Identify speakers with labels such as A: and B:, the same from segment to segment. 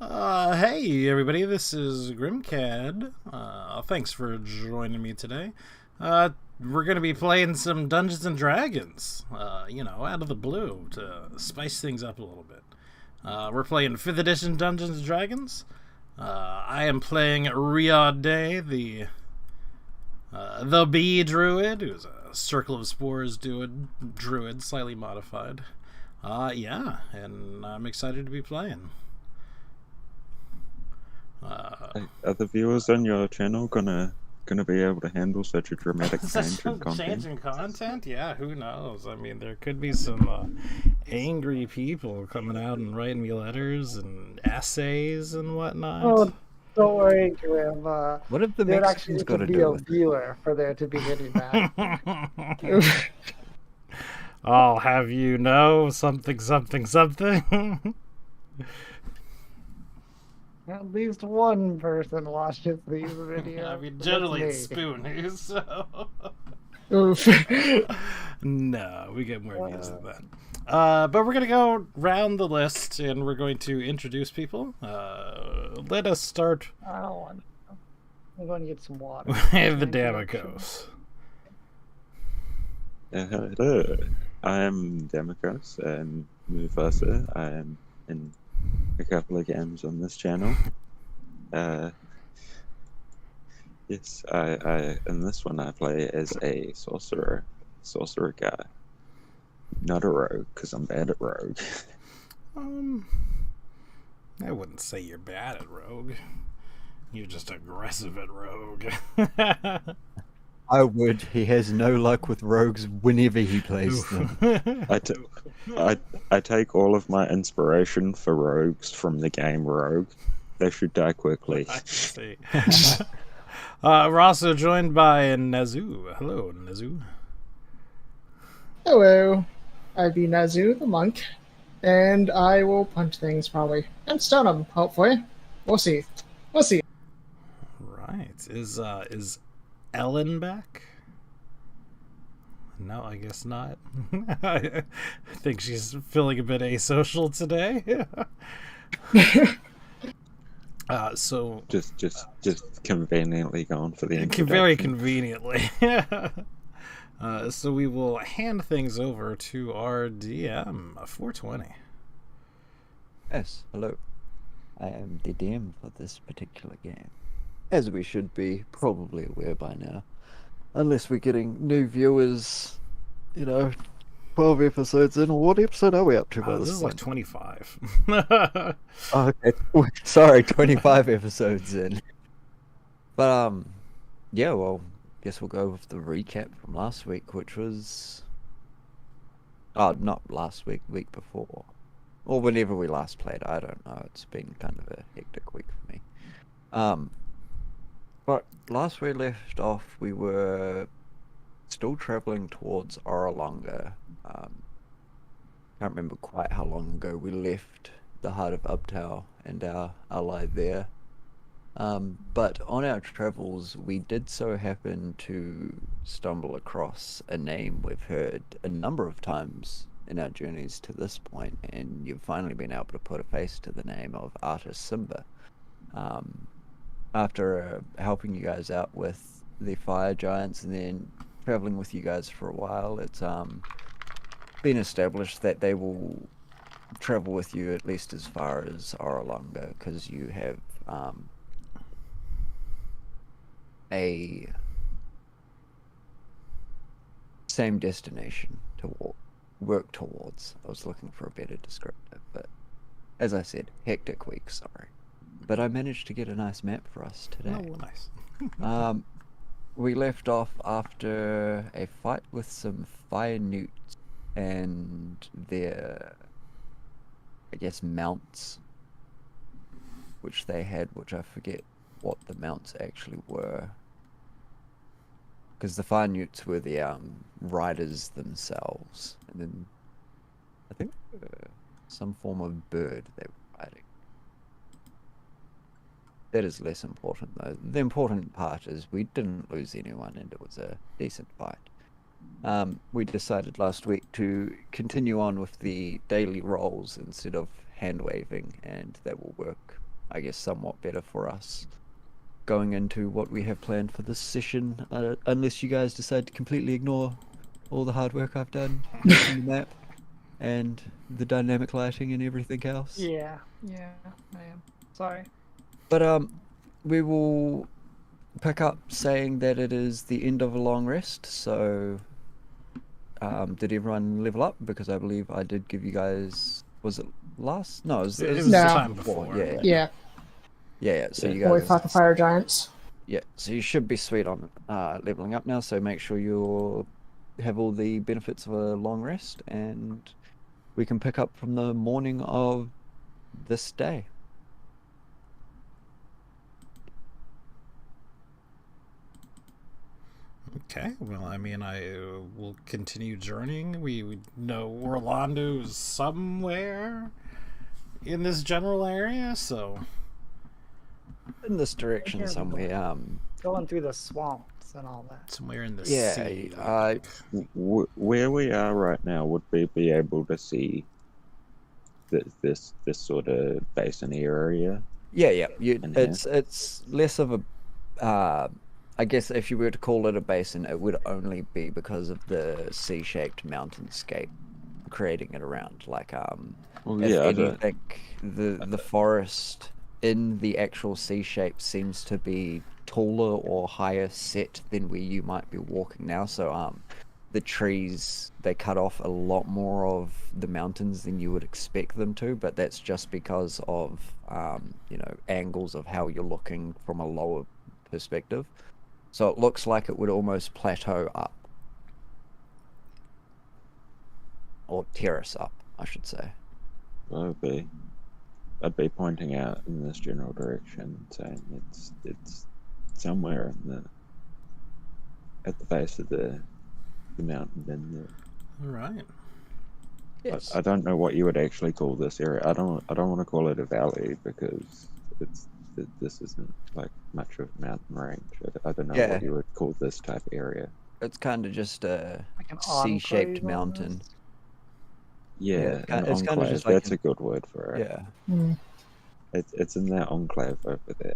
A: Hey everybody, this is Grimcad. Thanks for joining me today. We're gonna be playing some Dungeons and Dragons, out of the blue to spice things up a little bit. We're playing 5th edition Dungeons and Dragons. I am playing Riyadh Day, the bee druid, who's a Circle of Spores druid, slightly modified. Yeah, and I'm excited to be playing.
B: Are the viewers on your channel gonna be able to handle such a dramatic change in
A: Change
B: content?
A: in content? Yeah, who knows? I mean, there could be some angry people coming out and writing me letters and essays and whatnot.
C: Oh, don't worry, Grim.
D: What have the
C: There'd actually
D: Mexicans
C: need
D: got
C: to
D: to
C: be
D: do
C: a
D: with it?
C: viewer for there to be any mad.
A: I'll have you know something, something, something.
C: At least one person watches these videos.
A: I mean,
C: That's
A: generally
C: me.
A: it's Spoon, so.
C: Oof.
A: No, we get more views than that. But we're going to go round the list and we're going to introduce people. Let us start
C: I don't want. I'm going to get some water.
A: with the Damocos.
B: Hello, I am Demikos and Mufasa. I am in a couple of games on this channel. Yes, I in this one I play as a sorcerer guy, not a rogue, because I'm bad at rogue.
A: I wouldn't say you're bad at Rogue. You're just aggressive at Rogue.
D: I would. He has no luck with rogues whenever he plays them.
B: I take all of my inspiration for rogues from the game Rogue. They should die quickly.
A: I see. We're also joined by Nazu. Hello, Nazu.
C: Hello, I be Nazu the monk, and I will punch things probably and stun them. Hopefully, we'll see. We'll see.
A: Right. Is Ellen back? No, I guess not. I think she's feeling a bit asocial today. So
B: just conveniently gone for the introduction.
A: very conveniently. So we will hand things over to our DM, 420.
D: Yes, hello. I am the DM for this particular game. As we should be probably aware by now. Unless we're getting new viewers, 12 episodes in. What episode are we up to by
A: This
D: this
A: is like
D: point?
A: 25.
D: Oh, okay. Sorry, 25 episodes in. But, yeah, well, guess we'll go with the recap from last week, which was... Oh, not last week, week before. Or whenever we last played, I don't know. It's been kind of a hectic week for me. But last we left off, we were still traveling towards Orolonga. Can't remember quite how long ago we left the heart of Uptow and our ally there. But on our travels, we did so happen to stumble across a name we've heard a number of times in our journeys to this point, and you've finally been able to put a face to the name of Artist Simba. After helping you guys out with the fire giants and then traveling with you guys for a while, it's been established that they will travel with you at least as far as Orolonga, because you have a same destination to work towards. I was looking for a better descriptor, but as I said, hectic week, sorry. But I managed to get a nice map for us today.
A: Oh, nice.
D: We left off after a fight with some fire newts and their, I guess, mounts, which they had, which I forget what the mounts actually were. Because the fire newts were the riders themselves, and then I think some form of bird they were riding. That is less important though. The important part is we didn't lose anyone and it was a decent fight. We decided last week to continue on with the daily roles instead of hand waving, and that will work, I guess, somewhat better for us going into what we have planned for this session, unless you guys decide to completely ignore all the hard work I've done making the map and the dynamic lighting and everything else.
E: Yeah, I am. Sorry.
D: But we will pick up saying that it is the end of a long rest, so did everyone level up? Because I believe I did give you guys, was it last? No, it was
A: It was
C: No.
A: the time before.
C: Yeah.
D: Yeah, so you
C: Boy
D: guys,
C: fought the fire giants.
D: yeah, so you should be sweet on leveling up now, so make sure you have all the benefits of a long rest, and we can pick up from the morning of this day.
A: Okay, well, I mean, I will continue journeying. We know Orlando's somewhere in this general area, so
D: In this direction
E: Here we go.
D: somewhere.
E: Going through the swamps and all that.
A: somewhere in the
D: Yeah,
A: sea.
B: Where we are right now, would we be able to see this sort of basin area?
D: Yeah.
B: And here?
D: It's less of a. I guess if you were to call it a basin, it would only be because of the C-shaped mountainscape creating it around. Like
B: Well,
D: if
B: yeah, I don't-
D: anything, the forest in the actual C-shape seems to be taller or higher set than where you might be walking now. So the trees, they cut off a lot more of the mountains than you would expect them to, but that's just because of angles of how you're looking from a lower perspective. So it looks like it would almost plateau up, or terrace up, I should say.
B: I'd be pointing out in this general direction, saying it's somewhere at the base of the mountain in there.
A: All right.
D: Yes.
B: I don't know what you would actually call this area. I don't want to call it a valley because this isn't like much of a mountain range. I don't know
D: Yeah.
B: what you would call this type of area.
D: It's kind of just a
E: Like an
D: C-shaped
E: enclave
D: mountain.
E: almost.
B: Yeah,
D: it's
B: an
D: kinda
B: enclave.
D: just like
B: That's a good word for it.
D: Yeah.
C: Mm.
B: It's in that enclave over there.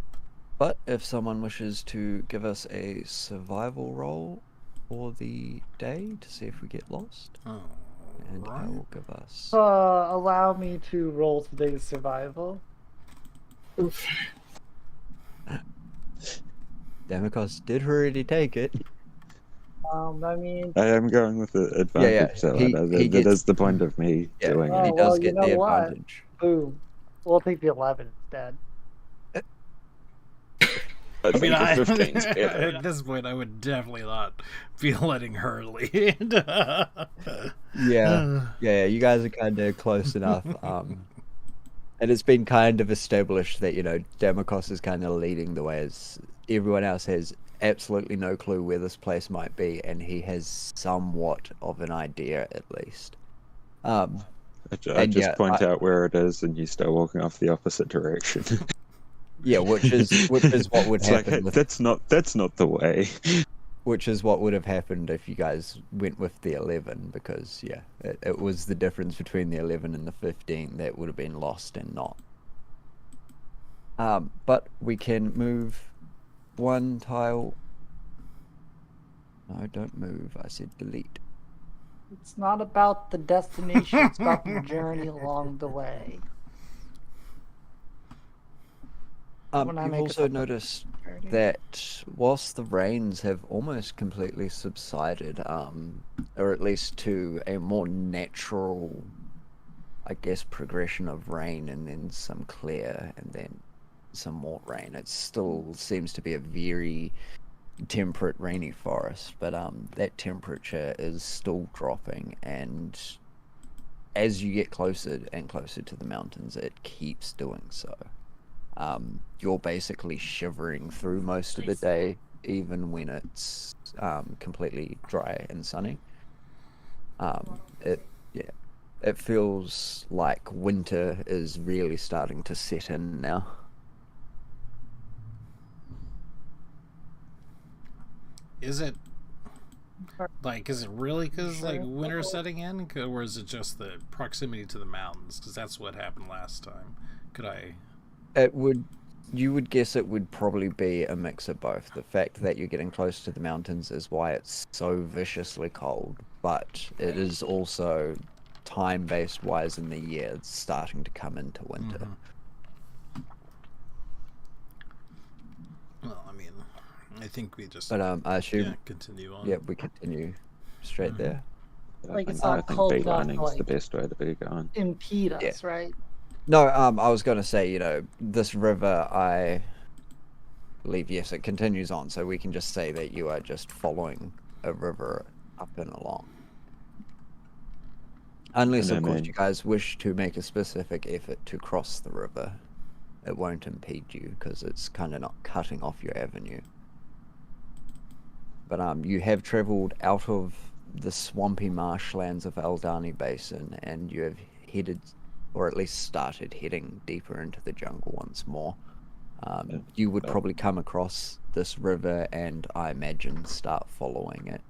D: But if someone wishes to give us a survival roll for the day to see if we get lost,
A: Oh,
D: and I
A: right.
D: will give us.
E: Allow me to roll today's survival.
C: Oof.
D: Demikos did already take it.
E: I mean,
B: I am going with the advantage, so
D: He
B: that
D: gets-
B: is the point of me
D: Yeah,
B: doing
E: Oh,
D: he
B: it.
D: does
E: well, you
D: get the
E: know what?
D: advantage.
E: boom. We'll take the 11 instead.
B: I
A: I mean,
B: think the 15's better.
A: at this point, I would definitely not be letting her lead.
D: Yeah, you guys are kind of close enough. And it's been kind of established that, Demikos is kind of leading the way, as everyone else has absolutely no clue where this place might be, and he has somewhat of an idea at least.
B: I
D: And
B: just
D: yeah,
B: point out where it is, and you start walking off the opposite direction.
D: Yeah, which is what would
B: It's like,
D: happen
B: hey,
D: with,
B: that's not the way.
D: which is what would have happened if you guys went with the 11, because it was the difference between the 11 and the 15 that would have been lost and not. But we can move one tile. No, don't move. I said delete.
E: It's not about the destination, it's about the journey along the way. When I
D: You've
E: make
D: also
E: it
D: noticed that whilst the rains have almost completely subsided, or at least to a more natural, I guess, progression of rain and then some clear and then some more rain, it still seems to be a very temperate rainy forest, but that temperature is still dropping, and as you get closer and closer to the mountains, it keeps doing so. You're basically shivering through most of the day, even when it's completely dry and sunny. It feels like winter is really starting to set in now.
A: Is it Like, is it really because like winter's setting in, or is it just the proximity to the mountains? Because that's what happened last time. Could I?
D: You would guess it would probably be a mix of both. The fact that you're getting close to the mountains is why it's so viciously cold, but it is also time-based wise in the year. It's starting to come into winter.
A: Mm-hmm. Well, I mean, I think we just
D: But I assume,
A: continue on.
D: yeah, we continue straight there.
E: Like, it's
B: I
E: not
B: think
E: cold enough to,
B: beelining's the
E: like,
B: best way to be going.
E: impede us, right?
D: No, I was going to say, this river, I believe, yes, it continues on, so we can just say that you are just following a river up and along. Unless, of course, you guys wish to make a specific effort to cross the river. It won't impede you, because it's kind of not cutting off your avenue. But you have traveled out of the swampy marshlands of Aldani Basin, and you have headed, or at least started heading deeper into the jungle once more. You would probably come across this river and I imagine start following it.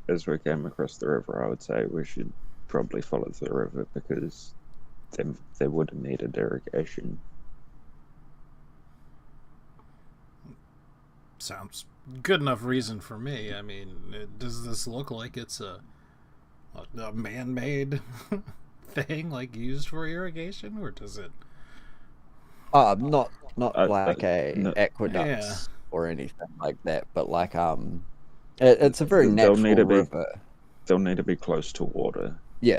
B: As we came across the river, I would say we should probably follow the river because they would have needed irrigation.
A: Sounds good enough reason for me. I mean, does this look like it's a man-made thing, like used for irrigation, or does it?
D: Not like
B: no.
D: aqueducts or anything like that, but like it's a very
B: They'll
D: natural
B: need to
D: river.
B: They'll need to be close to water.
D: Yeah.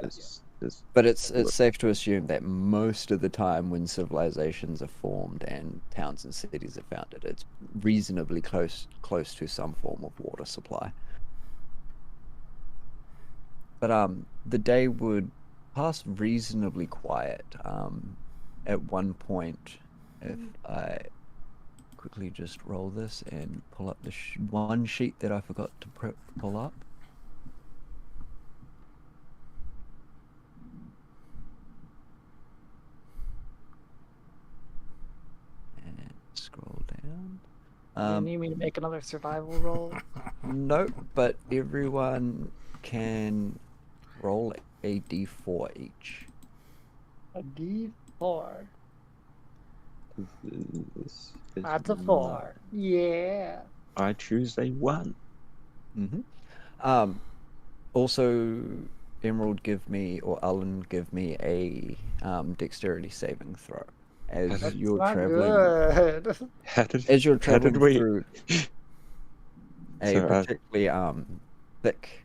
D: But it's safe to assume that most of the time when civilizations are formed and towns and cities are founded, it's reasonably close to some form of water supply. But the day would pass reasonably quiet. At one point, if I quickly just roll this and pull up the one sheet that I forgot to pull up. Scroll down.
E: You need me to make another survival roll?
D: Nope, but everyone can roll a d4 each.
E: A D4. That's a
B: 4.
E: 4. Yeah.
B: I choose a 1.
D: Also, Emerald give me, or Alan give me a dexterity saving throw. As you're traveling,
E: Good.
D: as you're traveling through a
B: So,
D: particularly thick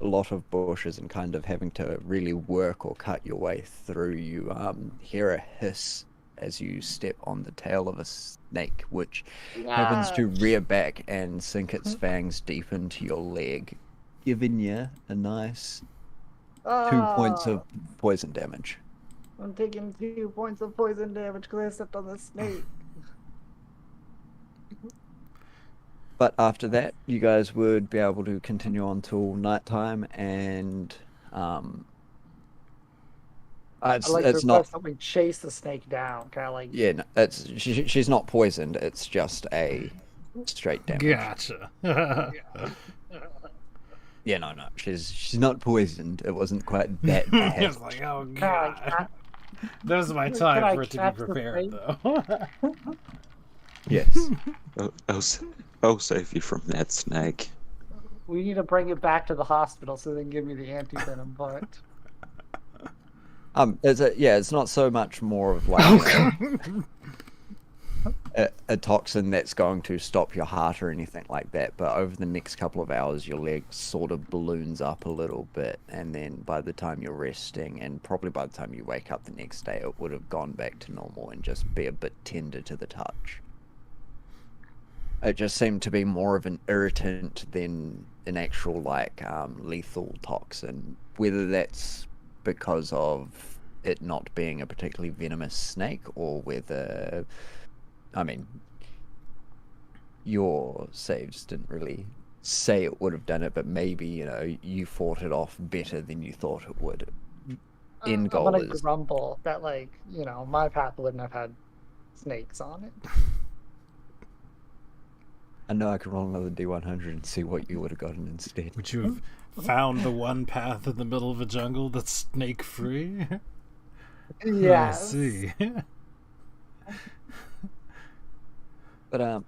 D: lot of bushes and kind of having to really work or cut your way through, you hear a hiss as you step on the tail of a snake, which happens to rear back and sink its fangs deep into your leg, giving you a nice 2 points of poison damage.
E: I'm taking 2 points of poison damage because I stepped on the snake.
D: But after that, you guys would be able to continue on till nighttime, and it's not
E: that we chase the snake down, kind of like.
D: Yeah, no, she's not poisoned. It's just a straight damage.
A: Gotcha.
D: Yeah, no, she's not poisoned. It wasn't quite that bad.
A: It's like, oh god. There's my time for it to be prepared, though.
D: Yes.
B: I'll save you from that snake.
E: We need to bring it back to the hospital so they can give me the anti-venom part.
D: It's not so much more of like a toxin that's going to stop your heart or anything like that, but over the next couple of hours your leg sort of balloons up a little bit, and then by the time you're resting and probably by the time you wake up the next day, it would have gone back to normal and just be a bit tender to the touch. It just seemed to be more of an irritant than an actual like lethal toxin, whether that's because of it not being a particularly venomous snake, or whether, I mean, your saves didn't really say it would have done it, but maybe, you fought it off better than you thought it would. End goal
E: I'm gonna
D: is
E: grumble that, like, my path wouldn't have had snakes on it.
D: I know I can roll another D100 and see what you would have gotten instead.
A: Would you have found the one path in the middle of a jungle that's snake free? I
E: Yes.
A: see.
D: But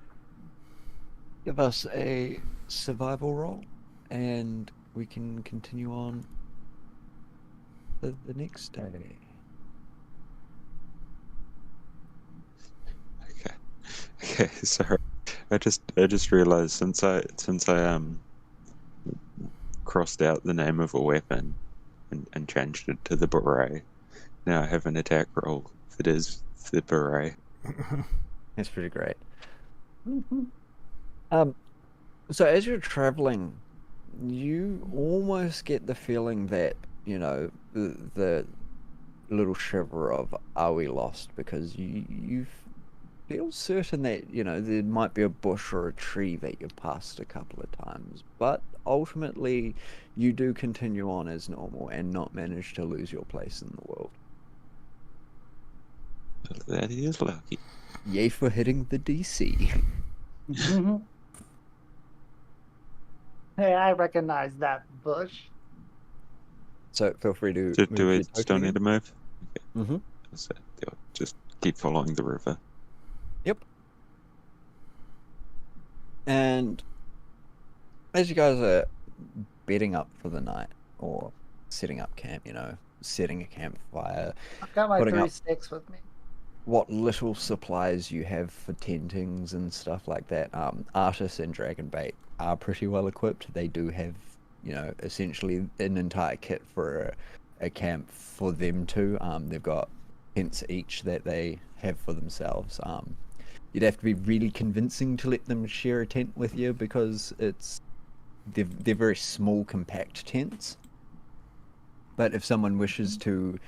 D: give us a survival roll, and we can continue on the next day.
B: Okay, sorry. I just realized since I crossed out the name of a weapon and changed it to the beret, now I have an attack roll that is the beret.
D: That's pretty great. So as you're traveling, you almost get the feeling that, you know, the little shiver of, are we lost? Because you feel certain that, you know, there might be a bush or a tree that you passed a couple of times, but ultimately you do continue on as normal and not manage to lose your place in the world.
B: That is lucky.
D: Yay for hitting the DC.
E: Hey, I recognize that bush.
D: So feel free to
B: Do
D: move
B: we
D: your
B: still
D: token
B: need to move?
D: in. Mm-hmm.
B: So, just keep following the river.
D: Yep. And as you guys are bedding up for the night, or setting up camp, you know, setting a campfire,
E: I've got my
D: Putting
E: 3
D: up-
E: sticks with me.
D: what little supplies you have for tentings and stuff like that, Artis and Dragonbait are pretty well equipped. They do have, you know, essentially an entire kit for a camp for them too. They've got tents each that they have for themselves. You'd have to be really convincing to let them share a tent with you, because they're very small, compact tents. But if someone wishes to,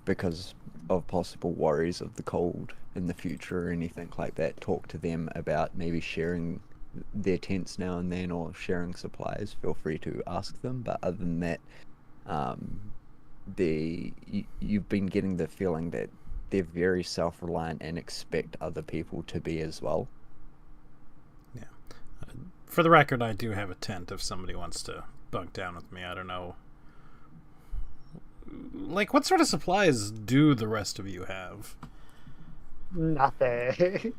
D: because of possible worries of the cold in the future or anything like that, talk to them about maybe sharing their tents now and then, or sharing supplies, feel free to ask them. But other than that, you've been getting the feeling that they're very self-reliant and expect other people to be as well.
A: Yeah. For the record, I do have a tent if somebody wants to bunk down with me. I don't know. Like, what sort of supplies do the rest of you have?
E: Nothing.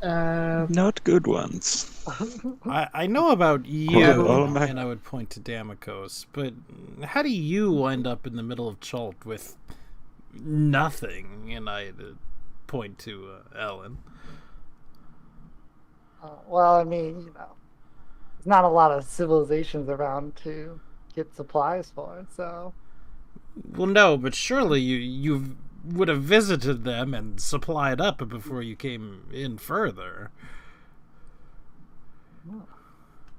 B: Not good ones.
A: I know about you,
B: all of my-
A: and I would point to Damokos, but how do you wind up in the middle of Chult with nothing? And I point to Ellen.
E: Well, I mean, you know, there's not a lot of civilizations around to get supplies for, so.
A: Well, no, but surely you would have visited them and supplied up before you came in further.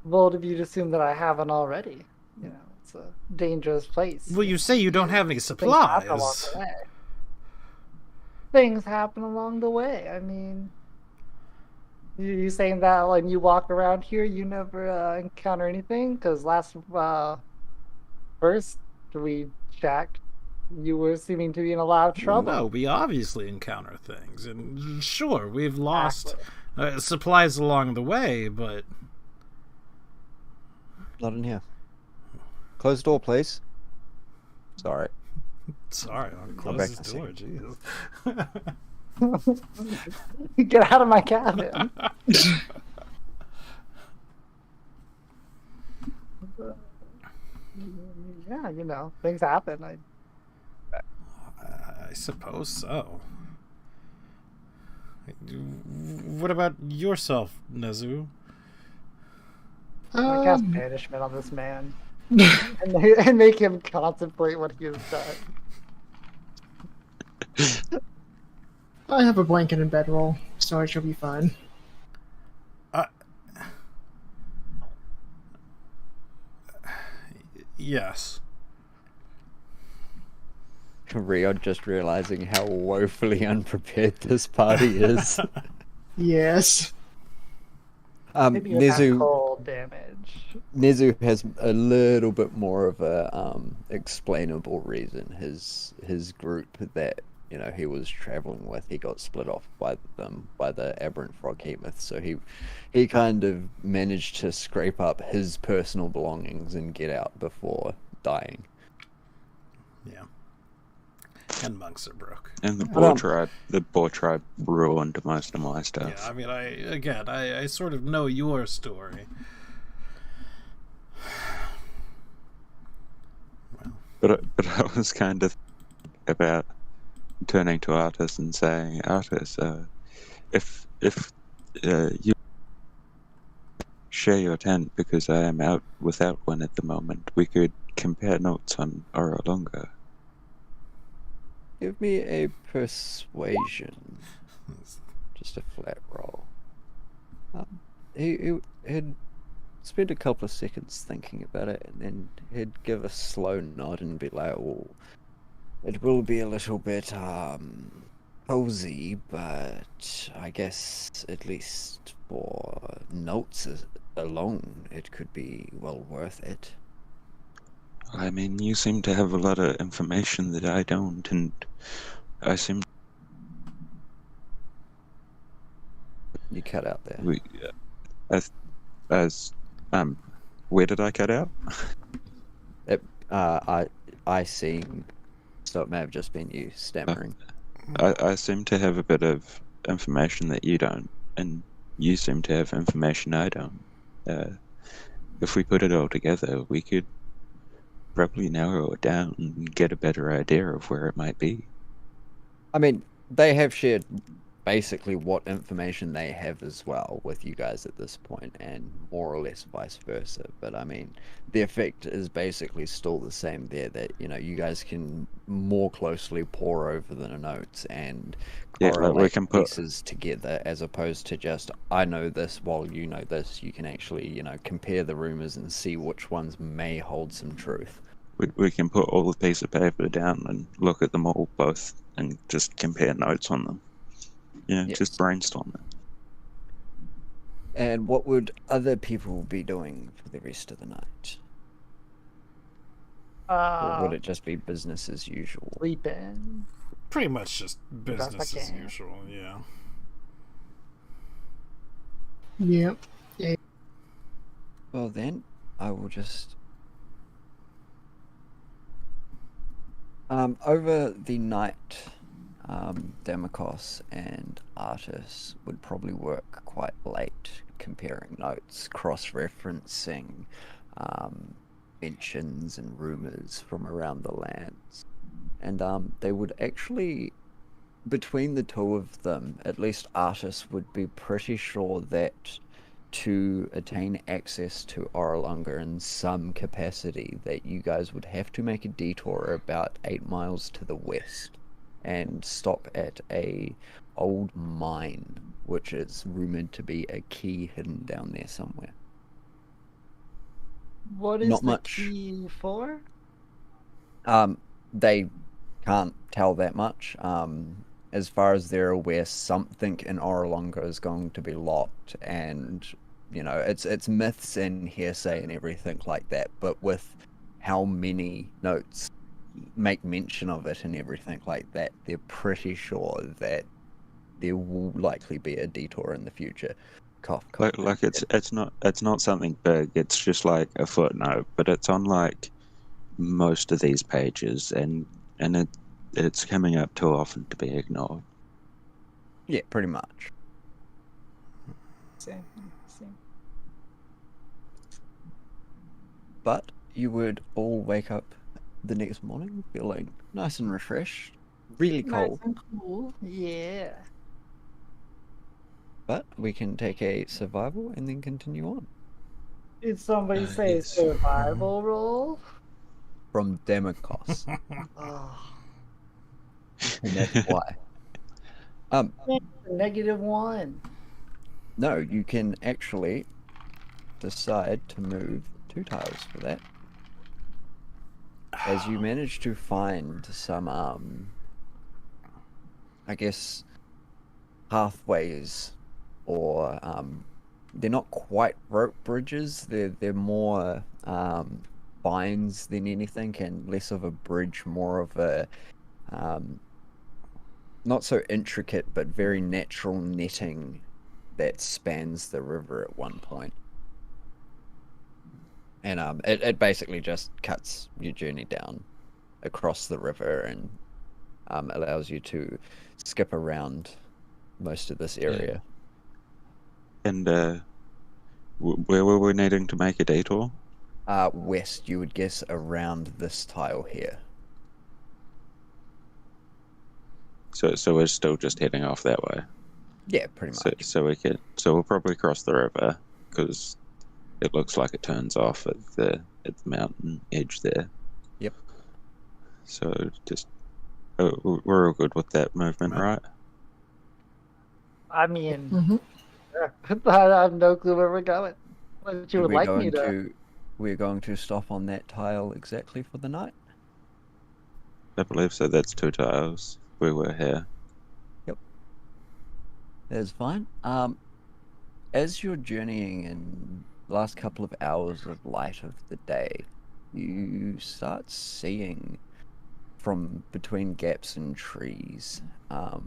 E: Bold of you to assume that I haven't already. You know, it's a dangerous place.
A: Well, you say you don't have any
E: Things happen along
A: supplies.
E: the way. Things happen along the way. I mean, you saying that when you walk around here, you never encounter anything? Because first we checked, you were seeming to be in a lot of trouble.
A: No, we obviously encounter things, and sure, we've lost supplies along the way, but
D: Not in here. Close the door, please. Sorry.
A: sorry, I'll
D: back
A: close
D: to
A: this door. Jesus.
E: Get out of my cabin. Yeah, you know, things happen.
A: I suppose so. What about yourself, Nezu?
E: I cast banishment on this man and make him contemplate what he has done.
C: I have a blanket and bedroll, so I shall be fine.
A: Yes.
D: Rio just realizing how woefully unprepared this party is.
C: Yes.
E: Maybe you have
D: Nezu
E: cold damage.
D: has a little bit more of a explainable reason. His group that he was traveling with, he got split off by the aberrant froghemoth, so he kind of managed to scrape up his personal belongings and get out before dying.
A: Yeah. And monks are broke.
B: And the boar tribe ruined most of my stuff.
A: Yeah, I mean, I sort of know your story.
B: But I was kind of about turning to Artis and saying, Artis, if you share your tent, because I am out without one at the moment, we could compare notes on Orolonga.
D: Give me a persuasion. Just a flat roll. He had spent a couple of seconds thinking about it, and then he'd give a slow nod and be like, "Oh, it will be a little bit cozy, but I guess at least for notes alone, it could be well worth it."
B: I mean, you seem to have a lot of information that I don't, and I seem...
D: You cut out there.
B: Where did I cut out?
D: I seem, so it may have just been you stammering.
B: I seem to have a bit of information that you don't, and you seem to have information I don't. If we put it all together, we could probably narrow it down and get a better idea of where it might be.
D: I mean, they have shared basically what information they have as well with you guys at this point, and more or less vice versa. But I mean, the effect is basically still the same there, that you guys can more closely pore over the notes and correlate
B: we can put
D: pieces together, as opposed to just, I know this while you know this. You can actually compare the rumors and see which ones may hold some truth.
B: we can put all the piece of paper down and look at them all both and just compare notes on them.
D: Yes.
B: Just brainstorm it.
D: And what would other people be doing for the rest of the night? Or would it just be business as usual?
E: Sleeping.
A: Pretty much just
E: Best I
A: business as
E: can.
A: usual, yeah.
C: Yep. Yeah.
D: Well then, I will just... over the night, Demikos and Artis would probably work quite late, comparing notes, cross-referencing mentions and rumors from around the lands. And they would actually, between the two of them, at least Artis would be pretty sure that to attain access to Orolonga in some capacity, that you guys would have to make a detour about 8 miles to the west and stop at a old mine, which is rumored to be a key hidden down there somewhere.
E: What is
D: Not
E: the
D: much.
E: key for?
D: They can't tell that much. As far as they're aware, something in Orolonga is going to be locked, and it's myths and hearsay and everything like that. But with how many notes make mention of it and everything like that, they're pretty sure that there will likely be a detour in the future. Cough, cough.
B: Like it's not something big. It's just like a footnote, but it's on like most of these pages, and it's coming up too often to be ignored.
D: Yeah, pretty much.
E: Same.
D: But you would all wake up the next morning feeling nice and refreshed, really cold.
E: Nice and cool. Yeah.
D: But we can take a survival and then continue on.
E: Did somebody say
B: yes.
E: survival roll?
D: From Demikos.
E: Oh,
D: And that's why.
E: -1.
D: No, you can actually decide to move 2 tiles for that. As you manage to find some, I guess, pathways, or they're not quite rope bridges. They're more vines than anything, and less of a bridge, more of a not so intricate, but very natural netting that spans the river at one point. And it basically just cuts your journey down across the river and allows you to skip around most of this area.
B: And where were we needing to make a detour?
D: West, you would guess around this tile here.
B: So we're still just heading off that way.
D: Yeah, pretty much.
B: So we'll probably cross the river because it looks like it turns off at the mountain edge there.
D: Yep.
B: So just we're all good with that movement, right?
E: I mean,
C: Mhm.
E: I have no clue where we're going. What you would like me to?
D: We're going to stop on that tile exactly for the night.
B: I believe so. That's 2 tiles. We were here.
D: That's fine. As you're journeying in the last couple of hours of light of the day, you start seeing from between gaps in trees. Let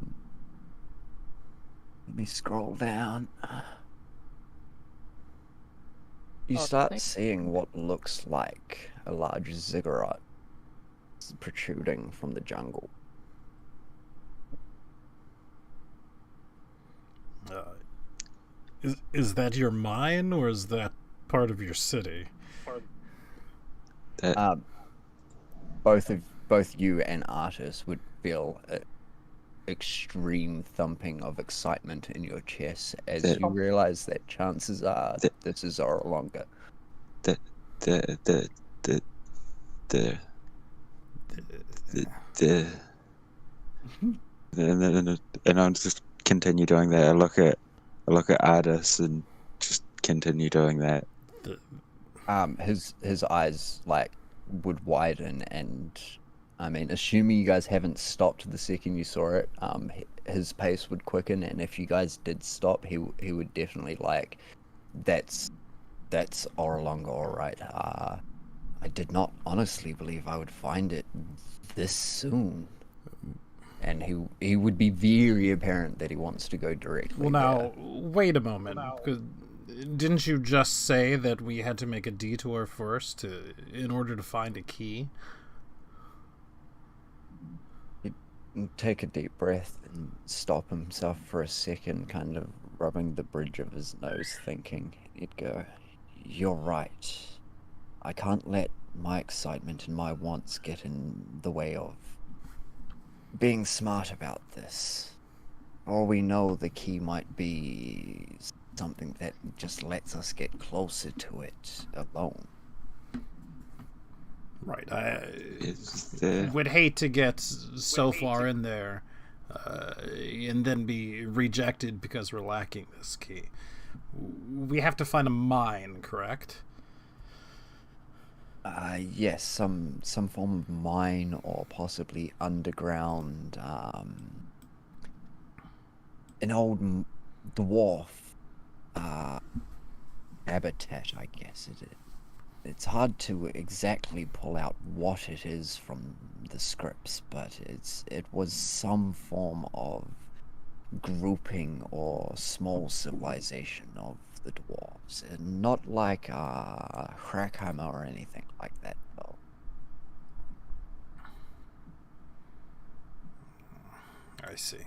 D: me scroll down. You start seeing what looks like a large ziggurat protruding from the jungle.
A: Is that your mine, or is that part of your city?
D: Both you and Artis would feel an extreme thumping of excitement in your chest as you realize that chances are this is Orolonga.
B: And I'll just continue doing that. I look at Artis and just continue doing that.
D: His eyes would widen, and I mean, assuming you guys haven't stopped the second you saw it, his pace would quicken, and if you guys did stop, he would definitely that's Orolonga, all right. I did not honestly believe I would find it this soon. And he would be very apparent that he wants to go directly.
A: Well, now, wait a moment. Because didn't you just say that we had to make a detour first in order to find a key?
D: He'd take a deep breath and stop himself for a second, kind of rubbing the bridge of his nose, thinking. He'd go, "You're right. I can't let my excitement and my wants get in the way of being smart about this. Or we know the key might be something that just lets us get closer to it alone."
A: Right. I would hate to get so far in there and then be rejected because we're lacking this key. We have to find a mine, correct?
D: Yes, some form of mine or possibly underground, an old dwarf habitat, I guess. It's hard to exactly pull out what it is from the scripts, but it was some form of grouping or small civilization of the dwarves, and not like Hrakheimer or anything like that, though.
A: I see.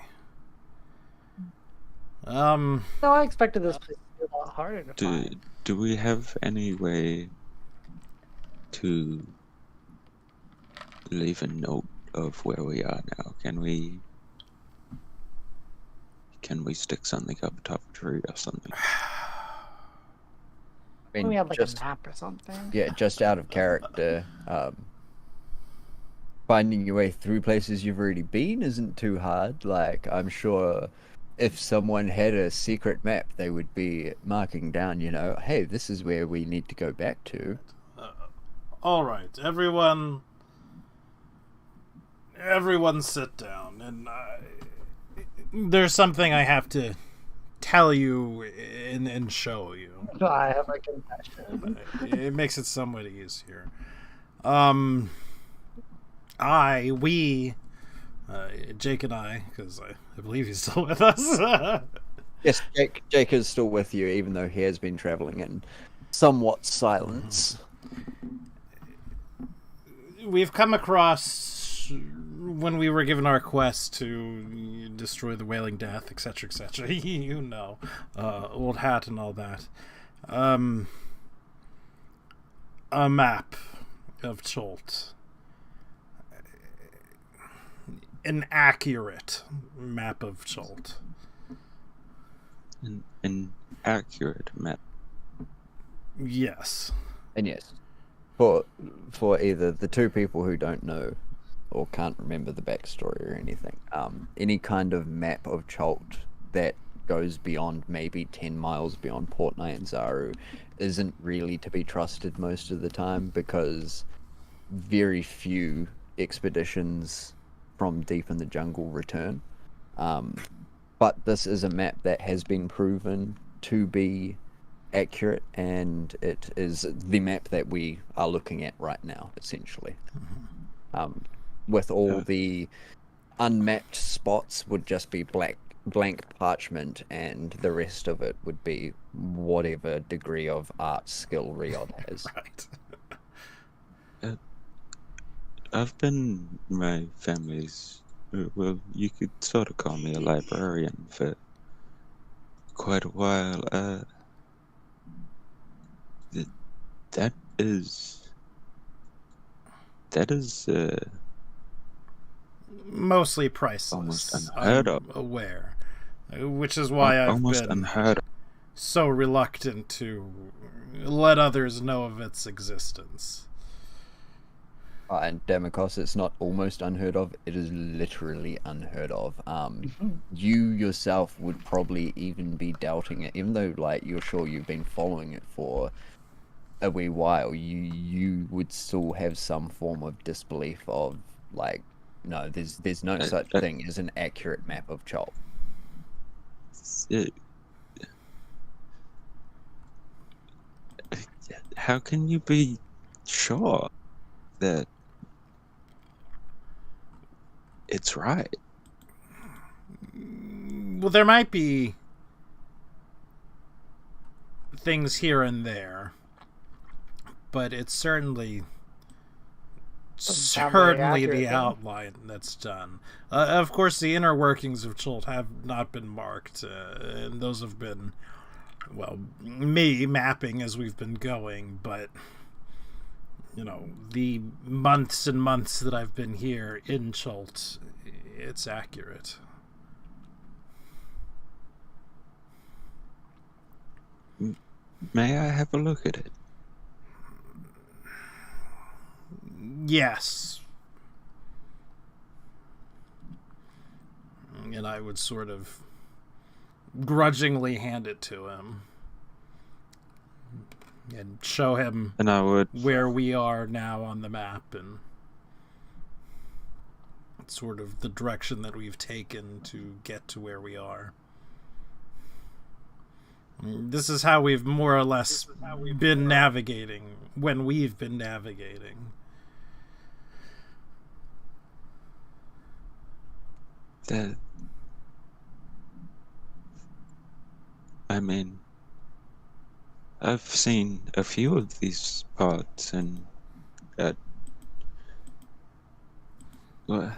E: No, I expected this place to be a lot harder to find.
B: Do we have any way to leave a note of where we are now? Can we stick something up atop a tree or something?
D: I mean,
E: We had a map or something.
D: Yeah, just out of character, finding your way through places you've already been isn't too hard. I'm sure if someone had a secret map, they would be marking down, hey, this is where we need to go back to.
A: All right, everyone sit down, and there's something I have to tell you and show you.
E: I have a confession.
A: It makes it somewhat easier. We Jake and I, because I believe he's still with us.
D: Yes, Jake is still with you, even though he has been traveling in somewhat silence.
A: We've come across, when we were given our quest to destroy the Wailing Death, etc., etc., you know, Old Hat and all that, a map of Cholt. An accurate map of Cholt.
B: An accurate map.
A: Yes.
D: And yes, for either the two people who don't know or can't remember the backstory or anything, any kind of map of Cholt that goes beyond maybe 10 miles beyond Port Nyanzaru isn't really to be trusted most of the time, because very few expeditions from deep in the jungle return. But this is a map that has been proven to be accurate, and it is the map that we are looking at right now, essentially. With all the unmapped spots would just be blank parchment, and the rest of it would be whatever degree of art skill Riod has.
A: Right.
B: My family's, well, you could sort of call me a librarian for quite a while. That is
A: Mostly priceless.
B: almost unheard of.
A: Aware. Which is why I've
B: Almost
A: been
B: unheard of.
A: so reluctant to let others know of its existence.
D: And Damokos, it's not almost unheard of, it is literally unheard of. You yourself would probably even be doubting it, even though, like, you're sure you've been following it for a wee while. You would still have some form of disbelief of, like, no, there's no such thing as an accurate map of Cholt.
B: How can you be sure that it's right?
A: Well, there might be things here and there, but it's certainly
E: sound very accurate,
A: the
E: then.
A: outline that's done. Of course, the inner workings of Cholt have not been marked, and those have been, well, me mapping as we've been going, but, you know, the months and months that I've been here in Cholt, it's accurate.
B: May I have a look at it?
A: Yes. And I would sort of grudgingly hand it to him and show him
B: And I would
A: where we are now on the map and sort of the direction that we've taken to get to where we are. This is how we've more or less been navigating when we've been navigating.
B: that. I mean, I've seen a few of these parts, and well,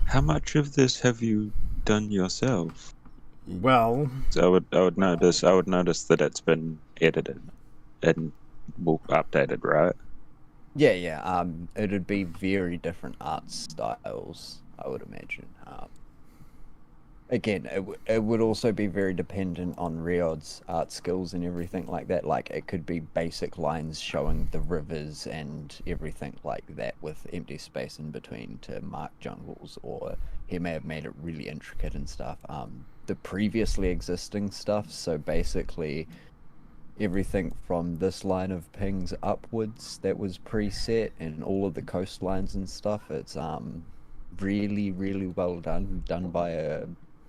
B: how much of this have you done yourself?
A: Well,
B: So I would notice that it's been edited and updated, right?
D: Yeah. It'd be very different art styles, I would imagine. Again, it would also be very dependent on Riod's art skills and everything like that. Like, it could be basic lines showing the rivers and everything like that with empty space in between to mark jungles, or he may have made it really intricate and stuff. The previously existing stuff, so basically everything from this line of pings upwards that was preset, and all of the coastlines and stuff, it's really well done by a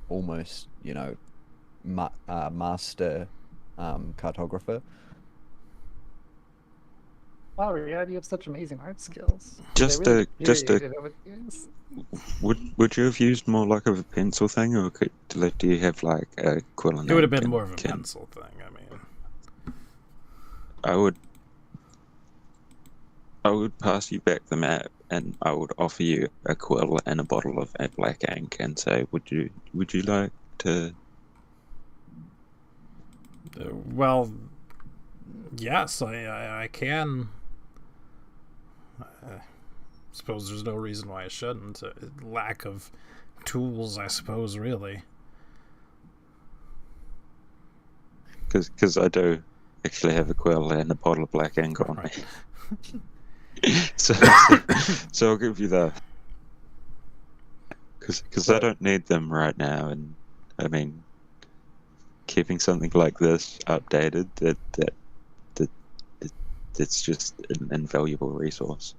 D: almost, you know, master cartographer.
E: Wow, yeah, you have such amazing art skills.
B: Just
E: They really
B: just a
E: appreciated it with yours.
B: would you have used more like of a pencil thing, or do you have like a quill and
A: It would have
B: ink
A: been
B: and
A: more of a
B: can
A: pencil thing.
B: I would pass you back the map, and I would offer you a quill and a bottle of black ink, and say, would you like to?
A: Well, yes, I can. I suppose there's no reason why I shouldn't. Lack of tools, I suppose, really.
B: Because I do actually have a quill and a bottle of black ink on me. So I'll give you that. Because I don't need them right now, and I mean, keeping something like this updated, that's just an invaluable resource.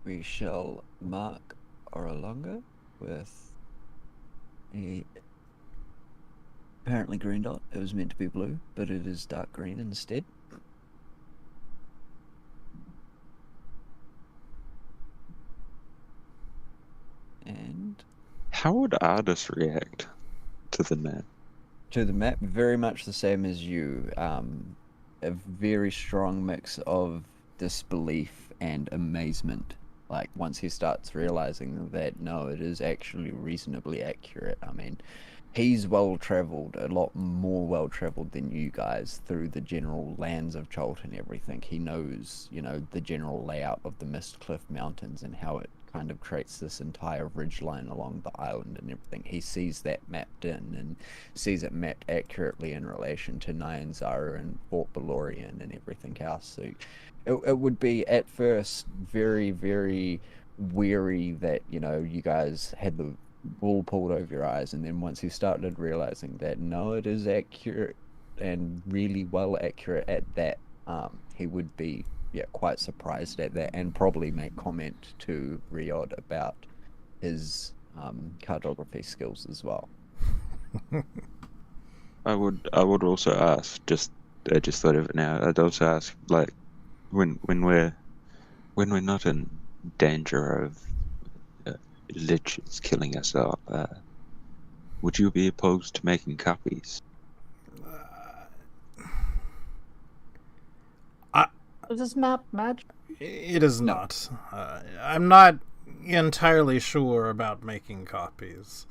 D: We shall mark Orolonga with a apparently green dot. It was meant to be blue, but it is dark green instead. And
B: How would artists react to the map?
D: to the map, very much the same as you. A very strong mix of disbelief and amazement. Like, once he starts realizing that, no, it is actually reasonably accurate. I mean, he's well-traveled, a lot more well-traveled than you guys through the general lands of Cholt and everything. He knows, the general layout of the Mistcliff Mountains and how it kind of creates this entire ridgeline along the island and everything. He sees that mapped in and sees it mapped accurately in relation to Nyanzara and Fort Balorian and everything else. So it would be at first very, very weary that, you guys had the wool pulled over your eyes, and then once you started realizing that, no, it is accurate and really well accurate at that, he would be quite surprised at that, and probably make comment to Riod about his cartography skills as well.
B: I would also ask, I just thought of it now, I'd also ask, like, when we're not in danger of liches killing us all, would you be opposed to making copies?
E: Is this map magic?
A: It is not. I'm not entirely sure about making copies.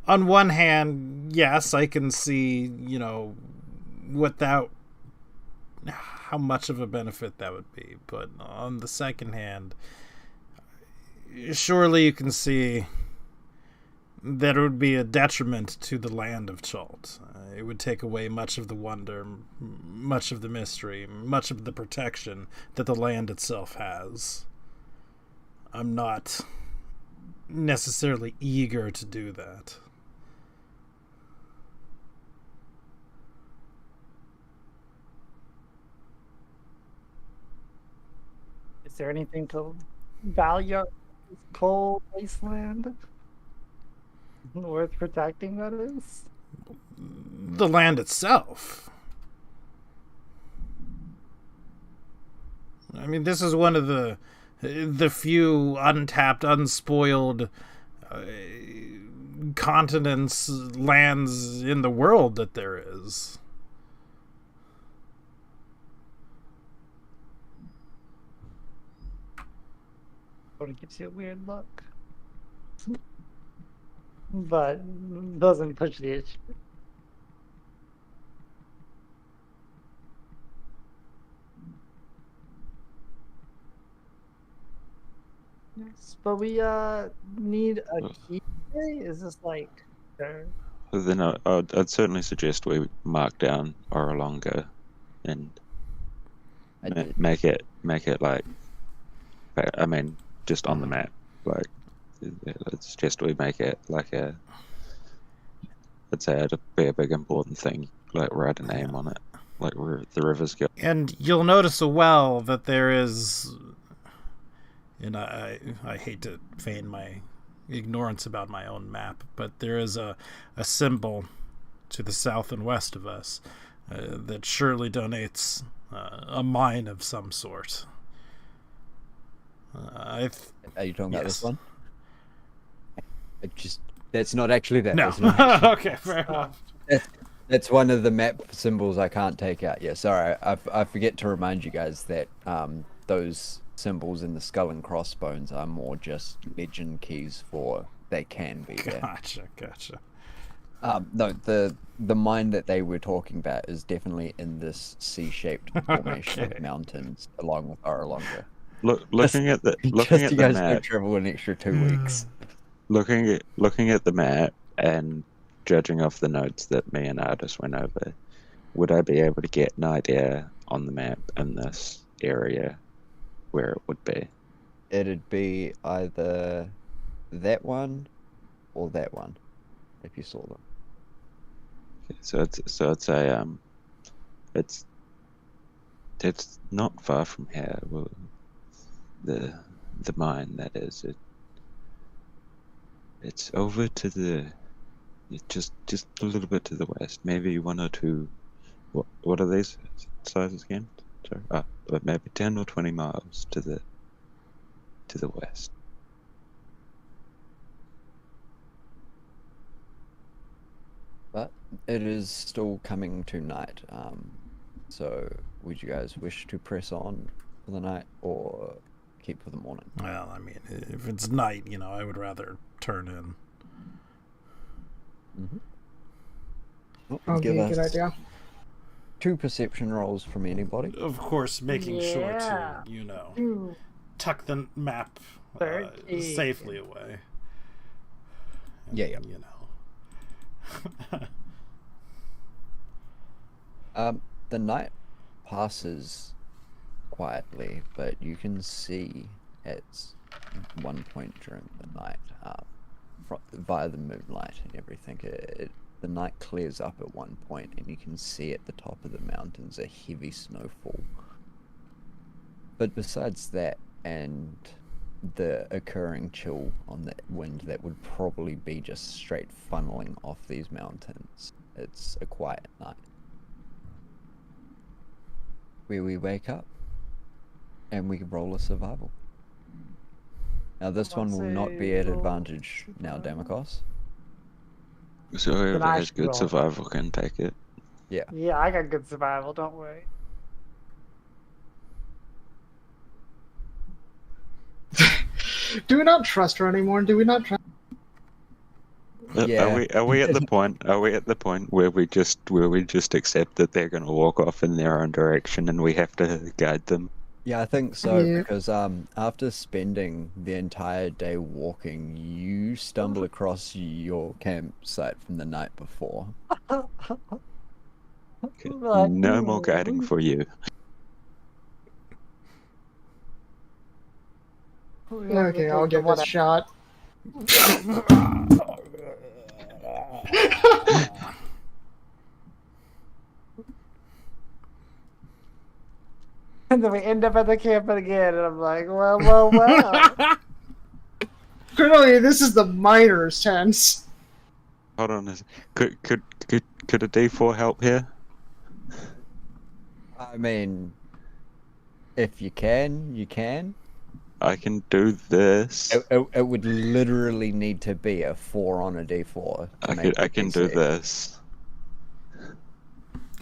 A: On one hand, yes, I can see, without how much of a benefit that would be. But on the second hand, surely you can see that it would be a detriment to the land of Cholt. It would take away much of the wonder, much of the mystery, much of the protection that the land itself has. I'm not necessarily eager to do that.
E: Is there anything to value this cold wasteland? Worth protecting, that is?
A: The land itself. I mean, this is one of the few untapped, unspoiled continents, lands in the world that there is.
E: Sort of gives you a weird look. But doesn't push the issue. Yes, but we need a key. Is this like
B: Then I'd certainly suggest we mark down Orolonga and make it like, I mean, just on the map. Like, let's suggest we make it like I'd say it'd be a big important thing. Like, write a name on it, like where the rivers go.
A: And you'll notice as well that there is, and I hate to feign my ignorance about my own map, but there is a symbol to the south and west of us that surely donates a mine of some sort.
D: Are you talking about this
A: yes.
D: one? That's not actually that.
A: No.
D: That's not actually-
A: Okay, fair enough.
D: That's one of the map symbols I can't take out. Yeah, sorry. I forget to remind you guys that those symbols in the skull and crossbones are more just legend keys for they can be there.
A: Gotcha.
D: No, the mine that they were talking about is definitely in this C-shaped formation
A: Okay.
D: of mountains along with Aralonga.
B: Looking at the
D: Just you guys don't
B: map,
D: travel an extra 2 weeks.
B: looking at the map, and judging off the notes that me and Artis went over, would I be able to get an idea on the map in this area where it would be?
D: It'd be either that one or that one, if you saw them.
B: So it's a it's not far from here. Well, the mine, that is, it's over to the just a little bit to the west, maybe 1 or 2. What are these sizes again? Sorry, but maybe 10 or 20 miles to the west.
D: But it is still coming to night. So would you guys wish to press on for the night or keep for the morning?
A: Well, I mean, if it's night, I would rather turn in.
D: Mm-hmm.
C: That'd be a good idea.
D: 2 perception rolls from anybody.
A: Of course, making sure
E: Yeah.
A: to, tuck the map
E: 13.
A: safely away. And,
D: Yeah. The night passes quietly, but you can see at one point during the night, via the moonlight and everything, the night clears up at one point, and you can see at the top of the mountains a heavy snowfall. But besides that, and the occurring chill on the wind that would probably be just straight funneling off these mountains, it's a quiet night. Where we wake up and we roll a survival. Now this one will not be at advantage now, Damakos.
B: So whoever
E: I
B: has good
E: roll?
B: survival can take it.
D: Yeah.
E: Yeah, I got good survival, don't worry.
C: Do we not trust her anymore? Do we not trust?
D: Yeah.
B: Are we at the point? Are we at the point where we just accept that they're going to walk off in their own direction and we have to guide them?
D: Yeah, I think so,
C: Yeah.
D: because after spending the entire day walking, you stumble across your campsite from the night before.
B: Okay.
E: Like,
B: No more guiding for you.
C: Okay, I'll give this a shot.
E: And then we end up at the camp again, and I'm like, well.
C: Clearly, this is the miner's tent.
B: Hold on. Could a D4 help here?
D: I mean, if you can, you can.
B: I can do this.
D: It would literally need to be a 4 on a D4.
B: I can do this.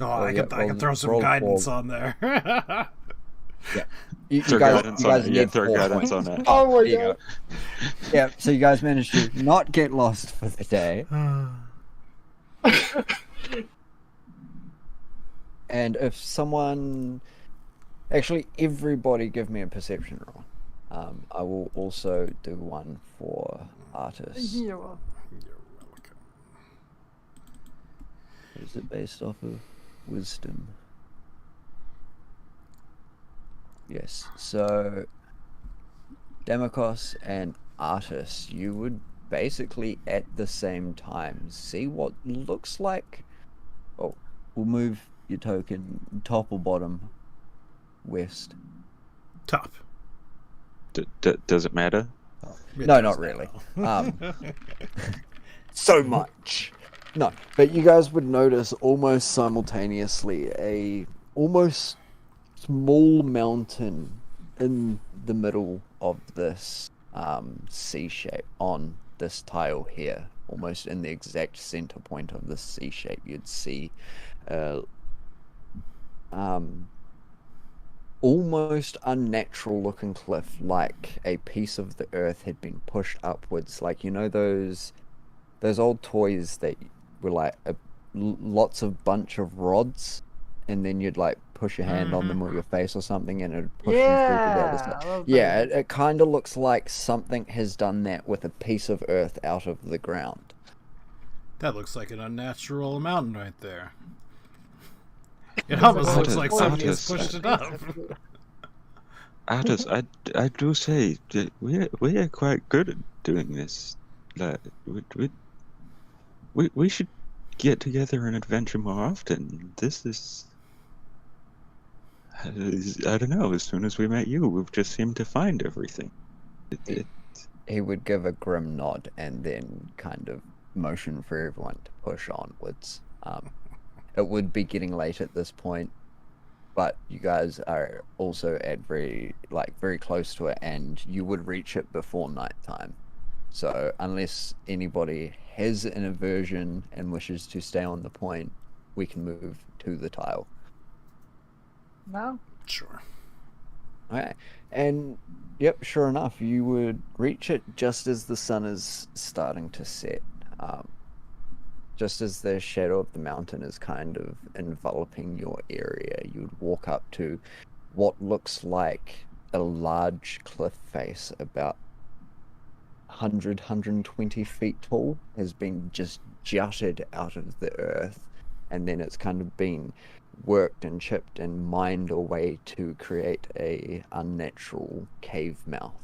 A: Oh,
D: Oh,
A: I
D: yeah,
A: can throw some
D: roll
A: guidance
D: 4.
A: on there.
D: You
B: Throw
D: guys,
B: guidance
D: you
B: on
D: guys
B: it. Yeah,
D: need
B: throw
D: 4
B: guidance
D: points.
B: on it.
C: Oh my
D: there you go. Yeah, so you guys managed to not get lost for the day. And if someone... Actually, everybody give me a perception roll. I will also do one for artists.
E: Yeah, well,
D: Is it based off of wisdom? Yes. So, Damakos and Artis, you would basically at the same time see what looks like. Oh, we'll move your token top or bottom. West.
A: Top.
B: Does it matter?
A: It
D: No,
A: does
D: not really.
A: now.
D: So much. No, but you guys would notice almost simultaneously a almost small mountain in the middle of this C shape on this tile here, almost in the exact center point of this C shape. You'd see almost unnatural looking cliff, like a piece of the earth had been pushed upwards, like those old toys that were like lots of bunch of rods, and then you'd like push your hand on them or your face or something, and it'd push them through to the other side.
E: I love
D: Yeah,
E: that.
D: it kind of looks like something has done that with a piece of earth out of the ground.
A: That looks like an unnatural mountain right there. It almost looks like somebody has pushed it up.
B: Artis, I do say that we are quite good at doing this. Like, we should get together and adventure more often. This is, I don't know. As soon as we met you, we've just seemed to find everything.
D: He would give a grim nod and then kind of motion for everyone to push onwards. It would be getting late at this point, but you guys are also at very close to it, and you would reach it before nighttime. So unless anybody has an aversion and wishes to stay on the point, we can move to the tile.
E: No?
A: Sure.
D: Okay. And yep, sure enough, you would reach it just as the sun is starting to set. Just as the shadow of the mountain is kind of enveloping your area, you'd walk up to what looks like a large cliff face, about 120 feet tall, has been just jutted out of the earth, and then it's kind of been worked and chipped and mined away to create a unnatural cave mouth.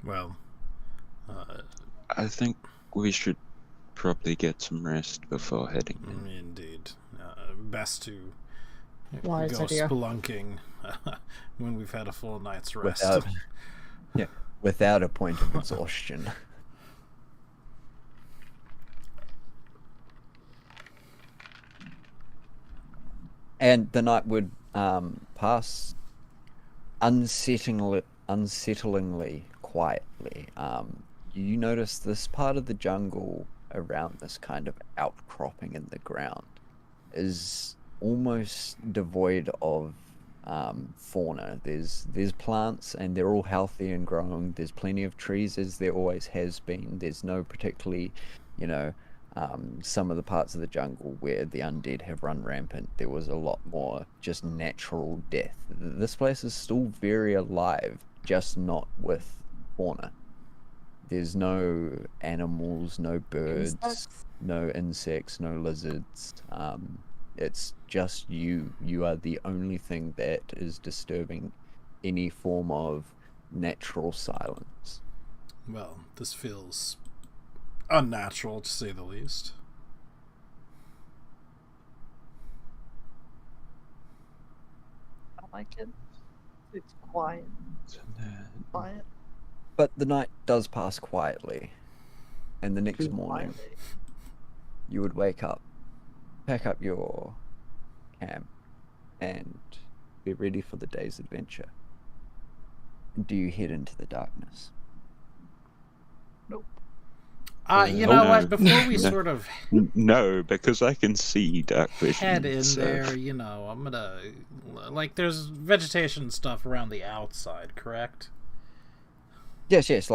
A: Well,
B: I think we should probably get some rest before heading in.
A: indeed. Best to
C: Wise
A: go
C: idea.
A: spelunking when we've had a full night's rest.
D: Without a point of exhaustion. And the night would pass unsettlingly quietly. You notice this part of the jungle around this kind of outcropping in the ground is almost devoid of fauna. There's plants, and they're all healthy and growing. There's plenty of trees, as there always has been. There's no particularly, some of the parts of the jungle where the undead have run rampant, there was a lot more just natural death. This place is still very alive, just not with fauna. There's no animals, no birds,
E: Insects?
D: no insects, no lizards. It's just you. You are the only thing that is disturbing any form of natural silence.
A: Well, this feels unnatural, to say the least.
E: I like it. It's quiet. Quiet.
D: But the night does pass quietly, and the next
E: Too
D: morning
E: quietly.
D: you would wake up, pack up your camp, and be ready for the day's adventure. Do you head into the darkness?
E: Nope.
A: You
B: Oh,
A: know
B: no.
A: what? Before we
B: No.
A: sort of
B: No, because I can see dark vision.
A: head in
B: so-
A: there, I'm gonna there's vegetation stuff around the outside, correct?
D: Yes, it's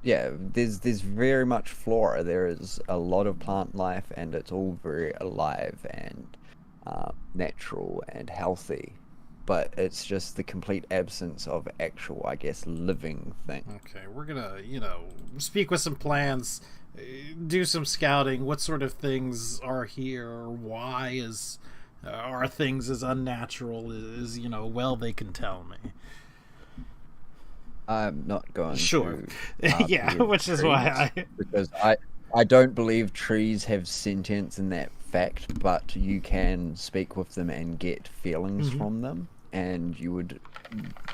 D: there's very much flora. There is a lot of plant life, and it's all very alive and natural and healthy. But it's just the complete absence of actual, I guess, living thing.
A: Okay, we're gonna, speak with some plans, do some scouting. What sort of things are here? Why are things as unnatural as they can tell me.
D: I'm not going
A: Sure.
D: to
A: Yeah,
D: argue
A: which is
D: trees,
A: why
D: because I don't believe trees have sentience in that fact, but you can speak with them and get feelings from them. And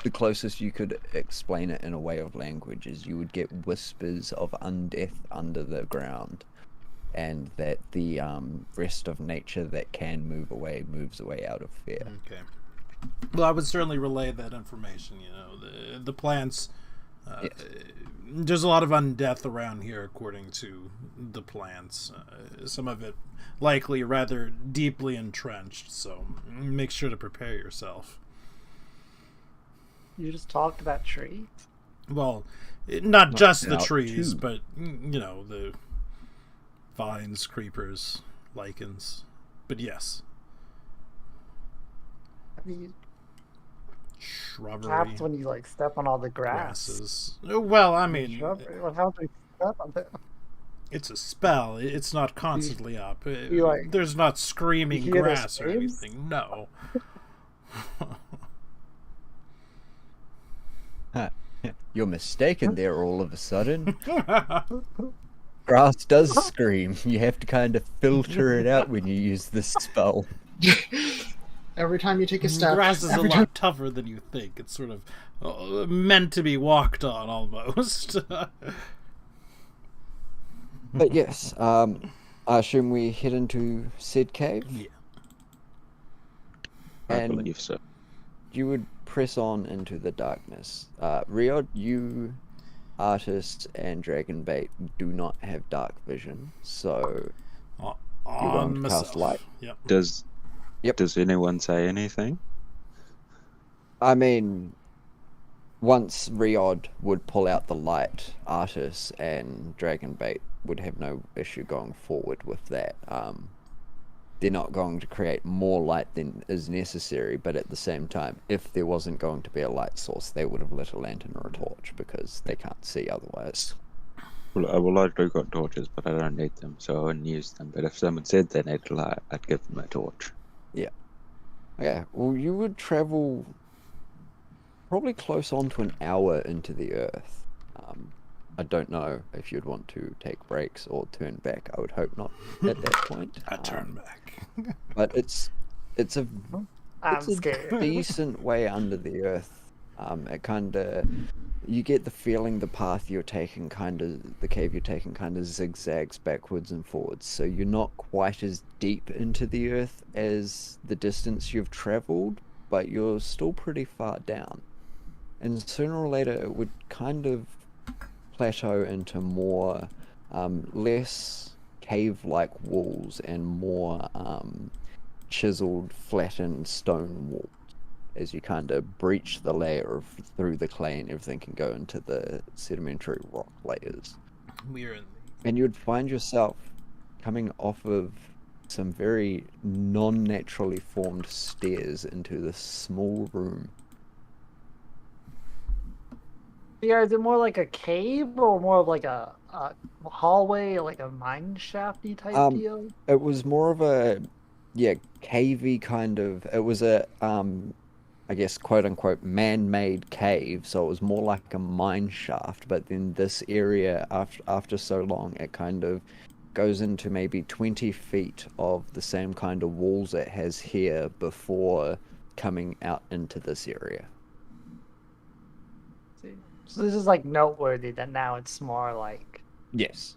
D: the closest you could explain it in a way of language is you would get whispers of undeath under the ground, and that the rest of nature that can move away moves away out of fear.
A: Okay. Well, I would certainly relay that information. The plants. There's a lot of undeath around here, according to the plants. Some of it likely rather deeply entrenched. So make sure to prepare yourself.
E: You just talked about trees.
A: Well, not just the
D: about
A: trees,
D: two.
A: but the vines, creepers, lichens. But yes,
E: I mean,
A: shrubbery,
E: perhaps when you step on all the grass.
A: grasses. Well, I mean,
E: Shrubbery. What happens when you step on it?
A: it's a spell. It's not constantly up.
E: you
A: There's not screaming
E: you hear those
A: grass or
E: screams?
A: anything. No.
D: You're mistaken there all of a sudden. Grass does scream. You have to kind of filter it out when you use this spell.
C: Every time you take a step,
A: Grass is a
C: every
A: lot
C: time...
A: tougher than you think. It's sort of meant to be walked on, almost.
D: But yes, I assume we head into said cave?
A: Yeah.
B: I
D: And
B: believe so.
D: you would press on into the darkness. Riod, you, Artist, and Dragonbait do not have dark vision, so you
A: On
D: want to
A: myself.
D: cast light.
A: Yep.
B: Does
D: Yep.
B: Does anyone say anything?
D: I mean, once Riod would pull out the light, Artist and Dragonbait would have no issue going forward with that. They're not going to create more light than is necessary, but at the same time, if there wasn't going to be a light source, they would have lit a lantern or a torch because they can't see otherwise.
B: Well, I've got torches, but I don't need them, so I wouldn't use them. But if someone said they needed light, I'd give them a torch.
D: Okay, well, you would travel probably close on to an hour into the earth. I don't know if you'd want to take breaks or turn back. I would hope not at that point.
A: I turn back.
D: But it's a
E: I'm
D: it's a
E: scared.
D: decent way under the earth. It kind of, you get the feeling the path you're taking the cave you're taking kind of zigzags backwards and forwards. So you're not quite as deep into the earth as the distance you've traveled, but you're still pretty far down. And sooner or later it would kind of plateau into more, less cave-like walls and more chiseled, flattened stone walls. As you kind of breach the layer through the clay and everything can go into the sedimentary rock layers.
A: We're in
D: And you'd find yourself coming off of some very non-naturally formed stairs into this small room.
E: Yeah, is it more like a cave or more of like a hallway, like a mine shafty type deal?
D: It was more of a, cavey kind of, it was a, I guess, quote-unquote, man-made cave, so it was more like a mine shaft, but then this area, after so long, it kind of goes into maybe 20 feet of the same kind of walls it has here before coming out into this area.
E: See. So this is noteworthy that now it's more like...
D: Yes.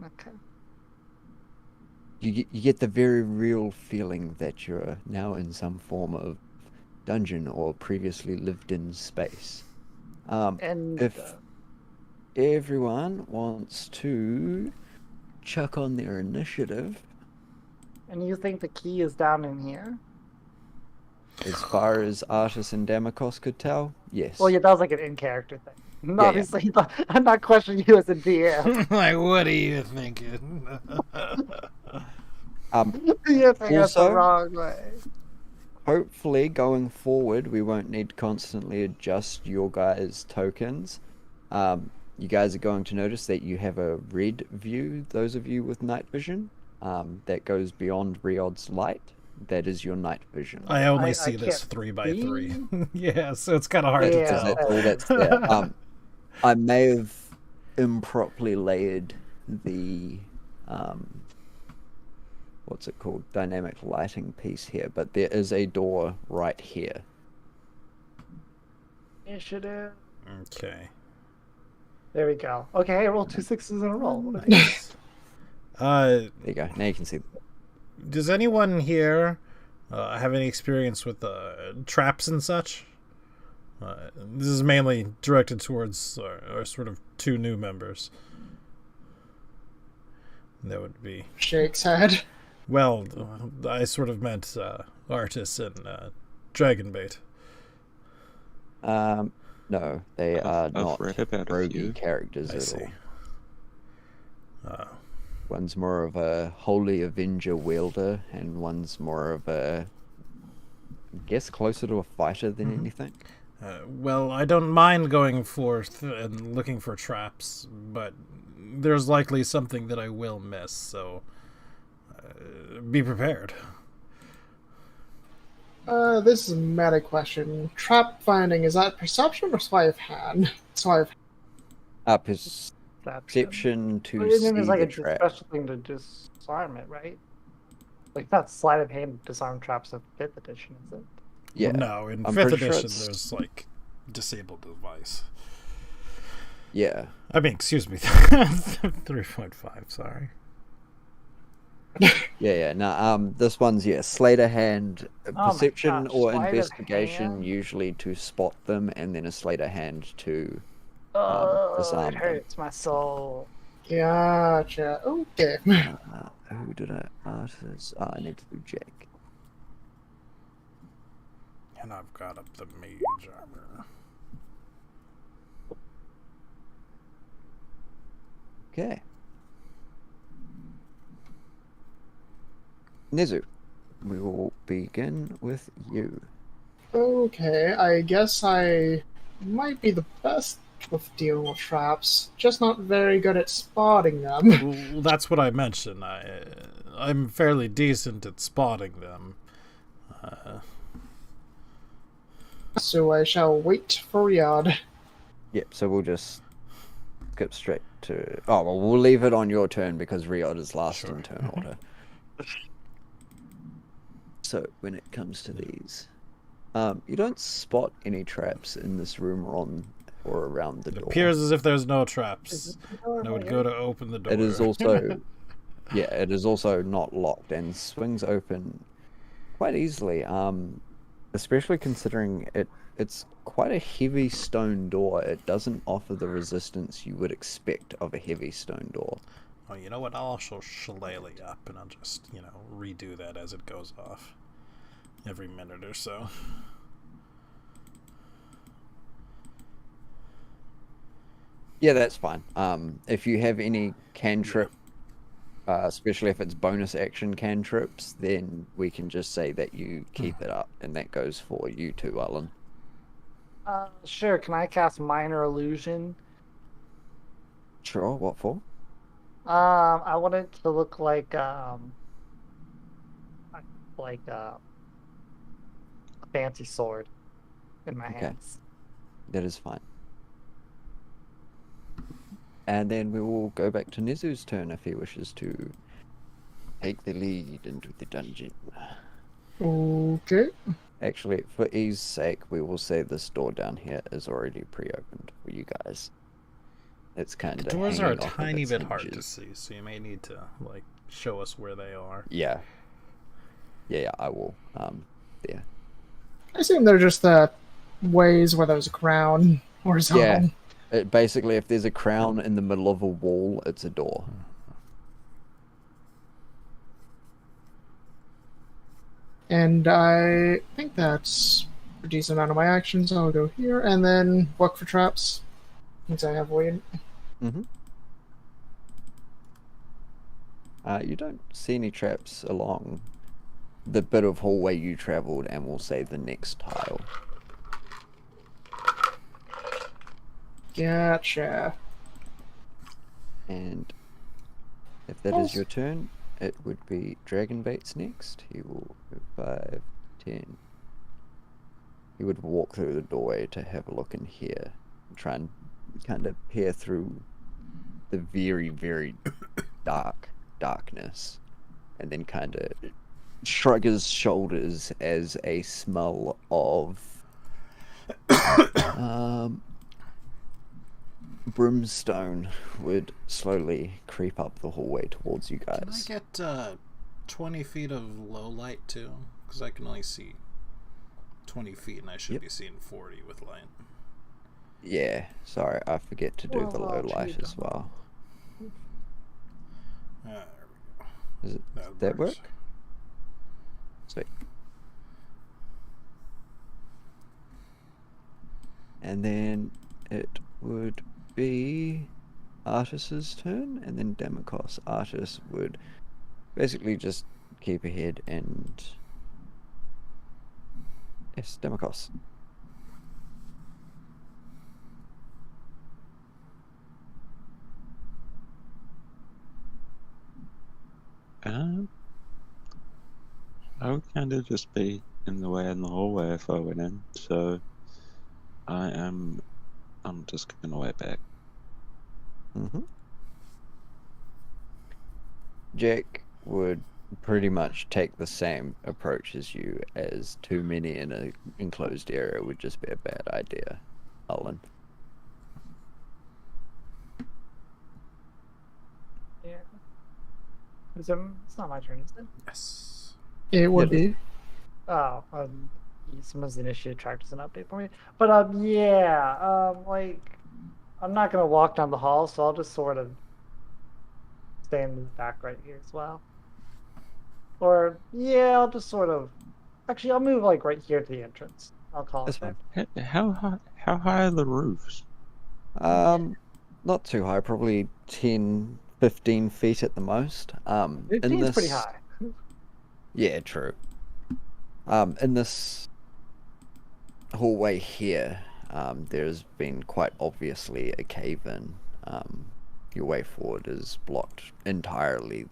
E: Okay.
D: You get the very real feeling that you're now in some form of dungeon or previously lived in space.
E: And
D: If everyone wants to chuck on their initiative,
E: and you think the key is down in here?
D: as far as Artis and Damokos could tell, yes.
E: Well, yeah, that was like an in-character thing.
D: Yeah.
E: Obviously, I'm not questioning you as a DM.
A: like, what are you thinking?
E: You think that's the
D: Also-
E: wrong way.
D: Hopefully, going forward, we won't need to constantly adjust your guys' tokens. You guys are going to notice that you have a red view, those of you with night vision, that goes beyond Riod's light. That is your night vision.
A: I only
E: I
A: see this
E: can't
A: 3x3. Yeah, so it's kind of hard to
E: Yeah.
A: tell.
D: That's all that's there. I may have improperly layered the what's it called, dynamic lighting piece here, but there is a door right here.
E: Initiative.
A: Okay.
E: There we go. Okay, I rolled 2 6s in a row.
A: Nice.
D: There you go. Now you can see.
A: Does anyone here have any experience with traps and such? This is mainly directed towards our sort of 2 new members. That would be...
C: Shakes head.
A: Well, I sort of meant Artis and Dragonbait.
D: No, they are
B: I've
D: not
B: read about a
D: roguey
B: few.
D: characters
A: I
D: at
A: see.
D: all. One's more of a Holy Avenger wielder, and one's more of a, I guess, closer to a fighter than anything.
A: Well, I don't mind going forth and looking for traps, but there's likely something that I will miss, so be prepared.
C: This is a meta question. Trap finding, is that perception or sleight of hand? Sleight of
D: Perception to
E: But
D: see
E: then there's like
D: the
E: a
D: trap.
E: special thing to disarm it, right? Like not sleight of hand disarm traps of 5th edition, is it?
D: Yeah.
A: Well, no, in
D: I'm
A: 5th
D: pretty sure
A: edition,
D: it's-
A: there's like disabled device.
D: Yeah.
A: I mean, excuse me, 3.5. Sorry.
D: Yeah. No, this one's sleight of hand,
E: my
D: perception
E: gosh,
D: or
E: sleight of
D: investigation,
E: hand?
D: usually to spot them, and then a sleight of hand to
E: Oh,
D: disarm
E: it
D: them.
E: hurts my soul.
C: Gotcha. Okay.
D: Who did I? Artists. I need to do Jack.
A: And I've got up the mage armor.
D: Okay. Nizu, we will begin with you.
C: Okay, I guess I might be the best with dealing with traps, just not very good at spotting them.
A: Well, that's what I mentioned. I'm fairly decent at spotting them.
C: So I shall wait for Riyadh.
D: Yep, so we'll just skip straight to... Oh, well, we'll leave it on your turn because Riyadh is last
A: Sure.
D: in turn order. So, when it comes to these... you don't spot any traps in this room or around the
A: It
D: door.
A: appears as if there's no
E: Is
A: traps.
E: it the door
A: And I would
E: right
A: go
E: here?
A: to open the door.
D: It is also... yeah, it is also not locked and swings open quite easily. Especially considering it's quite a heavy stone door. It doesn't offer the resistance you would expect of a heavy stone door.
A: Oh, you know what? I'll also shillelagh up, and I'll just, redo that as it goes off. Every minute or so.
D: Yeah, that's fine. If you have any cantrip, especially if it's bonus action cantrips, then we can just say that you keep it up, and that goes for you too, Alan.
E: Sure, can I cast Minor Illusion?
D: Sure, what for?
E: I want it to look like a fancy sword in my
D: Okay.
E: hands.
D: That is fine. And then we will go back to Nizu's turn if he wishes to take the lead into the dungeon.
C: Okay.
D: Actually, for ease sake, we will say this door down here is already pre-opened for you guys. It's kind
A: The
D: of
A: doors are a
D: hanging off of
A: tiny
D: its
A: bit hard to
D: hinges.
A: see, so you may need to, show us where they are.
D: Yeah. Yeah, I will. Yeah.
C: I assume they're just the ways where there's a crown horizontal.
D: Yeah. Basically, if there's a crown in the middle of a wall, it's a door.
C: And I think that's a decent amount of my actions. I'll go here and then look for traps. Since I have waited.
D: Mm-hmm. You don't see any traps along the bit of hallway you traveled, and we'll say the next tile.
C: Gotcha.
D: And if that is your turn, it would be Dragonbait's next. He will go 5, 10. He would walk through the doorway to have a look in here and try and kind of peer through the very, very darkness and then kind of shrug his shoulders as a smell of brimstone would slowly creep up the hallway towards you
A: Can I
D: guys.
A: get 20 feet of low light too? Because I can only see 20 feet and I should be seeing 40 with light.
D: Yeah, sorry, I forget to do the
E: Well,
D: low
E: I'll
D: light
E: treat
D: as
E: them.
D: well.
A: There we go.
D: Does that
A: works.
D: work? Sweet. And then it would be Artis's turn, and then Demikos. Artis would basically just keep ahead and... Yes, Demikos.
B: I would kind of just be in the way in the hallway if I went in, so I'm just gonna wait back.
D: Jack would pretty much take the same approach as you, as too many in an enclosed area would just be a bad idea. Alan.
E: Yeah. It's not my turn, is it?
A: Yes.
C: It would
D: Yeah,
C: be.
E: Oh, sometimes the initiative track doesn't update for me. But like, I'm not gonna walk down the hall, so I'll just sort of stay in the back right here as well. Or yeah, I'll just sort of. Actually, I'll move like right here to the entrance. I'll call
D: That's
E: it
D: fine.
E: there.
B: How high are the roofs?
D: Not too high, probably 10, 15 feet at the most.
E: 15's pretty high.
D: Yeah, true. In this hallway here, there's been quite obviously a cave-in. Your way forward is blocked entirely.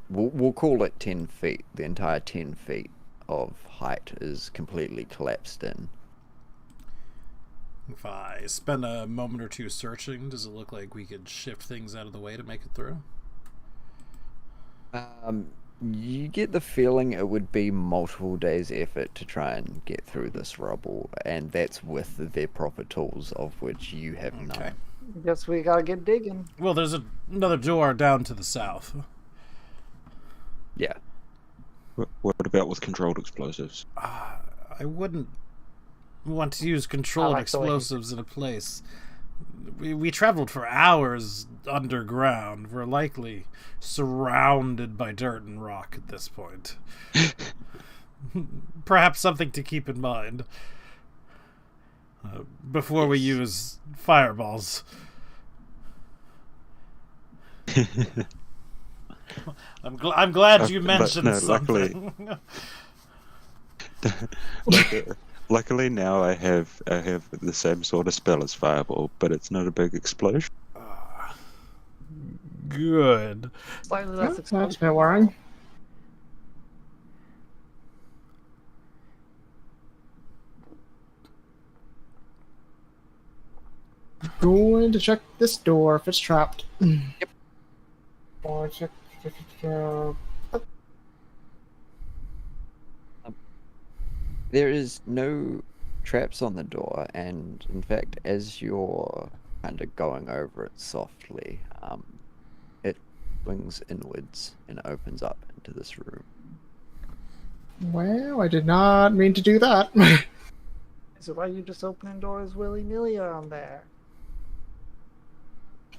D: We'll call it 10 feet. The entire 10 feet of height is completely collapsed in.
A: If I spend a moment or two searching, does it look like we could shift things out of the way to make it through?
D: You get the feeling it would be multiple days' effort to try and get through this rubble, and that's with their proper tools, of which you have
A: Okay.
D: none.
E: Guess we gotta get digging.
A: Well, there's another door down to the south.
D: Yeah.
B: What about with controlled explosives?
A: I wouldn't want to use controlled
E: I like the way you-
A: explosives in a place. We traveled for hours underground. We're likely surrounded by dirt and rock at this point. Perhaps something to keep in mind before we use fireballs. I'm glad you mentioned
B: no,
A: something.
B: Luckily now I have the same sort of spell as fireball, but it's not a big explosion.
A: Good.
E: Slightly
C: Yeah,
E: less
C: that's a
E: expensive.
C: bit worrying. Going to check this door if it's trapped.
D: Yep.
C: Or check.
D: There is no traps on the door, and in fact, as you're kind of going over it softly, it swings inwards and opens up into this room.
C: Well, I did not mean to do that.
E: So why are you just opening doors willy-nilly around there?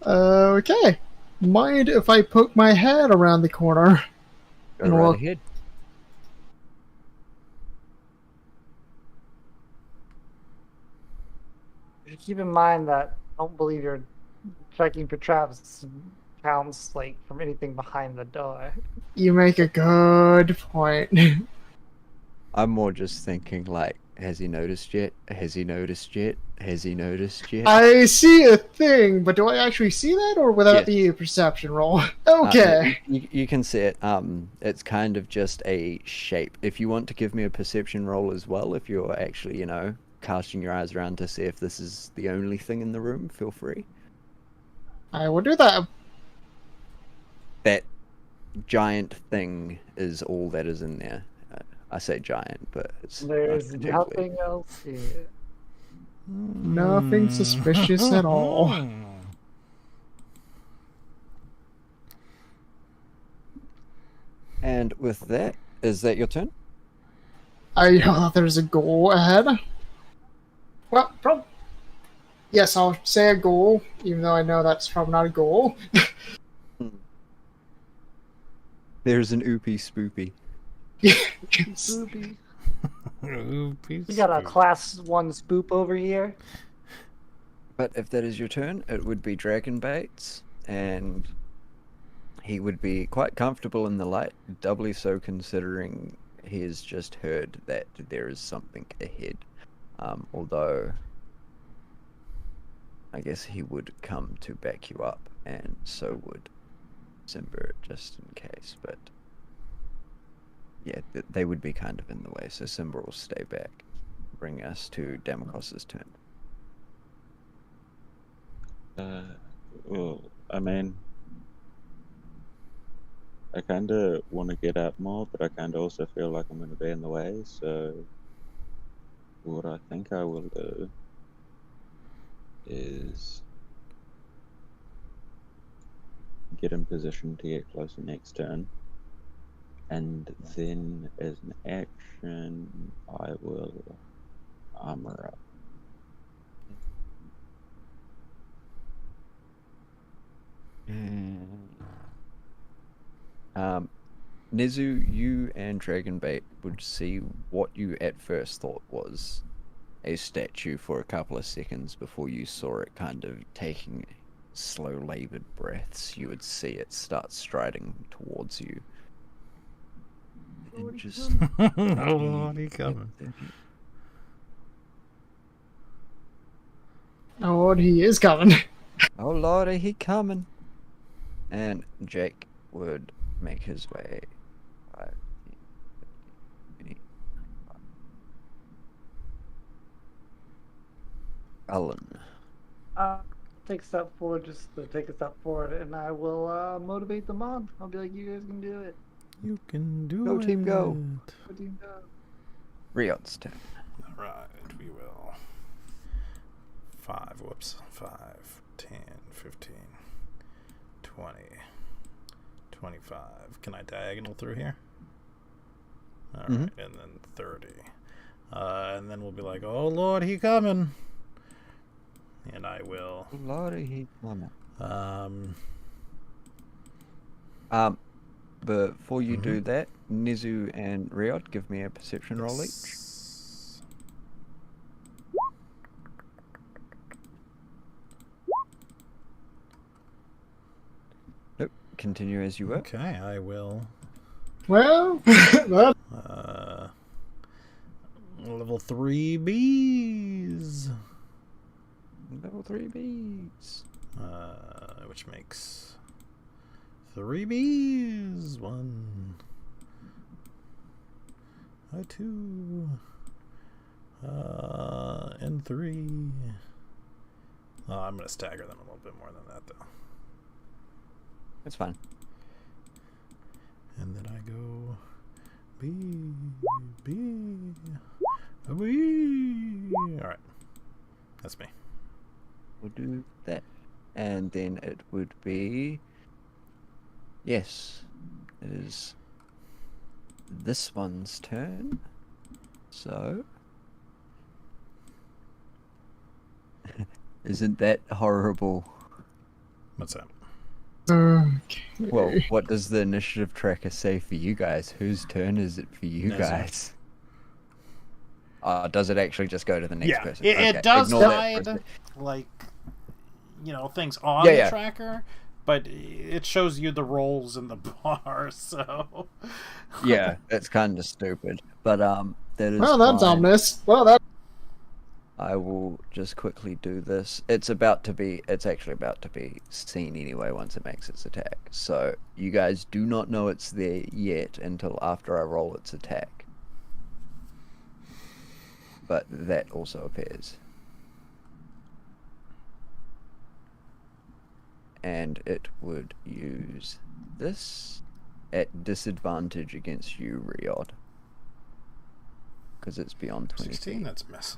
C: Okay. Mind if I poke my head around the corner?
D: Go
C: And
D: right
C: we'll-
D: ahead.
E: Keep in mind that I don't believe you're checking for traps counts like from anything behind the door.
C: You make a good point.
D: I'm more just thinking like, has he noticed yet? Has he noticed yet? Has he noticed yet?
C: I see a thing, but do I actually see that, or would that
D: Yes.
C: be a perception roll? Okay.
D: You can see it. It's kind of just a shape. If you want to give me a perception roll as well, if you're actually, casting your eyes around to see if this is the only thing in the room, feel free.
C: I will do that.
D: That giant thing is all that is in there. I say giant, but it's
E: There's
D: not particularly.
E: nothing else here.
C: Nothing suspicious at all.
D: And with that, is that your turn?
C: I know that there's a goal ahead. Well, yes, I'll say a goal, even though I know that's probably not a goal.
D: There's an oopie spoopy.
C: Yes.
E: Spoopy.
A: Ooh,
E: We got a class 1 spoop over here.
D: But if that is your turn, it would be Dragon Baits, and he would be quite comfortable in the light, doubly so considering he has just heard that there is something ahead. Although, I guess he would come to back you up, and so would Simber, just in case. But yeah, they would be kind of in the way, so Simber will stay back, bring us to Damocos's turn.
B: Well, I mean, I kind of want to get out more, but I kind of also feel like I'm going to be in the way. So, what I think I will do is get in position to get closer next turn, and then as an action, I will armor up.
D: Nizu, you and Dragonbait would see what you at first thought was a statue for a couple of seconds before you saw it kind of taking slow laboured breaths. You would see it start striding towards you. And just
A: Oh, Lord, he coming.
C: Oh, Lord, he is coming.
D: Oh Lord, he coming. And Jake would make his way 5, 10, 15, 20. Alan.
E: Take a step forward, just to take a step forward, and I will motivate them on. I'll be like, you guys can do it.
A: You can do
D: Go,
A: it.
D: team, go.
E: Go team, go.
D: Riot's turn.
A: All right, we will. 5, whoops. 5, 10, 15, 20, 25. Can I diagonal through here? All right, and then 30. And then we'll be like, oh, Lord, he coming. And I will.
D: Oh Lord, he coming. Before you do that, Nizu and Riot, give me a perception roll each. Nope, continue as you were.
A: Okay, I will.
C: Well, that
A: Level 3 bees.
D: Level 3 bees.
A: Which makes 3 bees. 1, 2, and 3. Oh, I'm gonna stagger them a little bit more than that, though.
D: That's fine.
A: And then I go bee, bee, bee. All right, that's me.
D: We'll do that. And then it would be... Yes, it is this one's turn. So... Isn't that horrible?
A: What's that?
C: okay.
D: Well, what does the initiative tracker say for you guys? Whose turn is it for you
A: Nezu.
D: guys? Does it actually just go to the next person?
A: It
D: Okay,
A: does
D: ignore that for a
A: guide,
D: sec.
A: like, things on
D: Yeah,
A: the
D: yeah.
A: tracker, but it shows you the rolls in the bar, so...
D: Yeah, it's kind of stupid. But, that is
C: Well, that's
D: fine.
C: ominous. Well, that.
D: I will just quickly do this. It's actually about to be seen anyway once it makes its attack. So you guys do not know it's there yet until after I roll its attack. But that also appears. And it would use this. at disadvantage against you, Riod. Because it's beyond 20
A: 16,
D: feet.
A: that's a miss.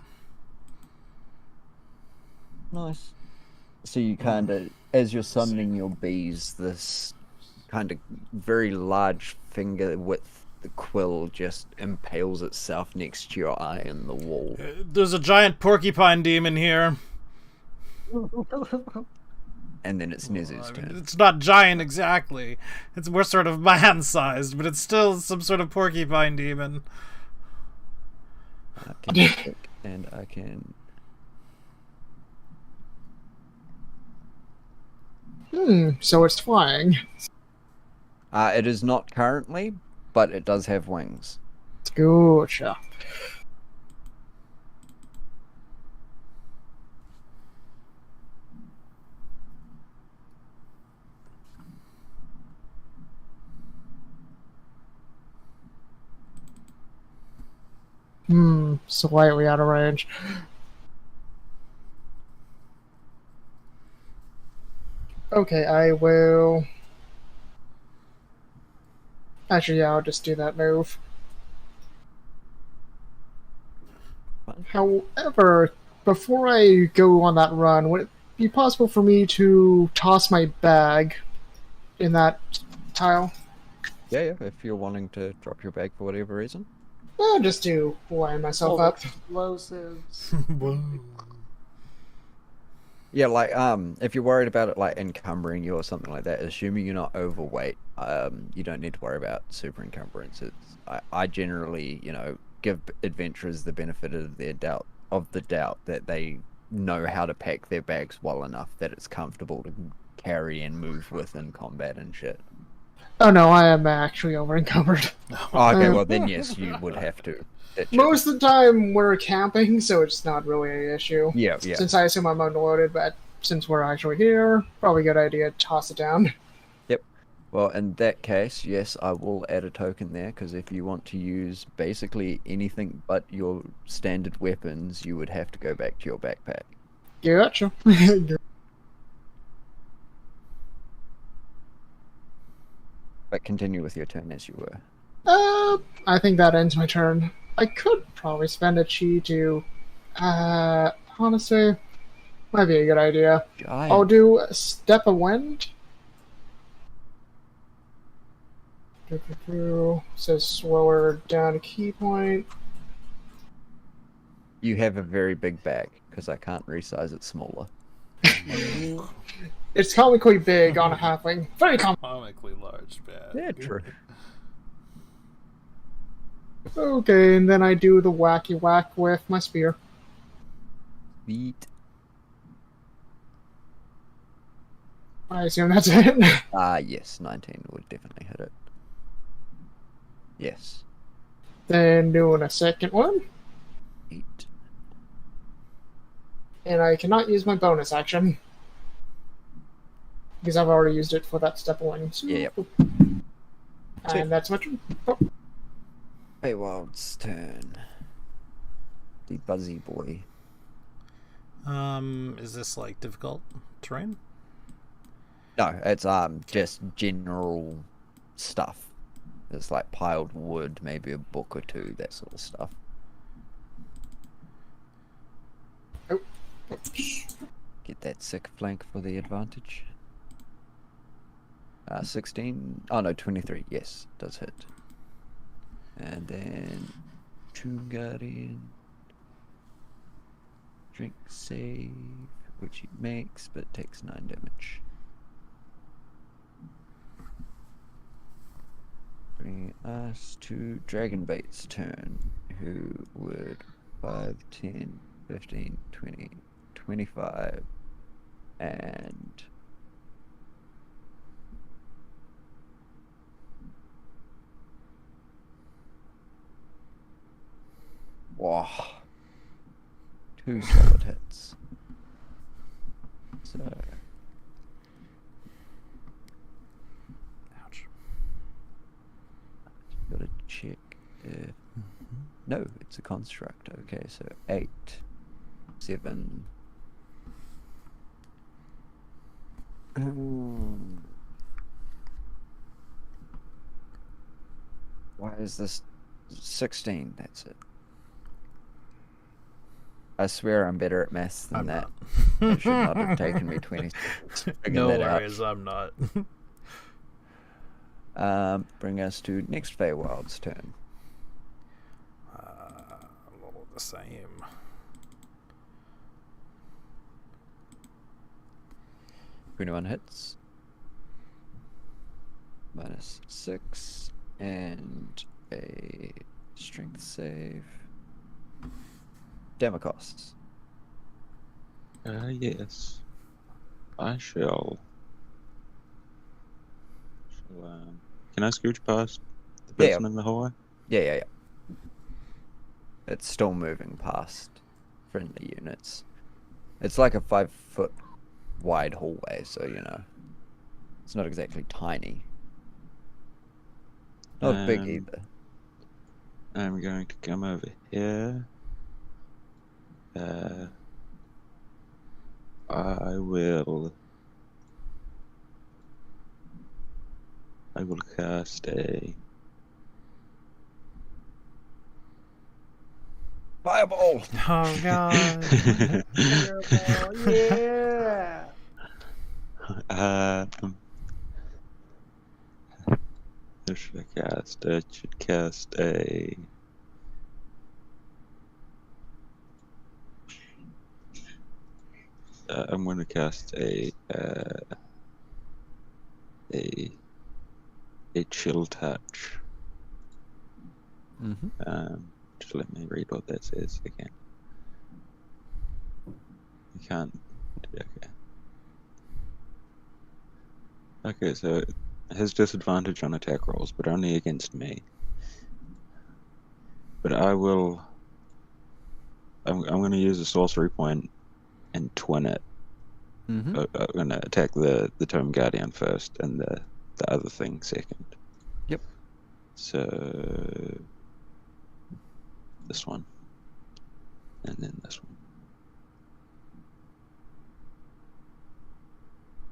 D: Nice. So you kind of, as you're summoning your bees, this kind of very large finger width, the quill just impales itself next to your eye in the wall.
A: There's a giant porcupine demon here.
D: And then it's Nezu's
A: I mean,
D: turn.
A: it's not giant exactly. It's more sort of man-sized, but it's still some sort of porcupine demon.
D: I can pick, and I can...
C: So it's flying.
D: It is not currently, but it does have wings.
C: Gotcha. Slightly out of range. Okay, I will... Actually, yeah, I'll just do that move. However, before I go on that run, would it be possible for me to toss my bag in that tile?
D: Yeah, if you're wanting to drop your bag for whatever reason.
C: I'll just to wind myself
E: Oh,
C: up.
E: explosives.
D: Yeah, like, if you're worried about it, like, encumbering you or something like that, assuming you're not overweight, you don't need to worry about super encumbrance. I generally, give adventurers the benefit of the doubt that they know how to pack their bags well enough that it's comfortable to carry and move with in combat and shit.
C: Oh no, I am actually over encumbered.
D: Oh, okay, well then yes, you would have to.
C: Most of the time we're camping, so it's not really an issue.
D: Yeah.
C: Since I assume I'm unloaded, but since we're actually here, probably a good idea to toss it down.
D: Yep. Well, in that case, yes, I will add a token there, because if you want to use basically anything but your standard weapons, you would have to go back to your backpack.
C: Gotcha.
D: But continue with your turn as you were.
C: I think that ends my turn. I could probably spend a chi to, honestly, might be a good idea.
D: Giant.
C: I'll do a Step of Wind. Says slower down a key point.
D: You have a very big bag, because I can't resize it smaller.
C: It's comically big on a halfling. Very
A: Comically large bag.
D: Yeah, true.
C: Okay, and then I do the wacky whack with my spear.
D: Sweet.
C: I assume that's it.
D: Yes, 19 would definitely hit it. Yes.
C: Then doing a second one.
D: 8.
C: And I cannot use my bonus action. Because I've already used it for that step one. So...
D: Yep.
C: And that's my turn. Oh.
D: Paywild's turn. The buzzy boy.
A: Is this like difficult terrain?
D: No, it's just general stuff. It's like piled wood, maybe a book or two, that sort of stuff.
C: Oh.
D: Get that sick flank for the advantage. 16. Oh no, 23. Yes, does hit. And then 2 Guardian. Drink save, which he makes, but takes 9 damage. Bringing us to Dragonbait's turn, who would 5, 10, 15, 20, 25, and wow, 2 solid hits. So
A: Ouch.
D: gotta check if no, it's a construct. Okay, so 8, 7. Why is this 16? That's it. I swear I'm better at maths than
A: I'm
D: that.
A: not.
D: It should not have taken me 20 seconds to figure
A: No
D: that out.
A: worries, I'm not.
D: Bring us to next Feywild's turn.
A: All the same.
D: -21 hits. -6 and a strength save. Demo costs.
B: Yes. I shall. Can I scooch past the person in the hallway?
D: Yeah. It's still moving past friendly units. It's like a 5-foot wide hallway, so you know. It's not exactly tiny. Not big either.
B: I'm going to come over here. I will cast a
D: Fireball!
A: Oh god.
E: Fireball, yeah.
B: What should I cast? I should cast a I'm going to cast a chill touch. Just let me read what that says again. You can't. Okay, so it has disadvantage on attack rolls, but only against me. But I will. I'm going to use a sorcery point and twin it. I'm going to attack the Tome Guardian first and the other thing second.
D: Yep.
B: So this one, and then this one.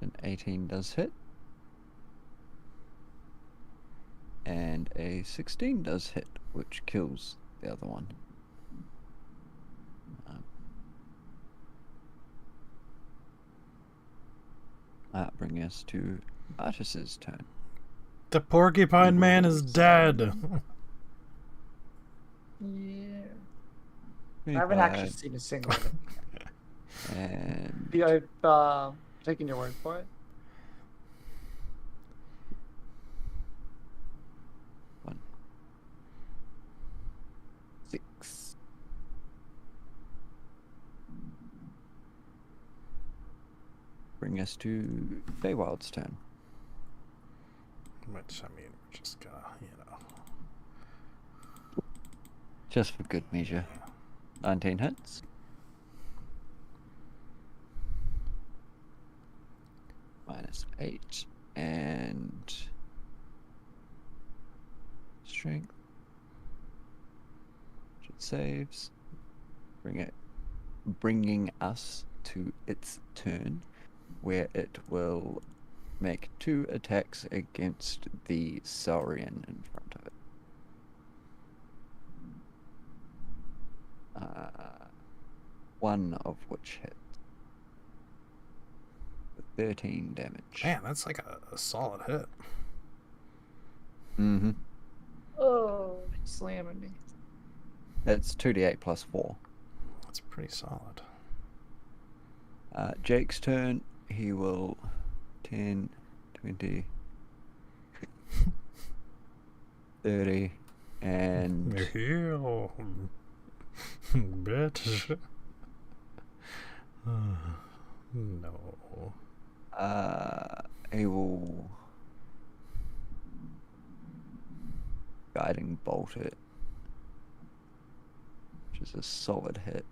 D: An 18 does hit. And a 16 does hit, which kills the other one. Bring us to Artis's turn.
A: The porcupine man is dead.
E: Yeah. I haven't actually seen a single of them.
D: And
E: Yeah, I've taken your word for it.
D: One. 6. Bring us to Feywild's turn.
A: Which, I mean, we're just gonna,
D: Just for good measure. 19 hits. -8 and strength. It saves. Bringing us to its turn, where it will make 2 attacks against the Saurian in front of it. One of which hits. 13 damage.
A: Man, that's like a solid hit.
D: Mm-hmm.
E: Oh, he's slamming me.
D: That's 2d8 plus 4.
A: That's pretty solid.
D: Jake's turn. He will 10, 20, 30, and
A: Heal. Bitch. No.
D: he will guiding bolt it, which is a solid hit.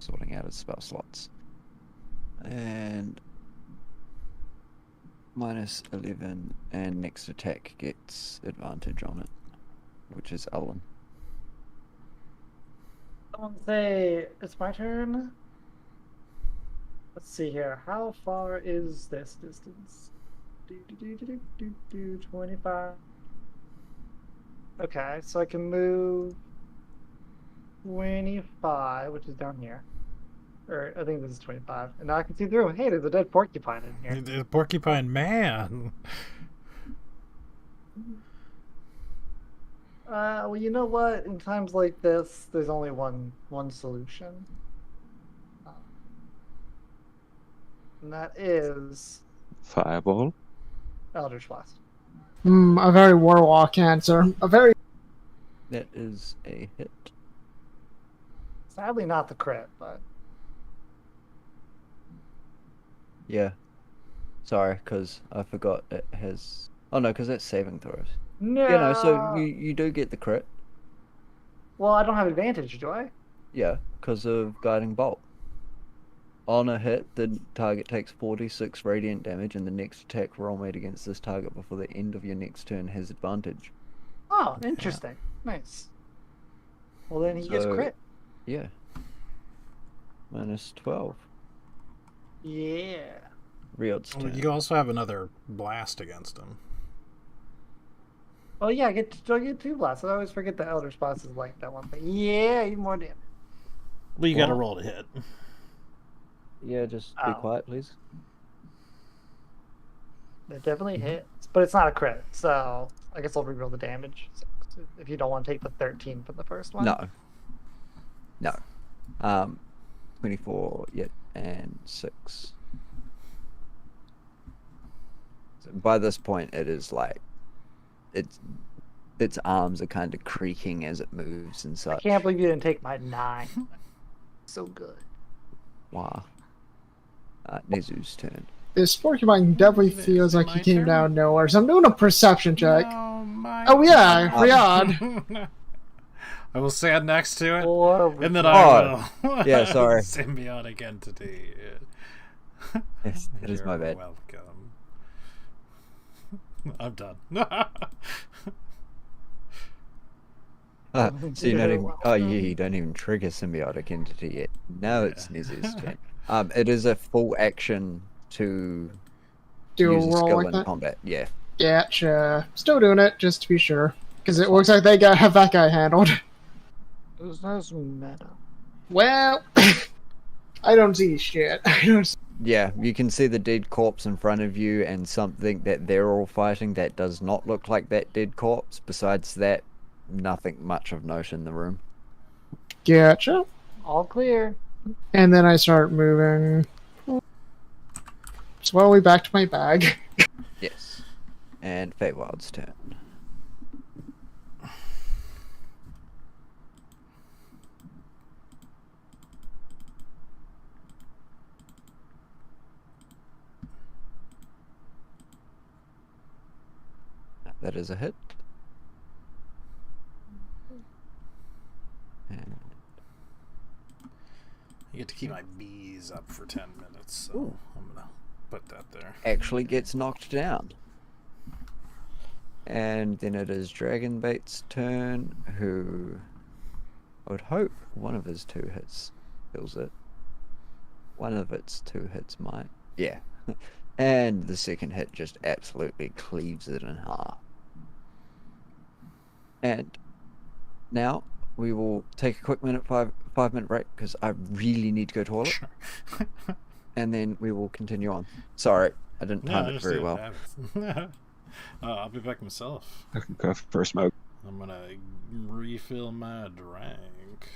D: Sorting out his spell slots. And -11, and next attack gets advantage on it, which is Ellen.
E: Someone say it's my turn. Let's see here. How far is this distance? 25. Okay, so I can move 25, which is down here. Or I think this is 25. And now I can see through. Hey, there's a dead porcupine in here.
A: The Porcupine Man.
E: Well, you know what? In times like this, there's only one solution. And that is
B: Fireball.
E: Eldritch Blast.
C: A very warlock answer. A very
D: That is a hit.
E: Sadly, not the crit, but
D: Yeah. Sorry, because I forgot it has. Oh no, because that's saving throws.
E: no.
D: Yeah, no. So you do get the crit.
E: Well, I don't have advantage, do I?
D: Yeah, because of guiding bolt. On a hit, the target takes 46 radiant damage, and the next attack roll made against this target before the end of your next turn has advantage.
E: Oh, interesting. Nice. Well, then he gets
D: So-
E: crit.
D: Yeah. Minus 12.
E: Yeah.
D: Riot's turn.
A: You also have another blast against him.
E: Oh yeah, I get 2 blasts. I always forget the Elder Spots is like that one thing. Yeah, even more damage.
A: Well, you got to
D: What?
A: roll to hit.
D: Yeah, just be
E: Ow.
D: quiet, please.
E: It definitely hits, but it's not a crit, so I guess I'll reroll the damage. So if you don't want to take the 13 from the first one.
D: No. No. 24, yeah, and 6. So by this point, it is like its arms are kind of creaking as it moves and
E: I
D: such.
E: can't believe you didn't take my 9. So good.
D: Wow. Nezu's turn.
C: this porcupine definitely
A: Is it
C: feels like
A: my
C: he came
A: turn?
C: down nowhere. So I'm doing a perception check.
A: No, my
C: Oh yeah,
A: turn.
C: Riyadh.
A: I will stand next to it,
E: Or
A: and then I will.
D: Yeah, sorry.
A: Symbiotic entity.
D: Yes, that is my
A: You're
D: bad.
A: welcome. I'm done.
D: So you're not even. Oh, yeah, you don't even trigger symbiotic entity yet. Now it's Nezu's turn. It is a full action to
C: Do a
D: use a
C: roll
D: skill
C: like
D: in
C: that.
D: combat. Yeah.
C: Gotcha. Still doing it, just to be sure. Because it looks like they have that guy handled.
E: This is meta.
C: Well, I don't see shit. I don't see...
D: Yeah, you can see the dead corpse in front of you and something that they're all fighting that does not look like that dead corpse. Besides that, nothing much of note in the room.
C: Gotcha.
E: All clear.
C: And then I start moving slowly back to my bag.
D: Yes. And Feywild's turn. That is a hit. And
A: I get to keep my bees up for 10 minutes, so I'm gonna put that there.
D: actually gets knocked down. And then it is Dragonbait's turn, who I would hope one of his 2 hits kills it. One of its 2 hits might. Yeah. And the second hit just absolutely cleaves it in half. And now we will take a quick five-minute break because I really need to go to the toilet.
A: Sure.
D: And then we will continue on. Sorry, I didn't
A: No,
D: time
A: I
D: it very well.
A: understand. I'll be back myself.
B: I can go for a smoke.
A: I'm gonna refill my drink.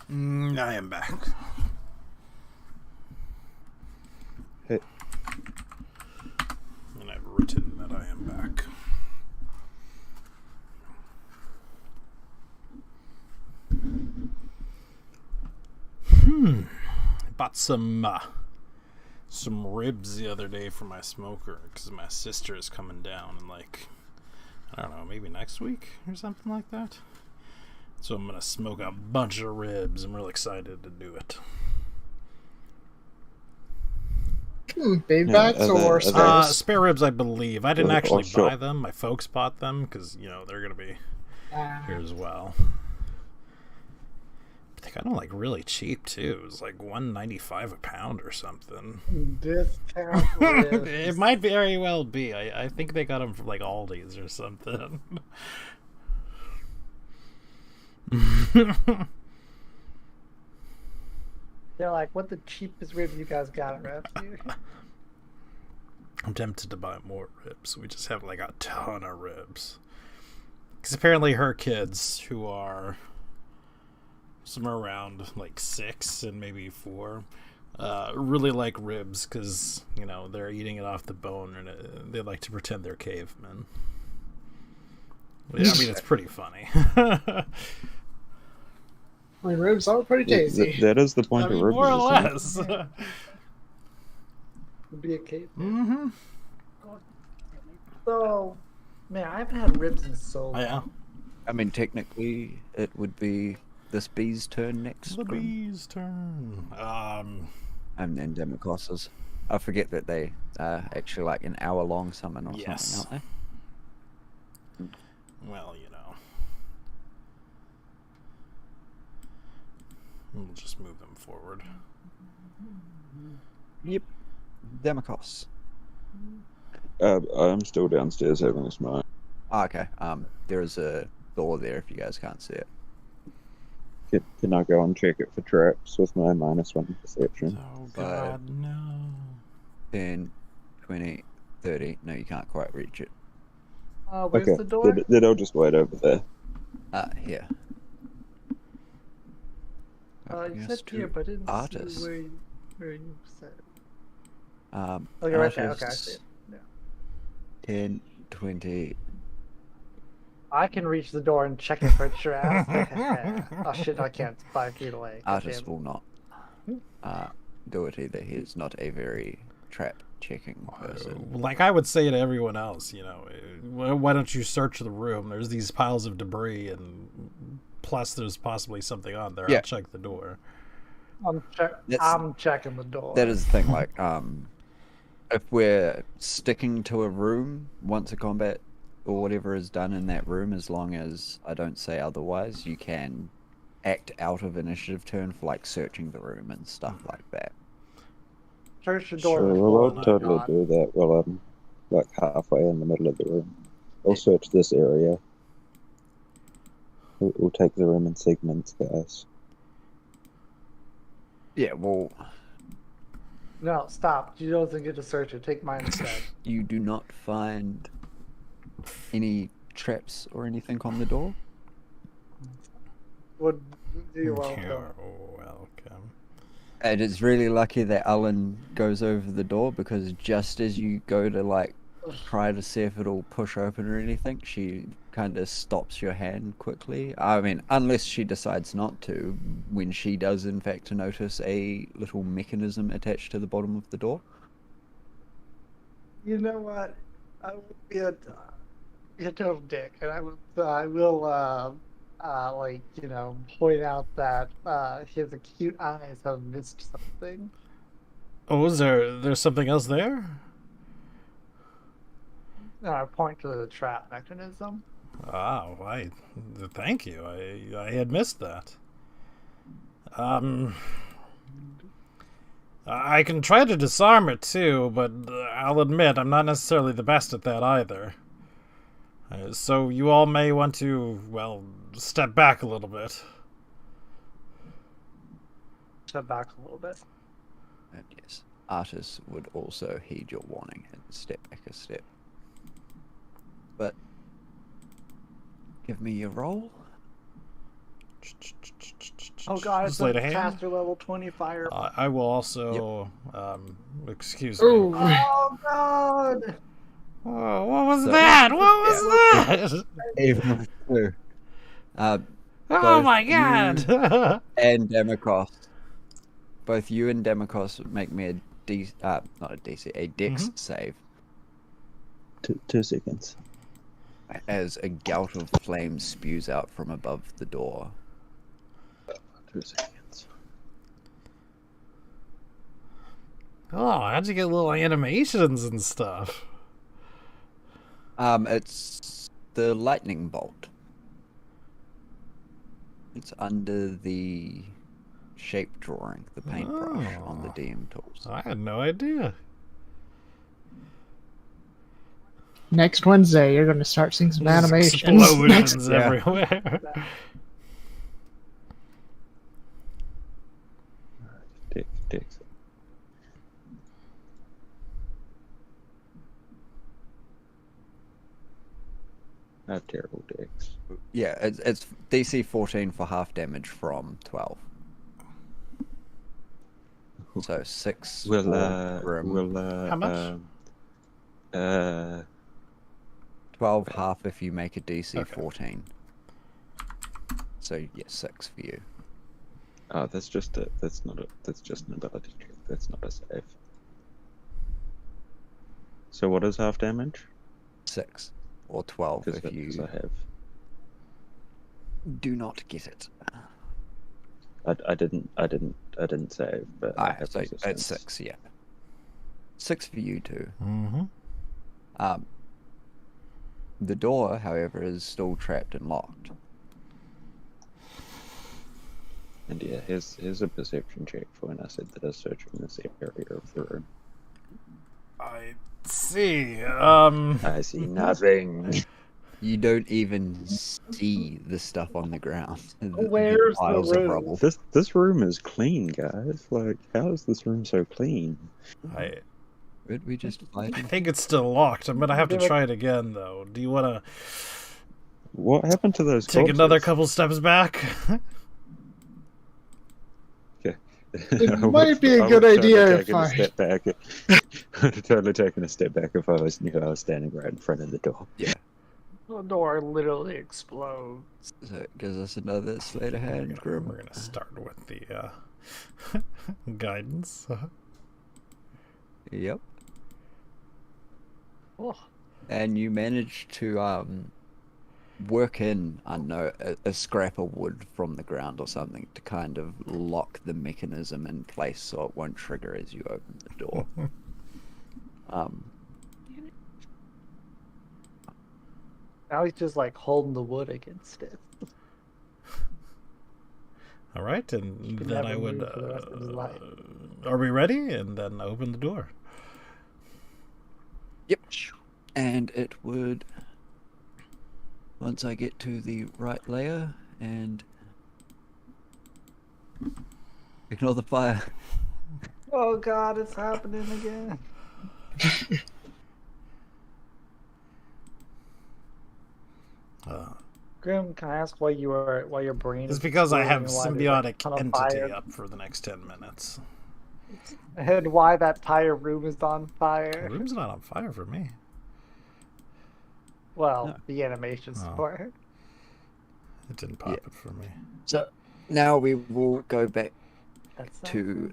A: I am back.
B: Hey,
A: And I've written that I am back. I bought some ribs the other day for my smoker because my sister is coming down in like, I don't know, maybe next week or something like that. So I'm gonna smoke a bunch of ribs. I'm really excited to do it.
C: Baby
B: Yeah,
C: backs
B: are
C: or
B: they- are
C: spares?
A: Spare ribs, I believe. I didn't
B: Or
A: actually
B: short.
A: buy them. My folks bought them because, you know, they're gonna be here as well. But they got them like really cheap too. It was like $1.95 a pound or something.
E: Discount
A: It
E: ribs.
A: might very well be. I think they got them from like Aldi's or something.
E: They're like, what the cheapest ribs you guys got around here?
A: I'm tempted to buy more ribs. We just have like a ton of ribs. Because apparently her kids, who are somewhere around like 6 and maybe 4, really like ribs because, you know, they're eating it off the bone and they like to pretend they're cavemen. Yeah, I mean, it's pretty funny.
C: My ribs are pretty tasty.
B: that is the point
A: I mean,
B: of ribs.
A: more or
B: isn't it?
A: less.
E: Would be a cave.
A: Mm-hmm.
E: So, man, I haven't had ribs in so long.
A: Yeah.
D: I mean, technically, it would be this bee's turn next.
A: The
D: Grim.
A: bee's turn.
D: And then Democos's. I forget that they are actually like an hour-long summon or
A: Yes.
D: something, aren't
A: Well, you know. We'll just move them forward.
D: they? Yep. Democos.
B: I'm still downstairs having a smoke.
D: Ah, okay. There is a door there if you guys can't see it.
B: Can I go and check it for traps with my -1 perception?
A: Oh, God, no.
D: 10, 20, 30. No, you can't quite reach it.
E: Where's
B: Okay,
E: the door?
B: then I'll just wait over there.
D: Here.
E: You
D: Opening us
E: said
D: to
E: here, but I didn't
D: artists.
E: see where you said.
D: Um,
E: Oh, you're right there. Okay, I
D: artists,
E: see it. Yeah.
D: 10, 20.
E: I can reach the door and check it for traps. Oh shit, I can't. 5 feet away. God
D: Artist
E: damn.
D: will not do it either. He is not a very trap checking person.
A: Like I would say to everyone else, you know, why don't you search the room? There's these piles of debris, and plus there's possibly something on there.
D: Yeah.
A: I'll check the door.
D: That's-
E: I'm checking the door.
D: That is the thing, like, if we're sticking to a room once a combat or whatever is done in that room, as long as I don't say otherwise, you can act out of initiative turn for like searching the room and stuff like that.
E: Search the door.
B: Sure,
E: before
B: well, I'll
E: I'm
B: totally
E: gone.
B: do that while I'm like halfway in the middle of the room. I'll search this area. We'll take the room in segments, guys.
D: Yeah, well,
E: No, stop. You don't get to search it. Take mine instead.
D: you do not find any traps or anything on the door.
E: Would do well.
A: You're welcome.
D: And it's really lucky that Alan goes over the door, because just as you go to like try to see if it'll push open or anything, she kind of stops your hand quickly. I mean, unless she decides not to, when she does in fact notice a little mechanism attached to the bottom of the door.
E: You know what? I will be a total dick, and I will like, you know, point out that his acute eyes have missed something.
A: Oh, there's something else there?
E: And I point to the trap mechanism.
A: Ah, thank you. I had missed that. I can try to disarm it too, but I'll admit I'm not necessarily the best at that either. So you all may want to, well, step back a little bit.
E: Step back a little bit.
D: And yes, Artis would also heed your warning and step back a step. But give me your roll.
E: Oh god, it's
A: Just laid
E: a
A: a hand.
E: caster level 20 fire.
A: I will also. Excuse me.
C: Ooh.
E: Oh god!
A: Oh, what was
D: So-
A: that? What was that?
D: Even with two.
A: Oh
D: Both
A: my
D: you
A: god!
D: and Demikos. Both you and Demikos make me not a DC, a Dex save.
B: 2 seconds.
D: As a gout of flame spews out from above the door.
B: 2 seconds.
A: Oh, how'd you get little animations and stuff?
D: It's the lightning bolt. It's under the shape drawing, the paintbrush on the
A: Oh.
D: DM tools.
A: I had no idea.
C: Next Wednesday, you're going to start seeing some animations.
A: Explosions
D: Yeah.
A: everywhere.
B: Dex. I have terrible Dex.
D: Yeah, it's DC 14 for half damage from 12. So 6
B: Will
D: for Grim,
A: How much?
D: 12 half if you make a DC
A: Okay.
D: 14. So yeah, 6 for you.
B: oh, that's just an ability check. That's not a save. So what is half damage?
D: 6 or 12
B: Because
D: if you
B: I have.
D: do not get it.
B: I didn't save, but I have
D: So
B: resistance.
D: it's 6, yeah. 6 for you too.
A: Mm-hmm.
D: The door, however, is still trapped and locked.
B: And yeah, here's a perception check for when I said that I was searching this area of the room.
A: I see.
B: I see nothing.
D: You don't even see the stuff on the ground.
E: Where's the
D: piles of
E: room?
D: rubble.
B: This room is clean, guys. Like, how is this room so clean?
D: Would we just
A: I
D: fight?
A: think it's still locked. I'm gonna have to try it again, though. Do you want to
B: What happened to those
A: take
B: corpses?
A: another couple steps back?
C: It might be a good idea if I-
B: Step back. I'd totally taken a step back if I knew I was standing right in front of the door.
D: Yeah.
E: The door literally explodes.
D: So it gives us another sleight of hand,
A: We're
D: Grim.
A: gonna start with the guidance.
D: Yep.
E: Oh,
D: And you managed to work in, I don't know, a scrap of wood from the ground or something to kind of lock the mechanism in place so it won't trigger as you open the door.
E: now he's just like holding the wood against it.
A: All right, and
E: can
A: then
E: never
A: I would.
E: move for the rest of his life.
A: Are we ready? And then open the door.
D: Yep. And it would, once I get to the right layer and ignore the fire.
E: Oh god, it's happening again. Grim, can I ask why your brain?
A: It's because I have
E: exploding and why there's a
A: symbiotic
E: ton of
A: entity
E: fire?
A: up for the next 10 minutes.
E: And why that entire room is on
A: The
E: fire?
A: room's not on fire for me.
E: Well,
D: No.
E: the animations
A: Oh.
E: for it.
A: It didn't pop
D: Yeah.
A: it for me.
D: So now we will go back
E: That's
D: to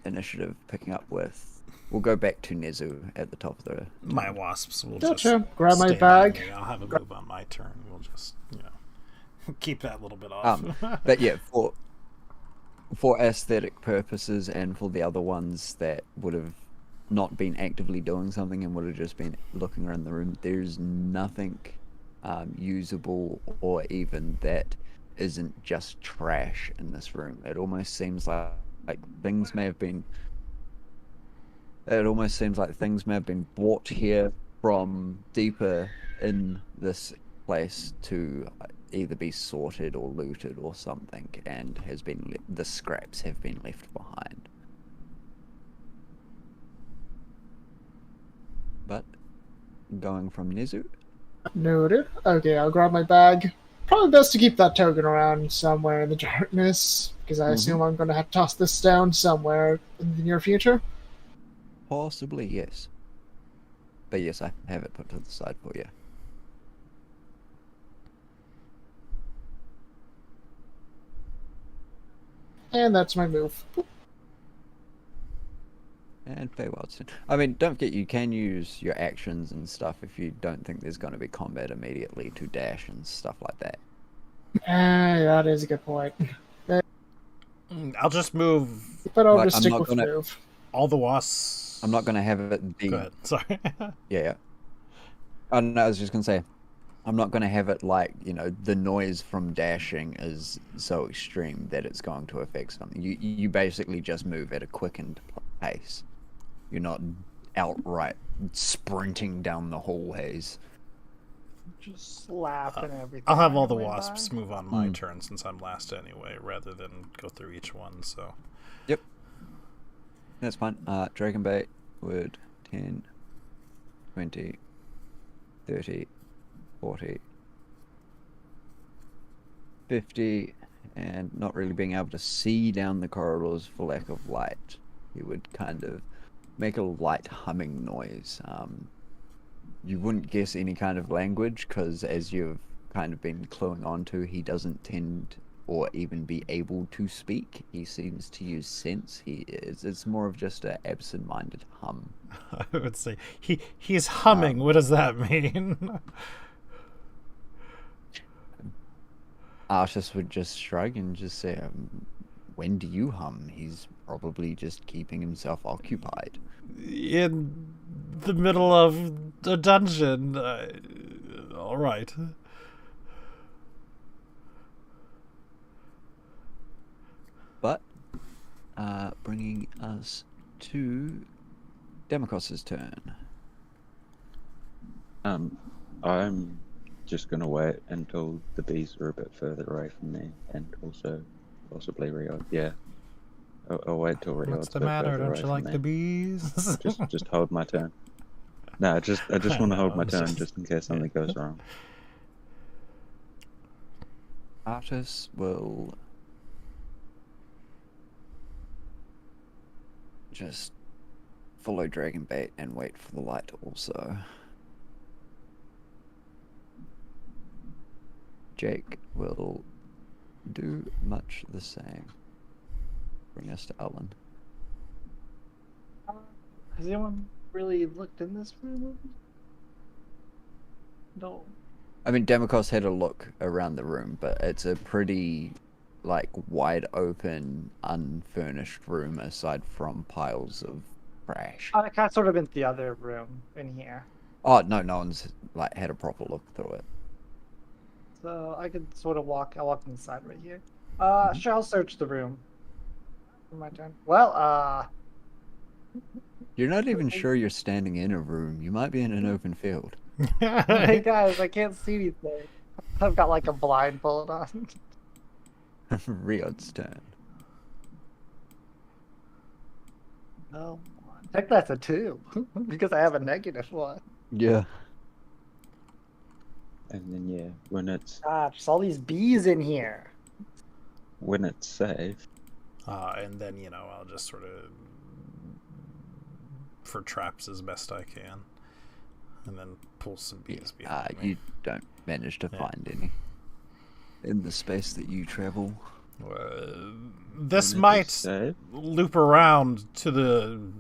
D: initiative, picking up with. We'll go back to Nezu at the top of the.
A: My wasps will
C: Gotcha.
A: just
C: Grab my
A: stay
C: bag.
A: behind me. I'll have a move on my turn. We'll just, keep that little bit off.
D: But yeah, for aesthetic purposes and for the other ones that would have not been actively doing something and would have just been looking around the room, there's nothing usable or even that isn't just trash in this room. It almost seems like things may have been. It almost seems like things may have been brought here from deeper in this place to either be sorted or looted or something, and the scraps have been left behind. But going from Nezu,
C: Noted. Okay, I'll grab my bag. Probably best to keep that token around somewhere in the darkness. Because I assume I'm going to have to toss this down somewhere in the near future.
D: Possibly, yes. But yes, I have it put to the side for you.
C: And that's my move.
D: And Feywild's turn. I mean, don't forget, you can use your actions and stuff if you don't think there's going to be combat immediately to dash and stuff like that.
C: That is a good point.
A: I'll just move
C: But I'll
D: Like,
C: just
D: I'm
C: stick
D: not
C: with
D: gonna-
C: move.
A: all the wasps.
D: I'm not going to have it be...
A: Go ahead. Sorry.
D: Yeah. Oh, no, I was just going to say, I'm not going to have it like, you know, the noise from dashing is so extreme that it's going to affect something. You basically just move at a quickened pace. You're not outright sprinting down the hallways.
E: Just slapping everything.
A: I'll have all the
E: way
A: wasps
E: by.
A: move on my turn since I'm last anyway, rather than go through each one. So
D: Yep. That's fine. Dragonbait would 10, 20, 30, 40, 50, and not really being able to see down the corridors for lack of light. He would kind of make a light humming noise. You wouldn't guess any kind of language because, as you've kind of been cluing onto, he doesn't tend or even be able to speak. He seems to use sense. It's more of just an absent-minded hum.
A: I would say he's humming. What does that mean?
D: Artis would just shrug and just say, when do you hum? He's probably just keeping himself occupied.
A: In the middle of a dungeon. All right.
D: But, bringing us to Demokos's turn.
B: I'm just gonna wait until the bees are a bit further away from me, and also possibly Rio. Yeah, I'll wait till Rio.
A: What's the matter? Don't you like the bees?
B: Just hold my turn. No, I just want to
A: know,
B: hold my
A: I'm
B: turn
A: just-
B: just in case something goes wrong.
D: Artis will just follow Dragonbait and wait for the light also. Jake will do much the same. Bring us to Ellen.
E: Has anyone really looked in this room? No.
D: I mean, Demokos had a look around the room, but it's a pretty, like, wide open, unfurnished room aside from piles of trash.
E: I kind of sort of in the other room in here.
D: Oh, no one's, like, had a proper look through it.
E: So I could sort of walk. I'll walk inside right here. Sure, I'll search the room. For my turn. Well,
D: You're not even sure you're standing in a room. You might be in an open field.
E: hey guys, I can't see anything. I've got like a blindfold on.
D: Riod's turn.
E: Oh, I think that's a 2 because I have a -1.
D: Yeah.
B: And then yeah, when it's
E: Gosh, all these bees in here.
B: safe,
A: And then, I'll just sort of for traps as best I can. And then pull some bees behind me.
D: You don't manage to
A: Yeah.
D: find any in the space that you travel.
A: This
B: when
A: might
B: it's safe,
A: loop around to the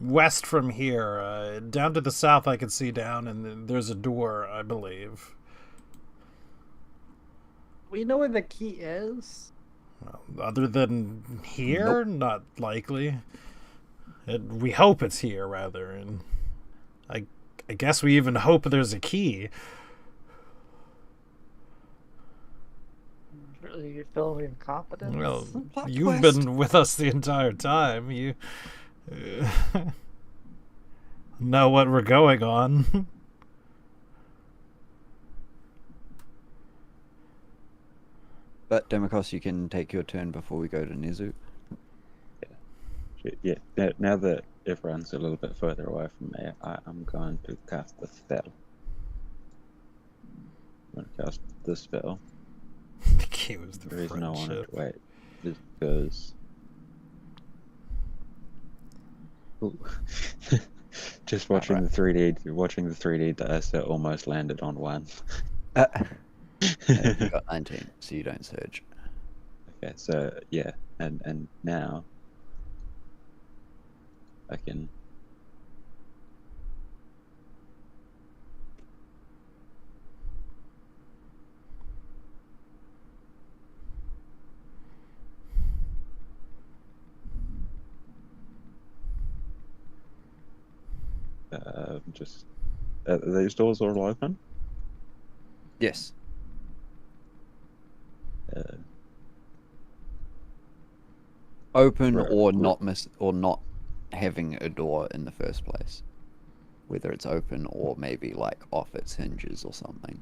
A: west from here. Down to the south I can see down, and then there's a door, I believe.
E: We know where the key is.
A: Well, other than here, not likely. We hope it's here, rather, and I guess we even hope there's a key.
E: Really, you're filling me with confidence.
A: Well,
D: Plot
A: you've
D: twist.
A: been with us the entire time. You know what we're going on.
D: But Demokos, you can take your turn before we go to Nizu.
B: yeah. Now that everyone's a little bit further away from me, I'm going to cast the spell. I'm going to cast the spell.
A: The key was the
B: The reason I wanted
A: friendship.
B: to wait is because Ooh. Just watching
D: Alright.
B: watching the 3D dice that almost landed on one.
D: And you got 19, so you don't surge.
B: Okay, so yeah, and now I can. Just these doors all open.
D: Yes.
B: Uh,
D: Open
B: Right,
D: or
B: right.
D: not having a door in the first place. Whether it's open or maybe like off its hinges or something.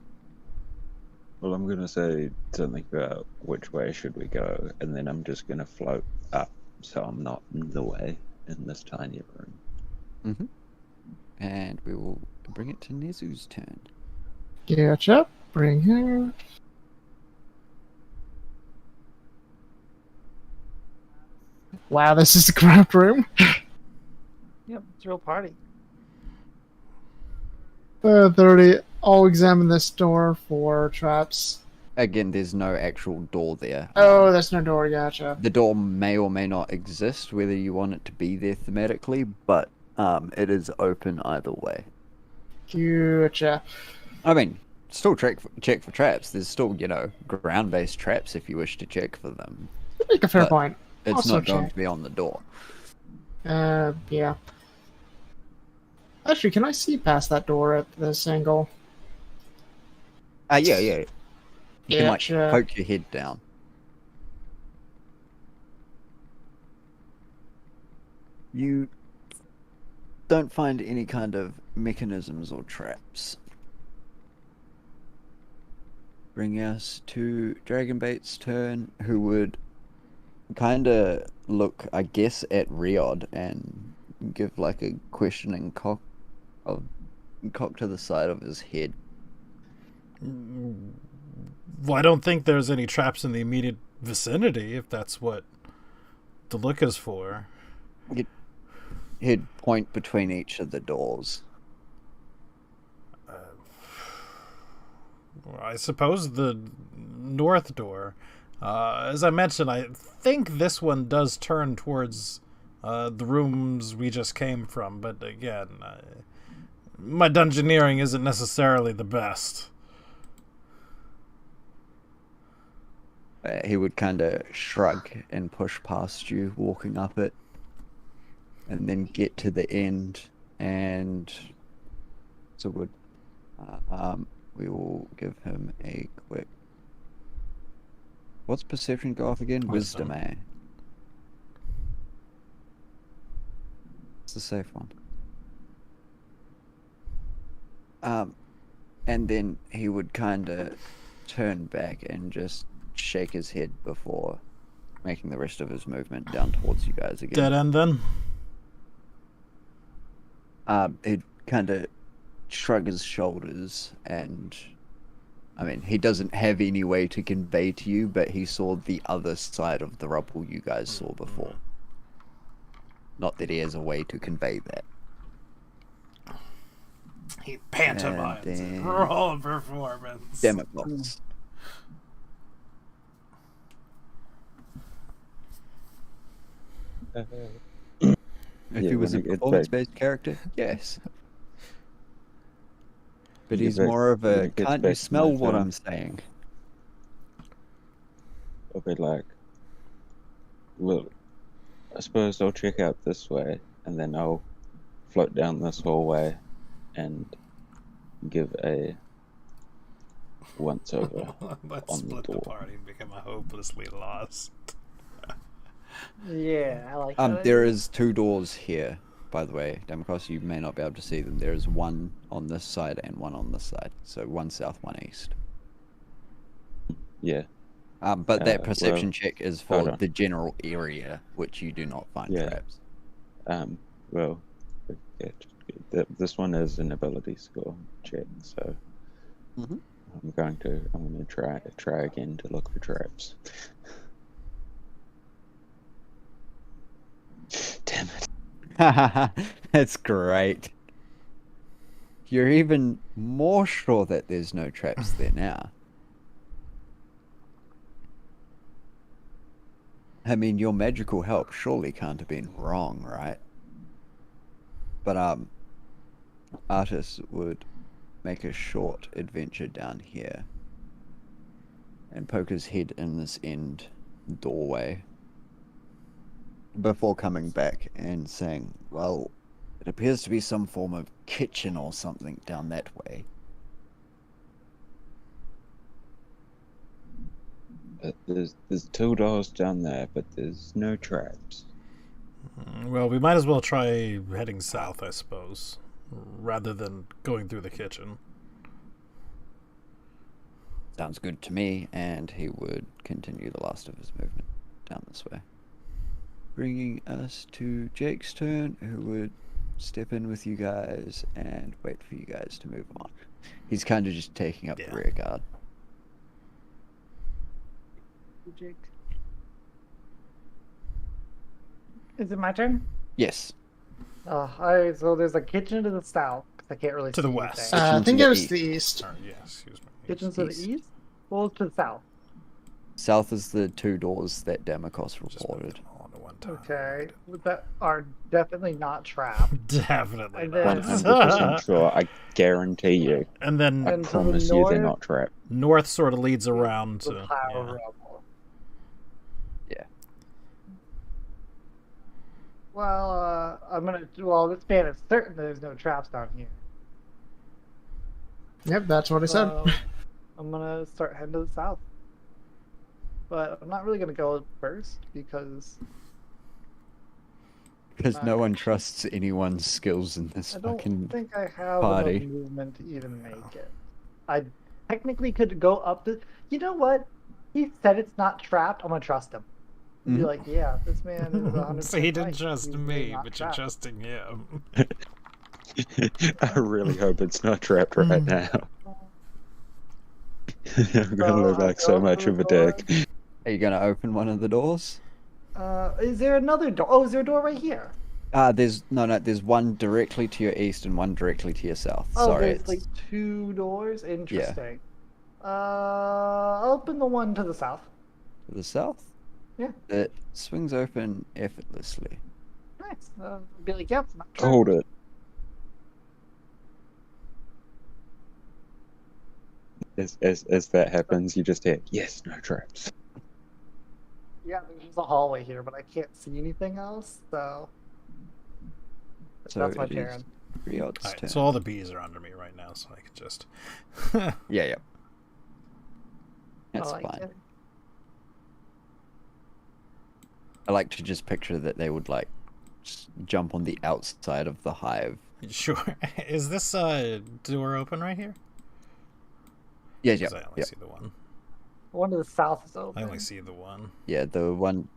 B: Well, I'm gonna say something about which way should we go, and then I'm just gonna float up, so I'm not in the way in this tiny room.
D: Mm-hmm. And we will bring it to Nezu's turn.
C: Gotcha. Bring her. Wow, this is a cramped room.
E: Yep, it's a real party.
C: 30. I'll examine this door for traps.
D: Again, there's no actual door there.
C: Oh, there's no door. Gotcha.
D: The door may or may not exist, whether you want it to be there thematically, but it is open either way.
C: Gotcha.
D: I mean, still check for traps. There's still, ground-based traps if you wish to check for them.
C: Make a fair
D: But
C: point.
D: It's
C: Also
D: not going
C: check.
D: to be on the door.
C: Yeah. Actually, can I see past that door at this angle?
D: Yeah. You can,
C: Gotcha.
D: poke your head down. You don't find any kind of mechanisms or traps. Bring us to Dragonbait's turn, who would kind of look, I guess, at Riod and give like a questioning cock to the side of his head.
A: Well, I don't think there's any traps in the immediate vicinity, if that's what the look is for.
D: He'd point between each of the doors.
A: I suppose the north door. As I mentioned, I think this one does turn towards the rooms we just came from, but again, my dungeoneering isn't necessarily the best.
D: He would kind of shrug and push past you, walking up it, and then get to the end, and so we will give him a quick. What's perception go off again? Wisdom, eh? It's the safe one. And then he would kind of turn back and just shake his head before making the rest of his movement down towards you guys again.
A: Dead end then?
D: He'd kind of shrug his shoulders, and I mean, he doesn't have any way to convey to you, but he saw the other side of the rubble you guys saw before. Not that he has a way to convey that.
A: He pantomimes.
D: then-
A: Roll performance.
D: Democlots. If
B: Yeah,
D: he was a
B: when it gets back-
D: performance-based character, yes. But
B: Yeah,
D: he's
B: but
D: more of
B: when
D: a,
B: it gets
D: can't
B: back
D: you
B: to
D: smell
B: my
D: what
B: turn-
D: I'm saying?
B: I'll be like, look, I suppose I'll check out this way, and then I'll float down this hallway and give a once over.
A: Let's
B: on the
A: split the
B: door.
A: party and become hopelessly lost.
E: Yeah, I like that.
D: There
E: idea.
D: is 2 doors here, by the way. Democross, you may not be able to see them. There is one on this side and one on this side. So one south, one east.
B: Yeah,
D: But that
B: well,
D: perception check is
B: hold
D: for
B: on.
D: the general area, which you do not find
B: Yeah.
D: traps.
B: well, yeah, this one is an ability score check, so
D: Mhm.
B: I'm going to try again to look for traps.
D: That's great. You're even more sure that there's no traps there now. I mean, your magical help surely can't have been wrong, right? But Artis would make a short adventure down here and poke his head in this end doorway before coming back and saying, well, it appears to be some form of kitchen or something down that way.
B: There's 2 doors down there, but there's no traps.
A: Well, we might as well try heading south, I suppose, rather than going through the kitchen.
D: Sounds good to me, and he would continue the last of his movement down this way. Bringing us to Jake's turn, who would step in with you guys and wait for you guys to move on. He's kind of just taking up the rear guard.
E: Jake. Is it my turn?
D: Yes.
E: So there's a kitchen to the south. 'Cause I can't really
A: To
E: see
A: the west.
E: anything.
C: I think
D: to
C: it
D: the
C: was
D: east.
C: the east.
A: Yeah, excuse me.
E: Kitchen to the
D: east.
E: east? Well, to the south.
D: South is the 2 doors that Damokos
A: Just move
D: reported.
A: them all at one time.
E: Okay. That are definitely not trapped.
A: Definitely
E: And
A: not.
E: then-
B: 100% sure. I guarantee you.
A: And then
B: I
E: And to the
B: promise you they're
E: north-
B: not trapped.
A: north sort of leads around
E: The
A: to.
E: pile of
A: Yeah.
E: rubble.
D: Yeah.
E: Well, this man is certain there's no traps down here.
C: Yep, that's what I said.
E: So, I'm gonna start heading to the south. But I'm not really gonna go first because
D: Because no one trusts anyone's skills in this
E: I don't
D: fucking...
E: think I have
D: party.
E: enough movement to even make it. I technically could go up the. You know what? He said it's not trapped. I'm gonna trust him. Be
D: Mhm.
E: like, yeah, this man is 100%.
A: So he didn't
E: right.
A: trust
E: He's
A: me,
E: not
A: but you're
E: trapped.
A: trusting him.
B: I really hope it's not trapped right now. I'm gonna
E: So
B: look
E: I
B: like so
E: go
B: much
E: through
B: of a
E: the
B: dick.
D: Are you going to open one of the doors?
E: Is there another door? Oh, is there a door right here?
D: There's one directly to your east and one directly to your south.
E: Oh,
D: Sorry,
E: there's
D: it's
E: like 2 doors. Interesting. I'll open the one to the south.
D: to the south.
E: Yeah.
D: It swings open effortlessly.
E: Nice. Be like, yep. Not trapped.
B: Hold it. As that happens, you just hear, yes, no traps.
E: Yeah, there's just a hallway here, but I can't see anything else, so.
D: So
E: That's my
D: it is
E: turn.
D: Riot's
A: Alright,
D: turn.
A: so all the bees are under me right now, so I can just.
D: Yeah. That's
E: I like
D: fine.
E: it.
D: I like to just picture that they would like just jump on the outside of the hive.
A: Sure. Is this door open right here?
D: Yeah,
A: 'Cause I only
D: yeah.
A: see the one.
E: The one to the south is
A: I
E: open.
A: only see the one.
D: Yeah, the one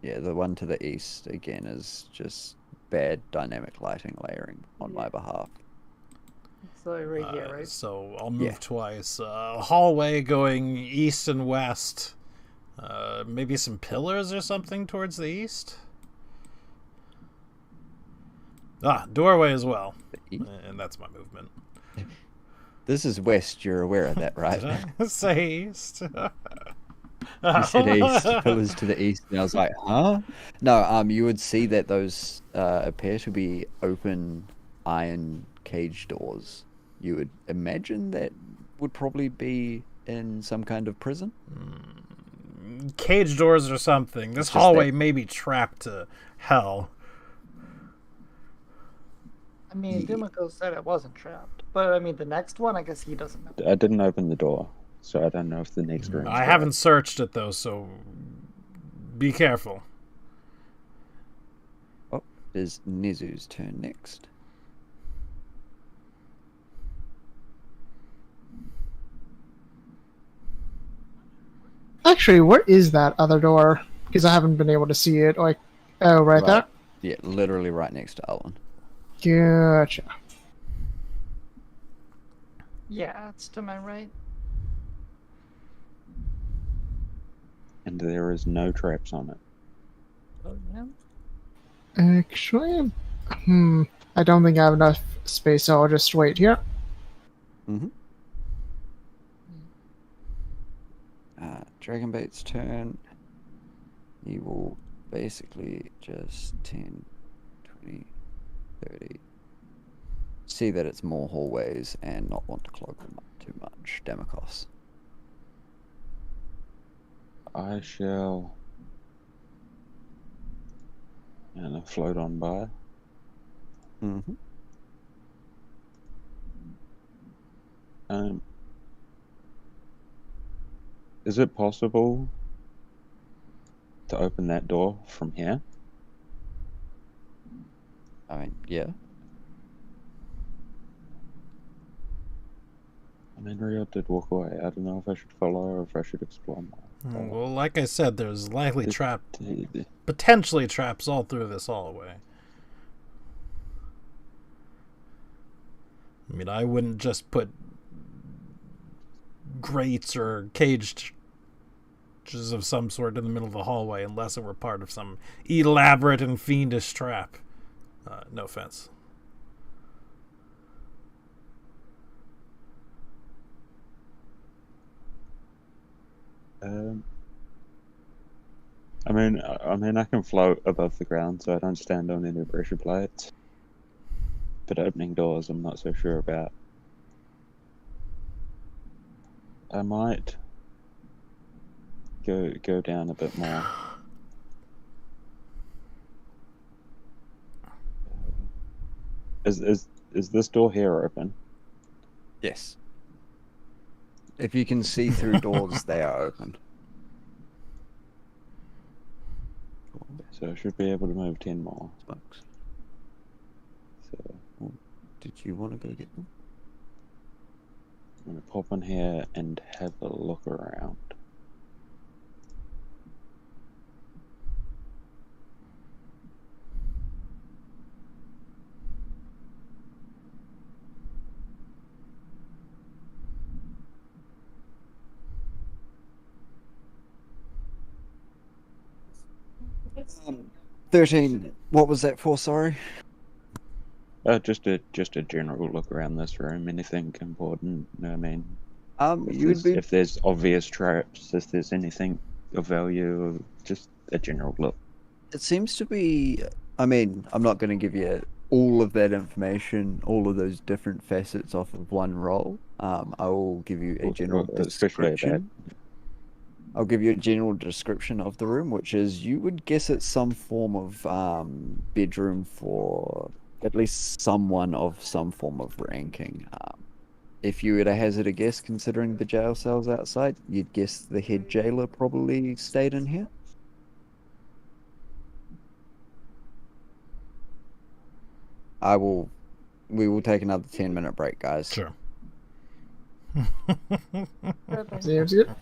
D: to the east again is just bad dynamic lighting layering on my behalf.
E: So right here, right?
A: So I'll move
D: Yeah.
A: twice. Hallway going east and west. Maybe some pillars or something towards the east. Doorway as well.
D: The east?
A: And that's my movement.
D: This is west, you're aware of that, right?
A: Did I say east?
D: You said east, pillars to the east, and I was like, huh? No, you would see that those appear to be open iron cage doors. You would imagine that would probably be in some kind of prison.
A: Cage doors or something. This
D: It's just
A: hallway
D: that-
A: may be trapped to hell.
E: I mean, Dimiko said it wasn't trapped. But I mean, the next one, I guess he doesn't know.
B: I didn't open the door, so I don't know if the next room.
A: I haven't searched it though, so be careful.
D: Oh, it is Nizu's turn next.
C: Actually, where is that other door? Because I haven't been able to see it. Like, oh, right there?
D: Yeah, literally right next to Alan.
C: Gotcha.
E: Yeah, it's to my right.
B: And there is no traps on it.
E: Oh, yeah.
C: Actually, I'm I don't think I have enough space, so I'll just wait here.
D: Mm-hmm. Dragonbait's turn. He will basically just 10, 20, 30. See that it's more hallways and not want to clog them up too much. Damokos.
B: I shall. And I float on by.
D: Mm-hmm.
B: Is it possible to open that door from here?
D: I mean, yeah.
B: I mean, Rio did walk away. I don't know if I should follow or if I should explore more.
A: Well, like I said, there's likely
B: It-
A: potentially traps all through this hallway. I mean, I wouldn't just put grates or cages of some sort in the middle of the hallway unless it were part of some elaborate and fiendish trap. No offense.
B: I mean, I can float above the ground, so I don't stand on any pressure plates. But opening doors, I'm not so sure about. I might go down a bit more. Is this door here open?
D: Yes. If you can see through doors, they are open.
B: So I should be able to move 10 more.
D: Smokes.
B: So
D: Did you want to go get them?
B: I'm going to pop in here and have a look around.
D: Um, 13. What was that for? Sorry.
B: Just a general look around this room. Anything important? No, I mean, if there's obvious traps, if there's anything of value, just a general look.
D: It seems to be. I mean, I'm not going to give you all of that information, all of those different facets off of one roll. I will give you a general
B: Especially
D: description. I'll give you a general description of the room, which is you would guess it's some form of bedroom for at least someone of some form of ranking. If you were to hazard a guess, considering the jail cells outside, you'd guess the head jailer probably stayed in here. We will take another 10-minute break, guys.
A: Sure.
C: Seems good.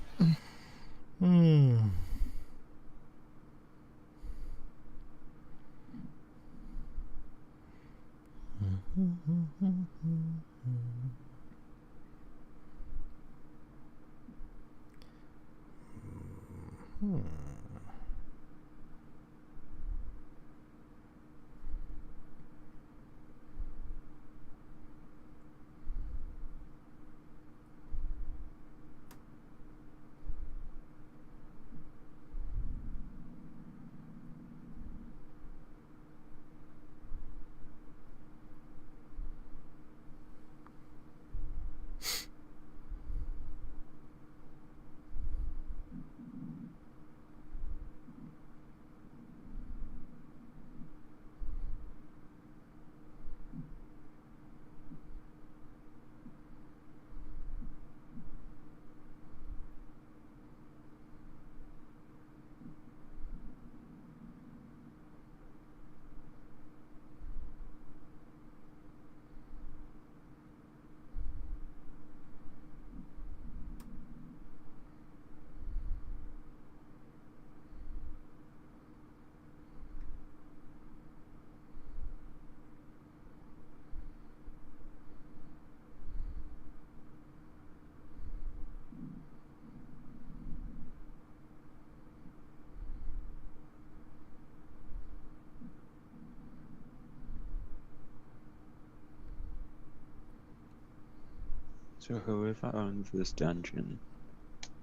B: So whoever owns this dungeon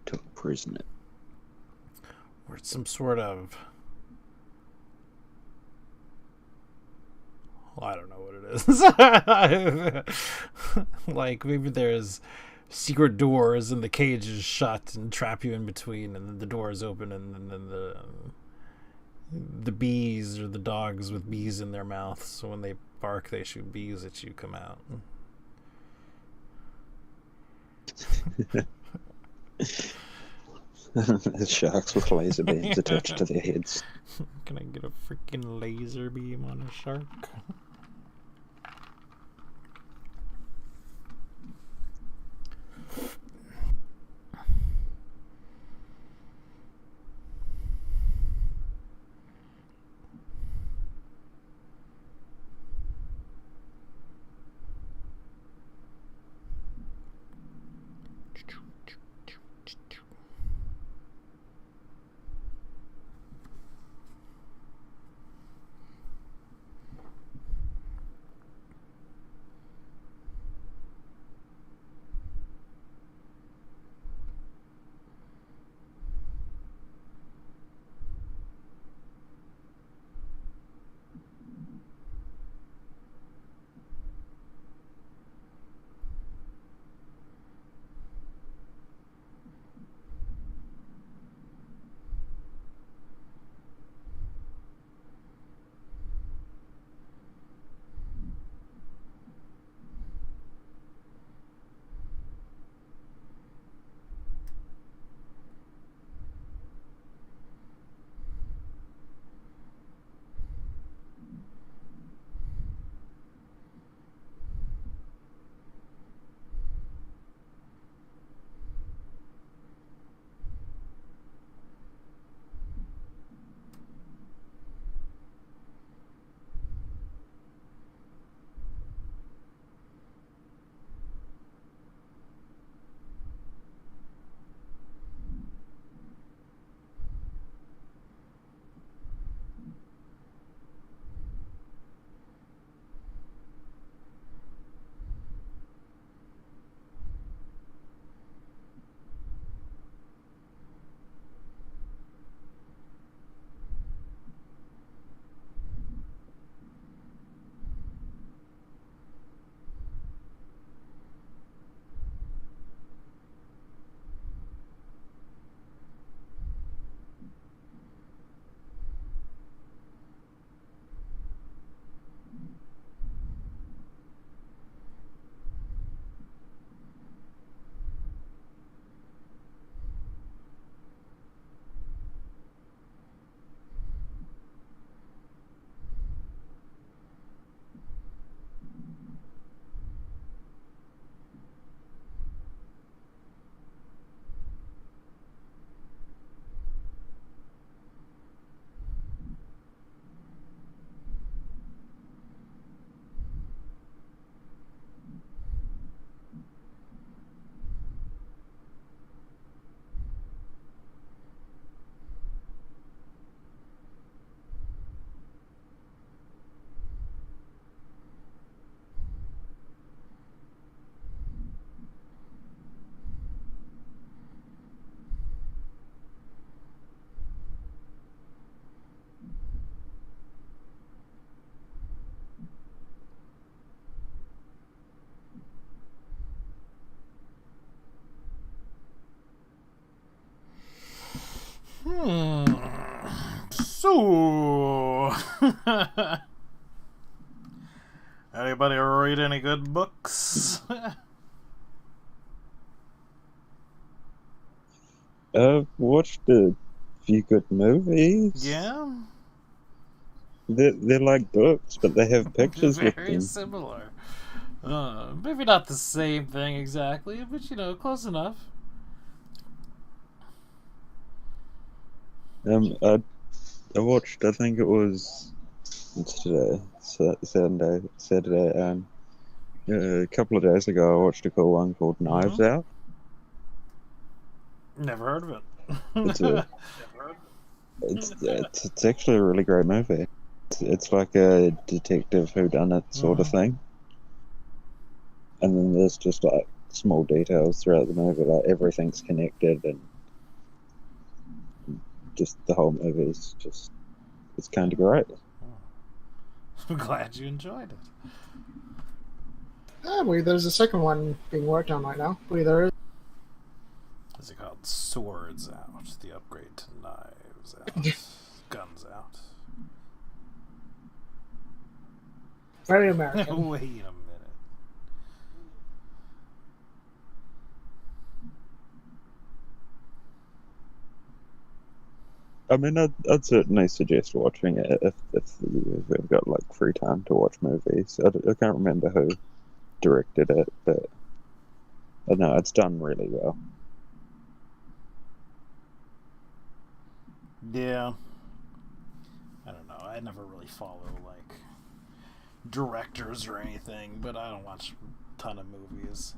B: took prisoner.
A: Or it's some sort of... Well, I don't know what it is. Like, maybe there's secret doors and the cage is shut and trap you in between, and then the door is open, and then the bees or the dogs with bees in their mouths, so when they bark they shoot bees at you, come out.
B: Sharks with laser beams attached to their heads.
A: Can I get a freaking laser beam on a shark? So, anybody read any good books?
B: I've watched a few good movies.
A: Yeah,
B: They're like books, but they have pictures with
A: very
B: them.
A: similar. Maybe not the same thing exactly, but you know, close enough.
B: I watched, I think it was today, Saturday. A couple of days ago, I watched a cool one called Knives Out.
A: Never heard of it.
B: It's actually a really great movie. It's like a detective whodunit sort of thing. And then there's just like small details throughout the movie, like everything's connected, and just the whole movie is just, it's kind of great.
A: I'm glad you enjoyed it.
C: I believe there's a second one being worked on right now. I believe there is.
A: Is it called Swords Out? The upgrade to Knives Out. Guns Out.
C: Very American.
A: Wait a minute.
B: I mean, I'd certainly suggest watching it if you've got like free time to watch movies. I can't remember who directed it, but I know it's done really well.
A: Yeah. I don't know. I never really follow like directors or anything, but I don't watch a ton of movies.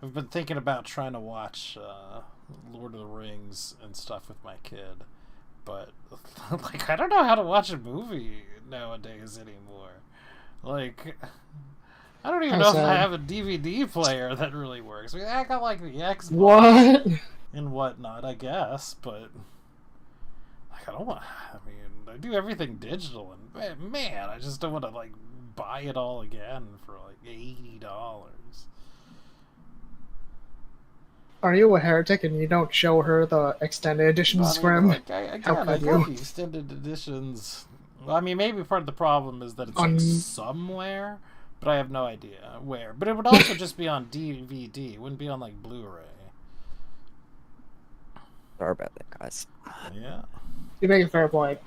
A: I've been thinking about trying to watch Lord of the Rings and stuff with my kid, but like I don't know how to watch a movie nowadays anymore. Like I don't even know if I have a DVD player that really works. I mean, I got like the Xbox
C: What?
A: and whatnot, I guess, but like I don't want. I mean, I do everything digital, and man, I just don't want to like buy it all again for like $80.
C: Are you a heretic and you don't show her the extended editions, Scrim?
A: Like, I got the extended editions. Well, I mean, maybe part of the problem is that it's like somewhere, but I have no idea where. But it would also just be on DVD. It wouldn't be on like Blu-ray.
D: Sorry about that, guys.
A: Yeah.
C: You make a fair point.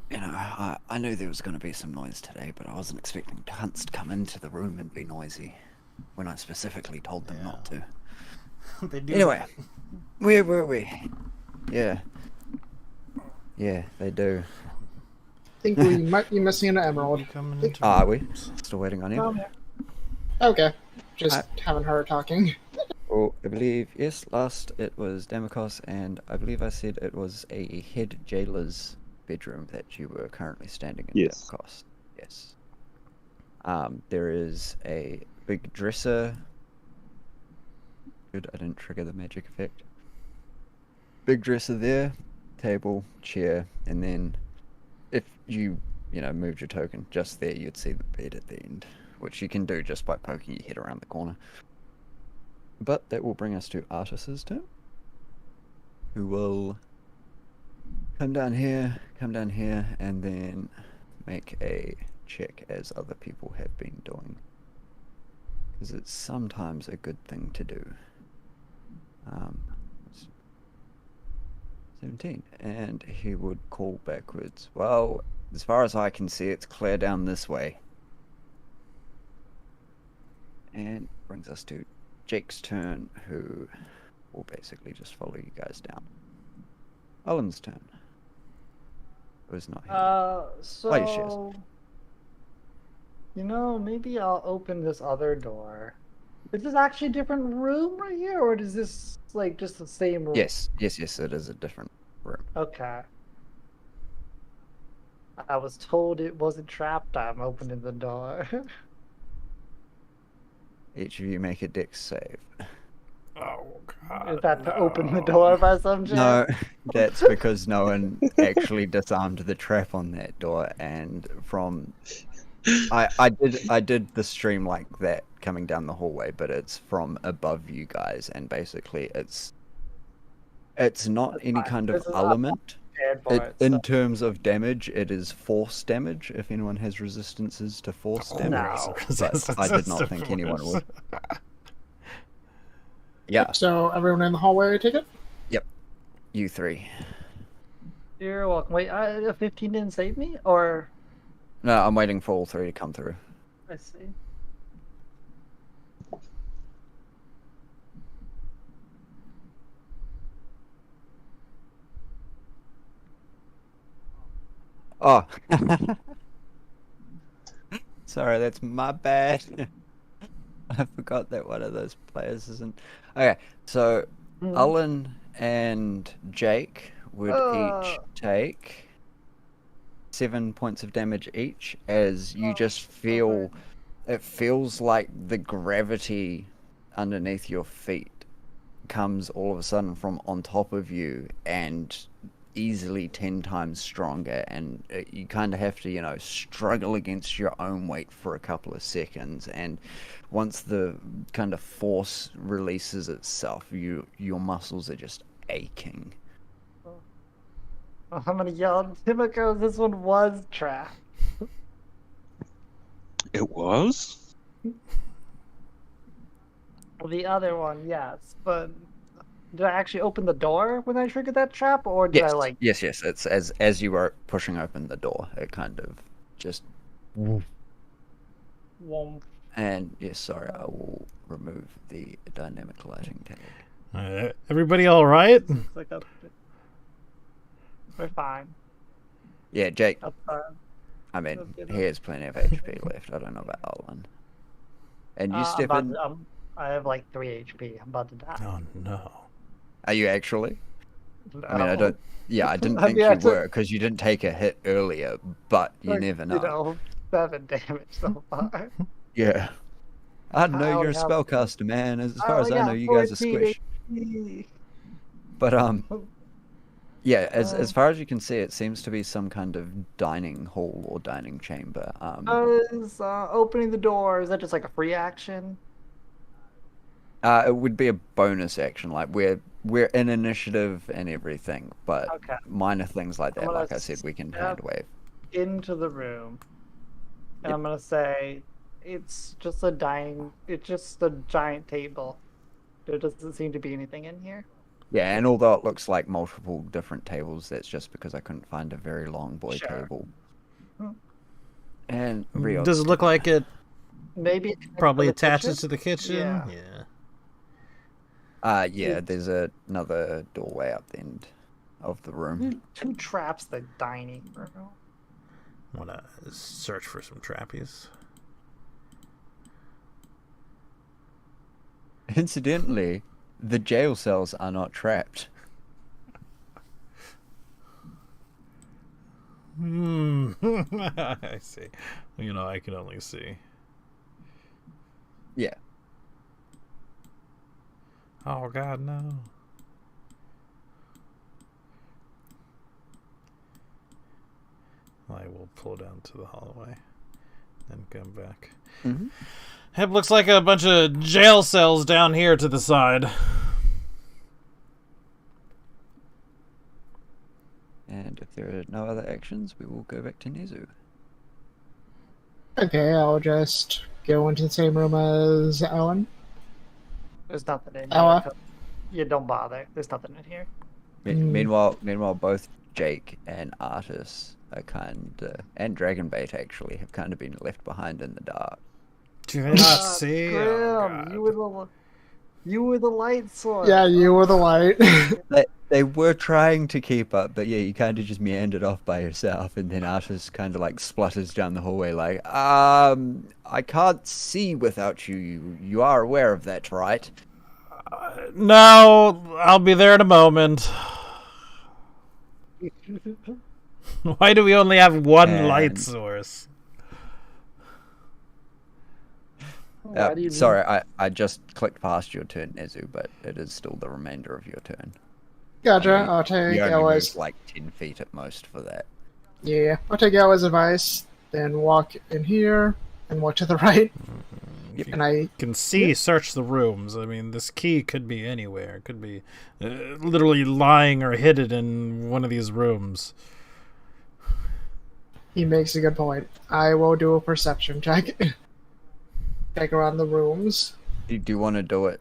D: You know, I knew there was going to be some noise today, but I wasn't expecting Hunts to come into the room and be noisy when I specifically told them not to.
A: They do.
D: Anyway, where were we? Yeah. Yeah, they do.
C: I think we might be missing an emerald.
D: Are we? Still waiting on you?
C: Okay. Just haven't heard talking.
D: Well, I believe, yes, last it was Damakos, and I believe I said it was a head jailer's bedroom that you were currently standing in.
B: Yes.
D: Damakos. Yes. There is a big dresser. Good, I didn't trigger the magic effect. Big dresser there, table, chair, and then if you moved your token just there, you'd see the bed at the end, which you can do just by poking your head around the corner. But that will bring us to Artis's turn, who will come down here, and then make a check as other people have been doing. Because it's sometimes a good thing to do. 17. And he would call backwards. Well, as far as I can see, it's clear down this way. And brings us to Jake's turn, who will basically just follow you guys down. Owen's turn. Who's not here.
E: So... maybe I'll open this other door. Is this actually a different room right here, or is this, like, just the same room?
D: Yes, it is a different room.
E: Okay. I was told it wasn't trap time opening the door.
D: Each of you make a dex save.
A: Oh, God.
E: Is that to open the door by some chance?
D: No, that's because no one actually disarmed the trap on that door, and from... I did the stream like that coming down the hallway, but it's from above you guys, and basically it's not any kind of element. In terms of damage, it is force damage. If anyone has resistances to force damage,
E: No.
D: but I did not think anyone would. Yeah.
C: So everyone in the hallway, I take it?
D: Yep. You three.
E: You're welcome. Wait, 15 didn't save me, or?
D: No, I'm waiting for all three to come through.
E: I see.
D: Oh. Sorry, that's my bad. I forgot that one of those players isn't... Okay, so Owen and Jake would each take 7 points of damage each, as you just feel it feels like the gravity underneath your feet comes all of a sudden from on top of you and easily 10 times stronger, and you kind of have to, you know, struggle against your own weight for a couple of seconds, and once the kind of force releases itself, your muscles are just aching.
E: I'm gonna yell, Timoko, this one was trapped.
B: It was?
E: The other one, yes, but did I actually open the door when I triggered that trap, or did I like?
D: Yes. It's as you were pushing open the door, it kind of just.
E: Won't.
D: And yes, sorry, I will remove the dynamic lighting tag.
A: Everybody all right?
E: It's like we're fine.
D: Yeah, Jake.
E: That's fine.
D: I mean,
E: Okay,
D: he has plenty of HP left. I don't know about Alan. And you step in.
E: I have like 3 HP. I'm about to die.
A: Oh no.
D: Are you actually?
E: No.
D: I mean, I don't. Yeah, I didn't
E: I
D: think
E: mean, I
D: you were because you didn't take a hit earlier, but you never know.
E: You know, 7 damage so far.
D: Yeah. I don't
E: I
D: know. You're a
E: only have-
D: spellcaster, man. As
E: I
D: far as
E: only
D: I know,
E: got
D: you guys are
E: 14
D: squished.
E: HP.
D: But yeah. As far as you can see, it seems to be some kind of dining hall or dining chamber.
E: Is opening the door, is that just like a free action?
D: It would be a bonus action. Like we're in initiative and everything, but
E: Okay.
D: minor things like
E: I'm
D: that,
E: gonna
D: like I said, we can
E: step
D: hand wave.
E: into the room, and
D: Yep.
E: I'm gonna say it's just a giant table. There doesn't seem to be anything in here.
D: Yeah, and although it looks like multiple different tables, that's just because I couldn't find a very long boy
E: Sure.
D: table.
E: Hmm.
D: And Rio.
A: Does it look like it
E: Maybe it's
A: probably
E: the
A: attaches
E: kitchen?
A: to the kitchen?
E: Yeah.
D: Yeah, there's another doorway up the end of the room.
E: Two traps the dining room.
A: Wanna search for some trappies?
D: Incidentally, the jail cells are not trapped.
A: I see. You know, I can only see.
D: Yeah.
A: Oh God, no. I will pull down to the hallway, then come back.
D: Mm-hmm.
A: It looks like a bunch of jail cells down here to the side.
D: And if there are no other actions, we will go back to Nezu.
C: Okay, I'll just go into the same room as Alan.
E: There's nothing in
C: Ella?
E: here. Yeah, don't bother. There's nothing in here.
D: Meanwhile, both Jake and Artis are and Dragonbait actually have kind of been left behind in the dark.
A: Do they not see?
E: Grim,
A: Oh, God.
E: you were the light source.
C: Yeah, you were the light.
D: They were trying to keep up, but yeah, you kind of just meandered off by yourself, and then Artis kind of like splutters down the hallway like, I can't see without you. You are aware of that, right?
A: No, I'll be there in a moment. Why do we only have one light
D: And-
A: source?
E: Why do you
D: Sorry, I just clicked past your turn, Nezu, but it is still the remainder of your turn.
C: Gotcha.
D: I mean,
C: I'll take
D: You only
C: Ella's.
D: moved like 10 feet at most for that.
C: Yeah, I'll take Ella's advice. Then walk in here and walk to the right.
A: If you
C: And I
A: can see, search the rooms. I mean, this key could be anywhere. It could be literally lying or hidden in one of these rooms.
C: He makes a good point. I will do a perception check. Check around the rooms.
D: Do you want to do it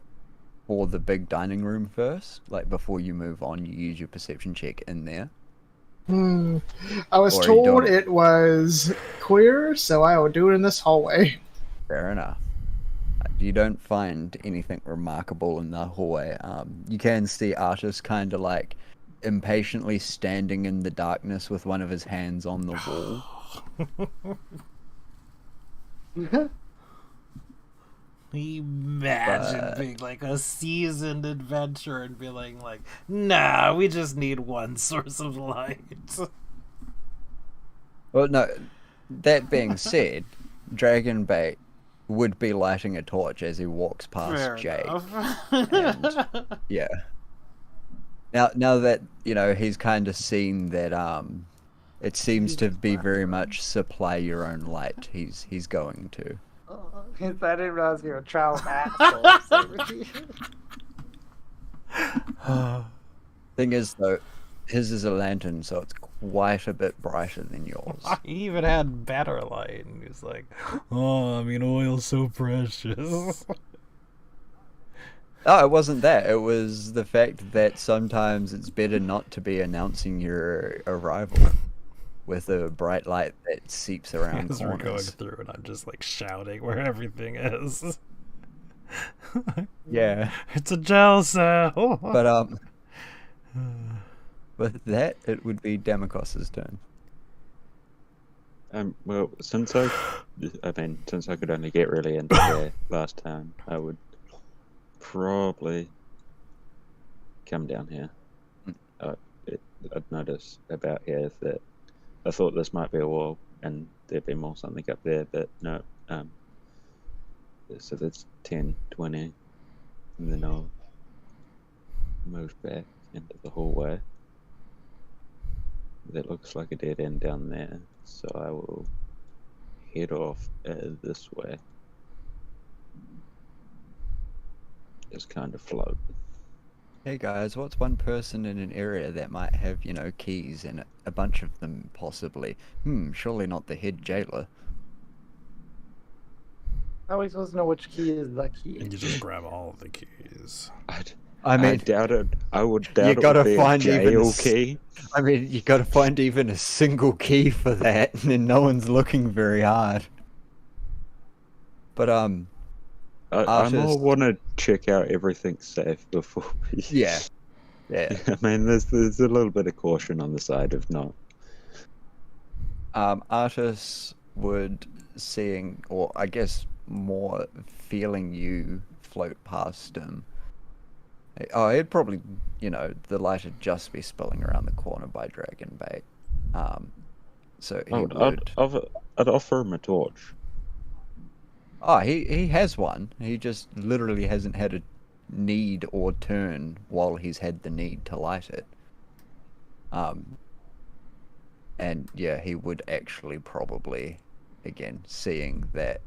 D: for the big dining room first? Like before you move on, you use your perception check in there?
C: I was
D: Or you
C: told
D: don't.
C: it was clear, so I will do it in this hallway.
D: Fair enough. You don't find anything remarkable in the hallway. You can see Artis kind of like impatiently standing in the darkness with one of his hands on the wall.
A: Imagine being like a seasoned adventurer and being like, nah, we just need one source of light.
D: Well, no. That being said, Dragonbait would be lighting a torch as he walks past
A: Fair
D: Jake.
A: enough.
D: Yeah. Now that, you know, he's kind of seen that it seems to be very much supply your own light. He's going to.
E: Oh, I didn't realize you were a child asshole.
D: Thing is, though, his is a lantern, so it's quite a bit brighter than yours.
A: He even had better light, and he was like, "Oh, I mean, oil's so precious."
D: Oh, it wasn't that. It was the fact that sometimes it's better not to be announcing your arrival with a bright light that seeps around
A: As we're going
D: corners.
A: through, and I'm just like shouting where everything is.
D: Yeah,
A: It's a jail cell.
D: but with that, it would be Damokos's turn.
B: Well, since I could only get really into there last time, I would probably come down here. I'd notice about here that I thought this might be a wall and there'd be more something up there, but no. So that's 10, 20, and then I'll move back into the hallway. That looks like a dead end down there, so I will head off this way. Just kind of float.
D: Hey guys, what's one person in an area that might have, you know, keys and a bunch of them possibly? Surely not the head jailer.
E: How are we supposed to know which key is the key?
A: And you just grab all of the keys.
D: I mean,
B: I doubt it. I would doubt
D: you
B: it
D: gotta
B: would be
D: find
B: a
D: even a
B: jail
D: s-
B: key.
D: I mean, you gotta find even a single key for that, and then no one's looking very hard. But
B: I more
D: Artist-
B: want to check out everything's safe before we...
D: yeah.
B: I mean, there's a little bit of caution on the side of not.
D: Artis would seeing, or I guess more feeling you float past him. Oh, it'd probably, you know, the light would just be spilling around the corner by Dragon Bait. So he would.
B: I'd offer him a torch.
D: Oh, he has one. He just literally hasn't had a need or turn while he's had the need to light it. And yeah, he would actually probably, again, seeing that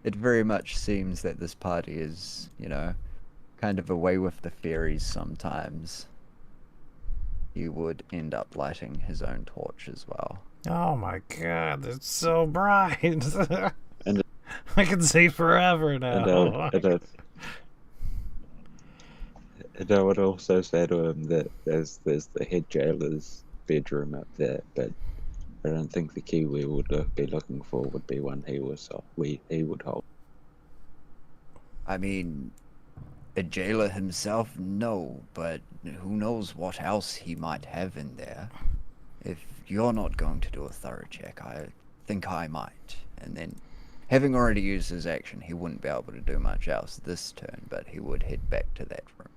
D: it very much seems that this party is, you know, kind of away with the fairies sometimes. He would end up lighting his own torch as well.
A: Oh my god, it's so bright.
B: And
A: I can see forever now.
B: and I would also say to him that there's the head jailer's bedroom up there, but I don't think the key we would be looking for would be one he would hold.
D: I mean, a jailer himself, no, but who knows what else he might have in there. If you're not going to do a thorough check, I think I might. And then, having already used his action, he wouldn't be able to do much else this turn, but he would head back to that room.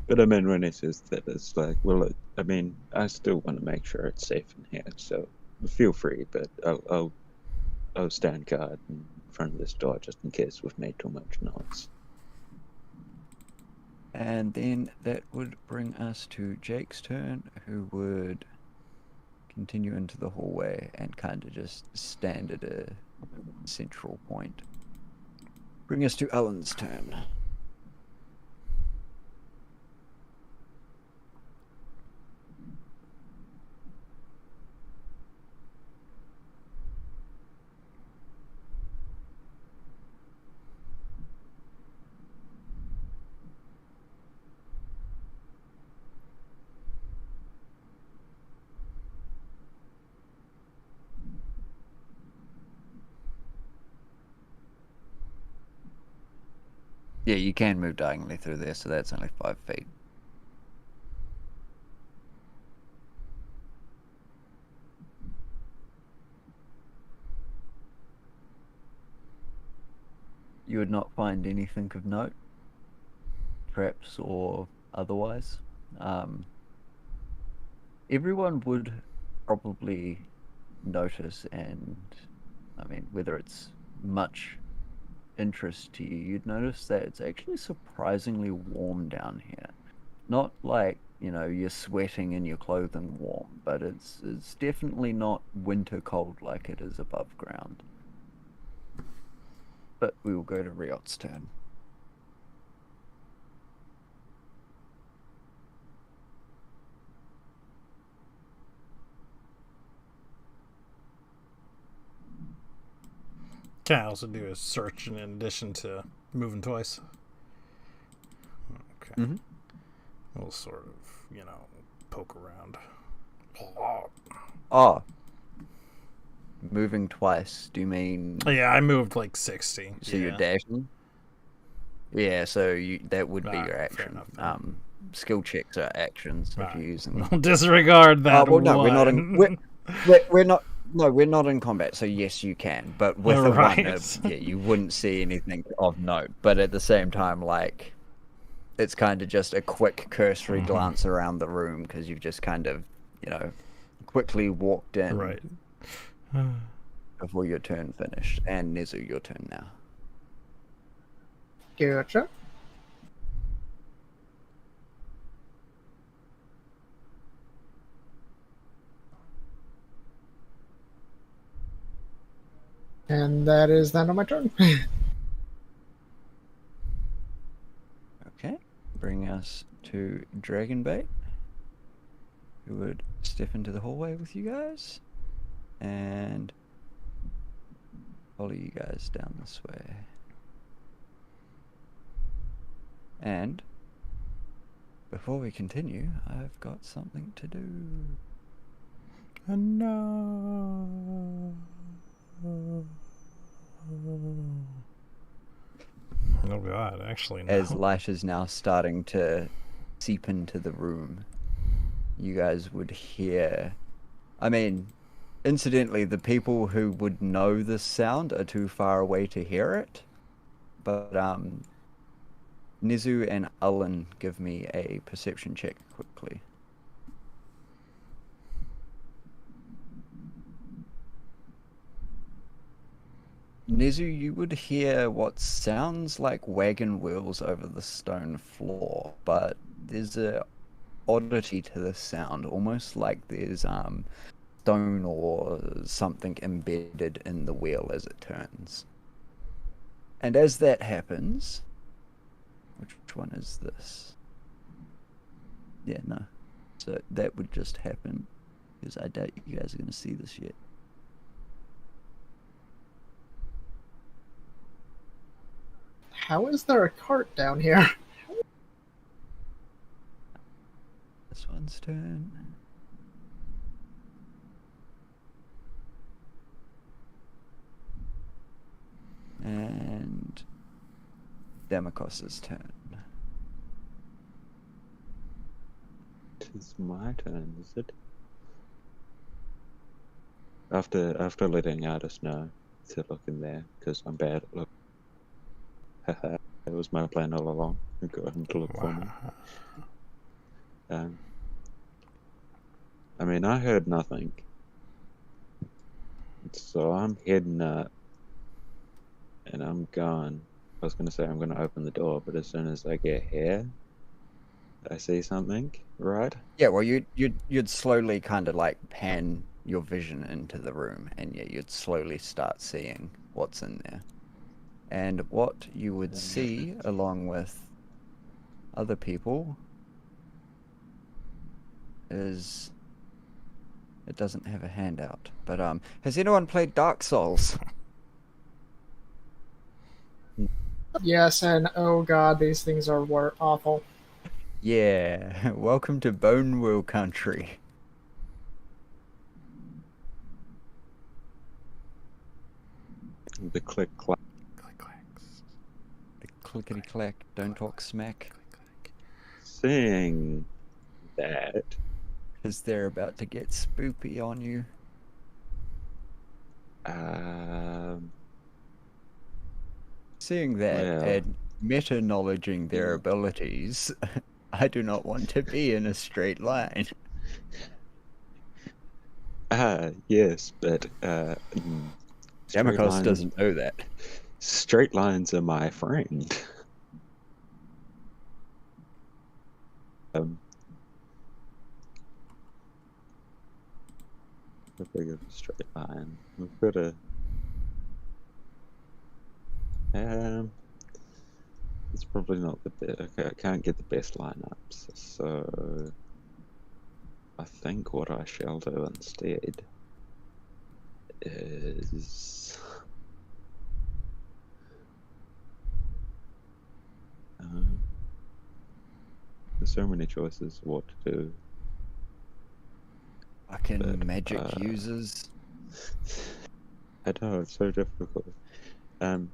B: But I mean, when he says that, it's like, well, I mean, I still want to make sure it's safe in here, so feel free, but I'll stand guard in front of this door just in case we've made too much noise.
D: And then that would bring us to Jake's turn, who would continue into the hallway and kind of just stand at a central point. Bring us to Ellen's turn. Yeah, you can move diagonally through there, so that's only 5 feet. You would not find anything of note, traps or otherwise. Everyone would probably notice, and I mean, whether it's much interest to you, you'd notice that it's actually surprisingly warm down here. Not like, you know, you're sweating and your clothing warm, but it's definitely not winter cold like it is above ground. But we will go to Riot's turn.
A: Can I also do a search in addition to moving twice? Okay.
D: Mm-hmm.
A: We'll sort of, you know, poke around.
D: Oh. Moving twice, do you mean...
A: Yeah, I moved like 60.
D: So
A: yeah.
D: you're dashing? Yeah, so that would be your
A: Fair
D: action.
A: enough,
D: Skill checks are actions if you're using them.
A: We'll disregard that.
D: Well, no, we're not
A: one.
D: we're not. No, we're not in combat, so yes, you can. But with the
A: Right.
D: one, yeah, you wouldn't see anything of note. But at the same time, like, it's kind of just a quick cursory glance around the room because you've just kind of, you know, quickly walked in
A: Right.
D: before your turn finished. And Nezu, your turn now.
C: Gotcha. And that is the end of my turn.
D: Okay, bring us to Dragonbait, who would step into the hallway with you guys and follow you guys down this way. And before we continue, I've got something to do.
A: No. Oh god, actually no.
D: As light is now starting to seep into the room, you guys would hear... I mean, incidentally, the people who would know this sound are too far away to hear it. But, Nizu and Ullen, give me a perception check quickly. Nizu, you would hear what sounds like wagon wheels over the stone floor, but there's a oddity to the sound, almost like there's stone or something embedded in the wheel as it turns. And as that happens, which one is this? Yeah, no. So that would just happen, because I doubt you guys are going to see this yet.
C: How is there a cart down here?
D: This one's turn. And Demikos' turn.
B: It's my turn, is it? After letting Artis know to look in there, because I'm bad at look. Haha, that was my plan all along. I got him to look for me. I mean, I heard nothing. So I'm heading up. And I'm going. I was going to say I'm going to open the door, but as soon as I get here, I see something, right?
D: Yeah, well, you'd slowly kind of like pan your vision into the room, and yeah, you'd slowly start seeing what's in there. And what you would see, along with other people, is... It doesn't have a handout, but has anyone played Dark Souls?
C: Yes, and oh god, these things are awful.
D: Yeah, welcome to Bone Wheel Country.
B: The click clack.
A: Click clacks.
D: The clickety clack, don't talk smack.
B: Seeing that,
D: Because they're about to get spoopy on you. Seeing that,
B: Well.
D: and meta-knowledging their abilities, I do not want to be in a straight line.
B: yes, but
D: Demikos doesn't know that.
B: Straight lines are my friend. um, how big of a straight line? We've got a. It's probably not the best. Okay, I can't get the best lineups, so I think what I shall do instead is. There's so many choices what to do.
D: Fucking
B: But,
D: magic users.
B: I know, it's so difficult. I'm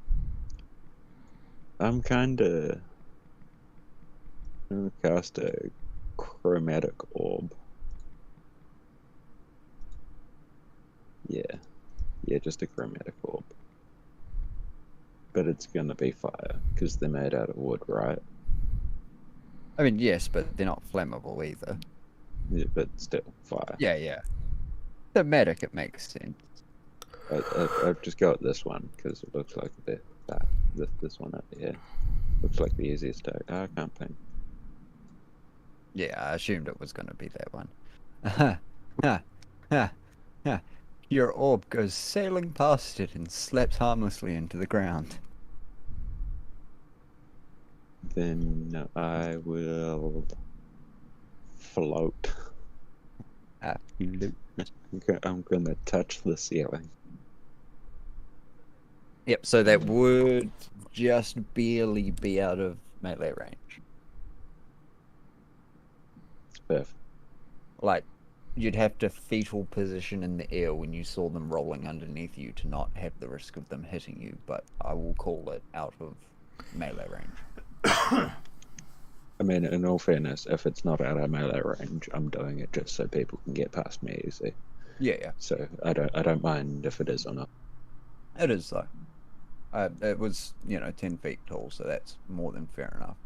B: kinda gonna cast a chromatic orb. Yeah, just a chromatic orb. But it's gonna be fire, because they're made out of wood, right?
D: I mean, yes, but they're not flammable either.
B: Yeah, but still, fire.
D: Yeah. Thematic, it makes sense.
B: I've just got this one, because it looks like this one up here. Looks like the easiest to... I can't paint.
D: Yeah, I assumed it was going to be that one. Ha. Your orb goes sailing past it and slaps harmlessly into the ground.
B: Then I will float. I'm gonna touch the ceiling.
D: Yep, so that would just barely be out of melee range.
B: Perfect.
D: Like, you'd have to fetal position in the air when you saw them rolling underneath you to not have the risk of them hitting you, but I will call it out of melee range.
B: I mean, in all fairness, if it's not out of melee range, I'm doing it just so people can get past me easy.
D: Yeah.
B: So I don't mind if it is or not.
D: It is, though. It was, 10 feet tall, so that's more than fair enough.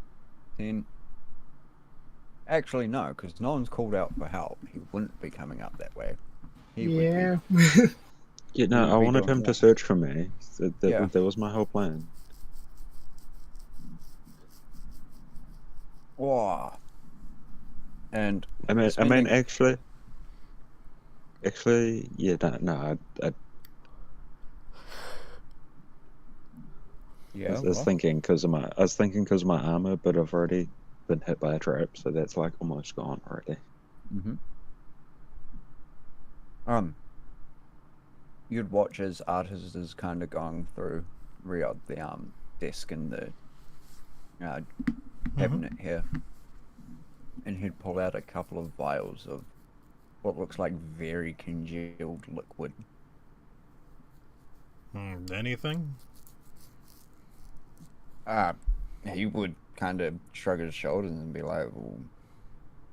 D: 10. Actually, no, because no one's called out for help. He wouldn't be coming up that way. He
C: Yeah.
B: Yeah, no,
D: would
B: I
D: be
B: wanted
D: doing
B: him to
D: that.
B: search for me.
D: Yeah.
B: That was my whole plan.
D: Wow. And
B: I mean,
D: spending-
B: actually, yeah, no,
D: yeah,
B: I was thinking because of my armor, but I've already been hit by a trap, so that's like almost gone already.
D: You'd watch as Artis is kind of going through Riyadh, the desk in the cabinet here, and he'd pull out a couple of vials of what looks like very congealed liquid.
A: Anything?
D: He would kind of shrug his shoulders and be like, well,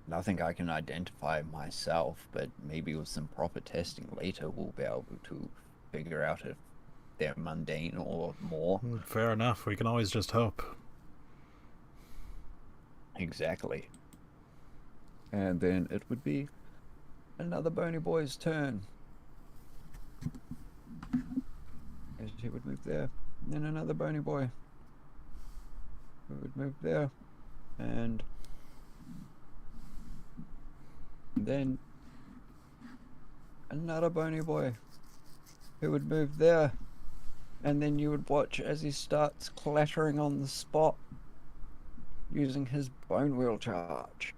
D: nothing I can identify myself, but maybe with some proper testing later we'll be able to figure out if they're mundane or more.
A: Fair enough. We can always just hope.
D: Exactly. And then it would be another bony boy's turn. As he would move there. And then another bony boy. Who would move there. And then another bony boy who would move there, and then you would watch as he starts clattering on the spot using his bone wheel charge.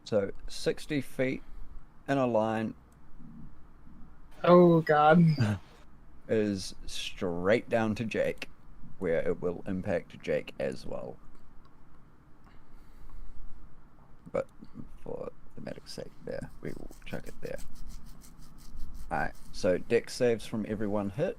D: So 60 feet in a line
C: Oh god.
D: is straight down to Jake, where it will impact Jake as well. But for thematic sake there, we will chuck it there. Alright, so dex saves from everyone hit.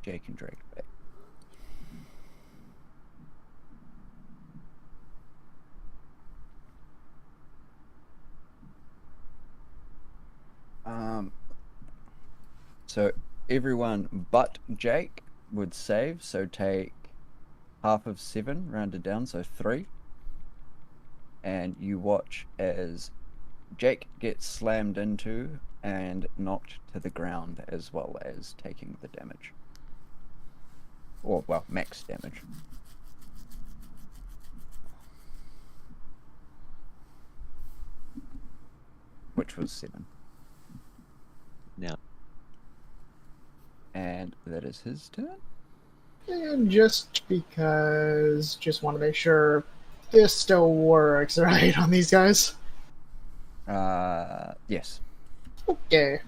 D: Jake and Drake back. So everyone but Jake would save, so take half of 7 rounded down, so 3. And you watch as Jake gets slammed into and knocked to the ground, as well as taking the damage. Or, well, max damage. Which was 7.
B: Now,
D: And that is his turn.
C: And just because, just want to make sure this still works, right, on these guys?
D: Yes.
C: Okay.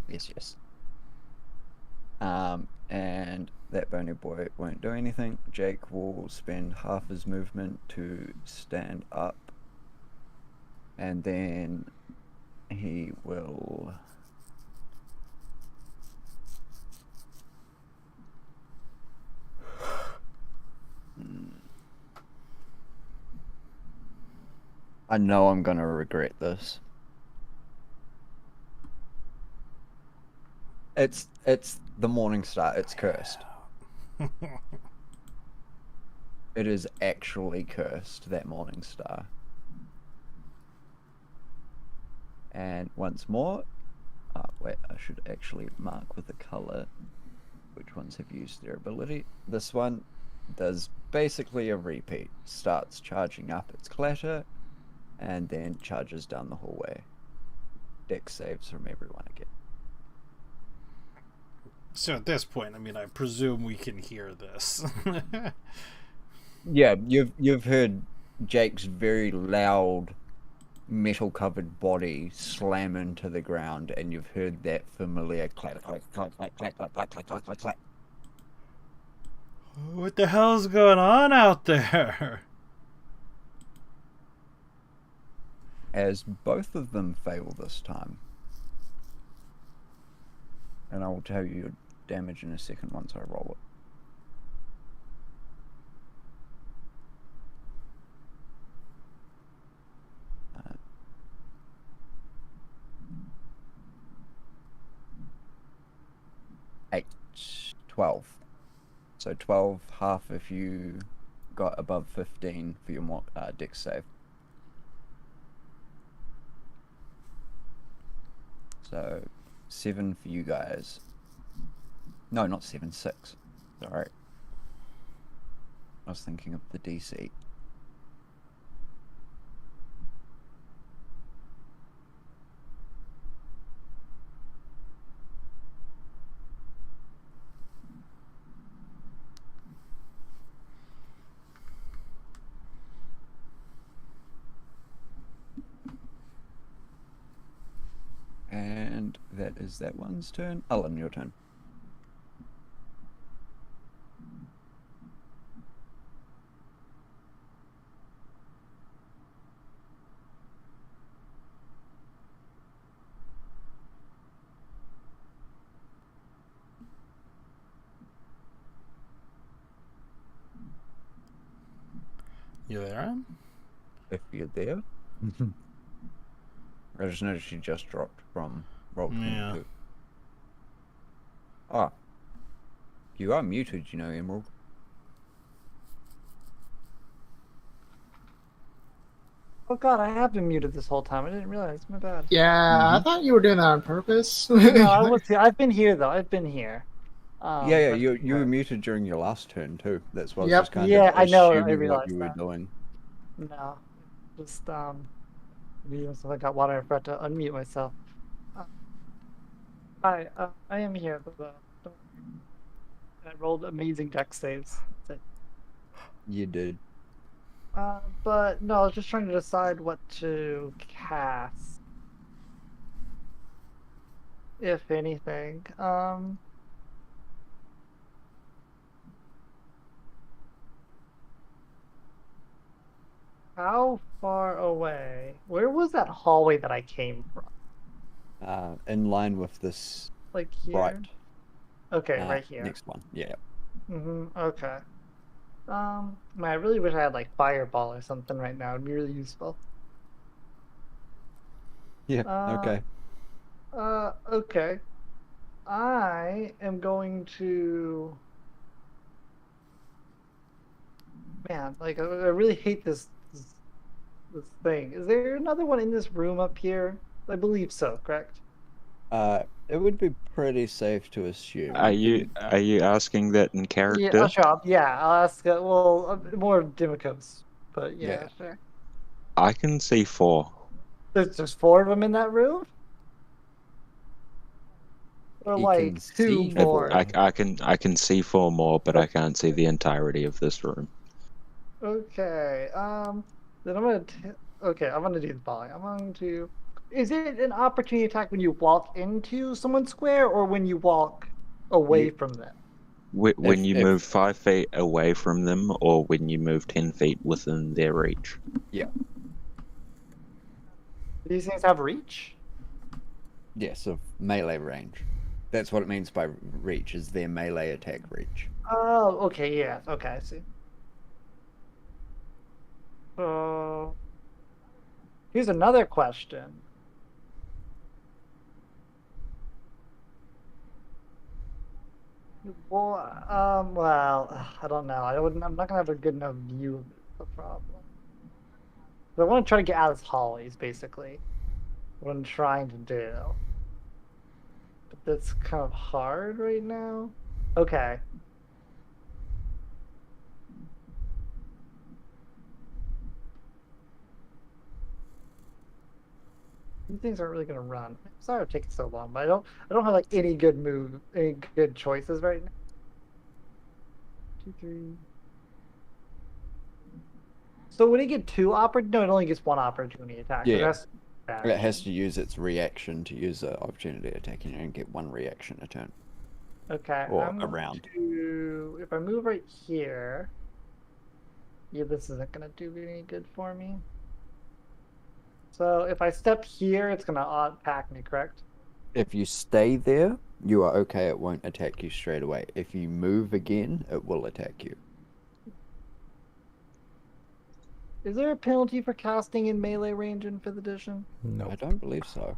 D: Yes. And that bony boy won't do anything. Jake will spend half his movement to stand up. And then he will... I know I'm gonna regret this. It's the Morning Star. It's cursed. It is actually cursed, that Morning Star. And once more, wait, I should actually mark with a color which ones have used their ability. This one does basically a repeat. Starts charging up its clatter, and then charges down the hallway. Dex saves from everyone again.
A: So at this point, I mean, I presume we can hear this.
D: Yeah, you've heard Jake's very loud metal-covered body slam into the ground, and you've heard that familiar clack, clack, clack, clack, clack, clack, clack, clack, clack, clack, clack.
A: What the hell's going on out there?
D: As both of them fail this time. And I will tell you your damage in a second once I roll it. Eight, 12. So 12, half if you got above 15 for your dex save. So 7 for you guys. No, not 7, 6. Sorry. I was thinking of the DC. And that is that one's turn. Alan, your turn.
A: You there, Ann?
D: If you're there. I just noticed you just dropped from roll 22.
A: Yeah.
D: Ah. You are muted, you know, Emerald.
E: Oh god, I have been muted this whole time. I didn't realize. My bad.
C: Yeah, I thought you were doing that on purpose.
E: No, I was here. I've been here though. I've been here.
D: Yeah,
E: but-
D: you were muted during your last turn too. That's what I was
C: Yep.
D: just kind
E: Yeah,
D: of
E: I know, I
D: assuming what
E: realized
D: you were
E: that.
D: doing.
E: No, just maybe once I got water, I forgot to unmute myself. Hi, I am here. But, I rolled amazing dex saves. That's it.
D: You did.
E: But no, I was just trying to decide what to cast, if anything. How far away? Where was that hallway that I came from?
D: In line with this
E: Like here?
D: right.
E: Okay, right here.
D: Next one. Yeah.
E: Okay. Man, I really wish I had like fireball or something right now. It'd be really useful.
D: Yeah.
E: Uh,
D: Okay.
E: Okay. I am going to. Man, like I really hate this thing. Is there another one in this room up here? I believe so. Correct.
D: It would be pretty safe to assume.
B: Are
D: You
B: you
D: can,
B: are you asking that in
E: Yeah.
B: character?
E: Sure. Yeah. I'll ask. Well, more Dimikos, but yeah,
D: Yeah.
E: sure.
B: I can see 4.
E: There's four of them in that room, or
D: he can
E: like two
D: see
E: more.
B: I can see 4 more, but I can't see the entirety of this room.
E: Okay. Then I'm gonna. Okay, I'm gonna do the following. I'm going to. Is it an opportunity attack when you walk into someone's square, or when you walk away
D: You-
E: from them?
B: When you
D: if
B: move 5 feet away from them, or when you move 10 feet within their reach.
D: yeah,
E: Do these things have reach?
D: yes, of melee range. That's what it means by reach. Is their melee attack reach?
E: Oh, okay, yeah, okay, I see. So here's another question. Well, I don't know. I'm not gonna have a good enough view of the problem. But I want to try to get out of this hallway, is basically what I'm trying to do. But that's kind of hard right now. Okay. These things aren't really gonna run. I'm sorry it's taking so long, but I don't have like any good choices right now. 2, 3. So when it get two no, it only gets one opportunity attack.
D: Yeah.
E: The rest
D: It has to use its reaction to use an opportunity attack, and you don't get one reaction a turn.
E: Okay,
D: Or
E: I'm going
D: around.
E: to, if I move right here, yeah, this isn't gonna do any good for me. So if I step here, it's gonna attack me, correct?
D: If you stay there, you are okay. It won't attack you straight away. If you move again, it will attack you.
E: Is there a penalty for casting in melee range in 5th edition?
A: No.
D: I don't believe so.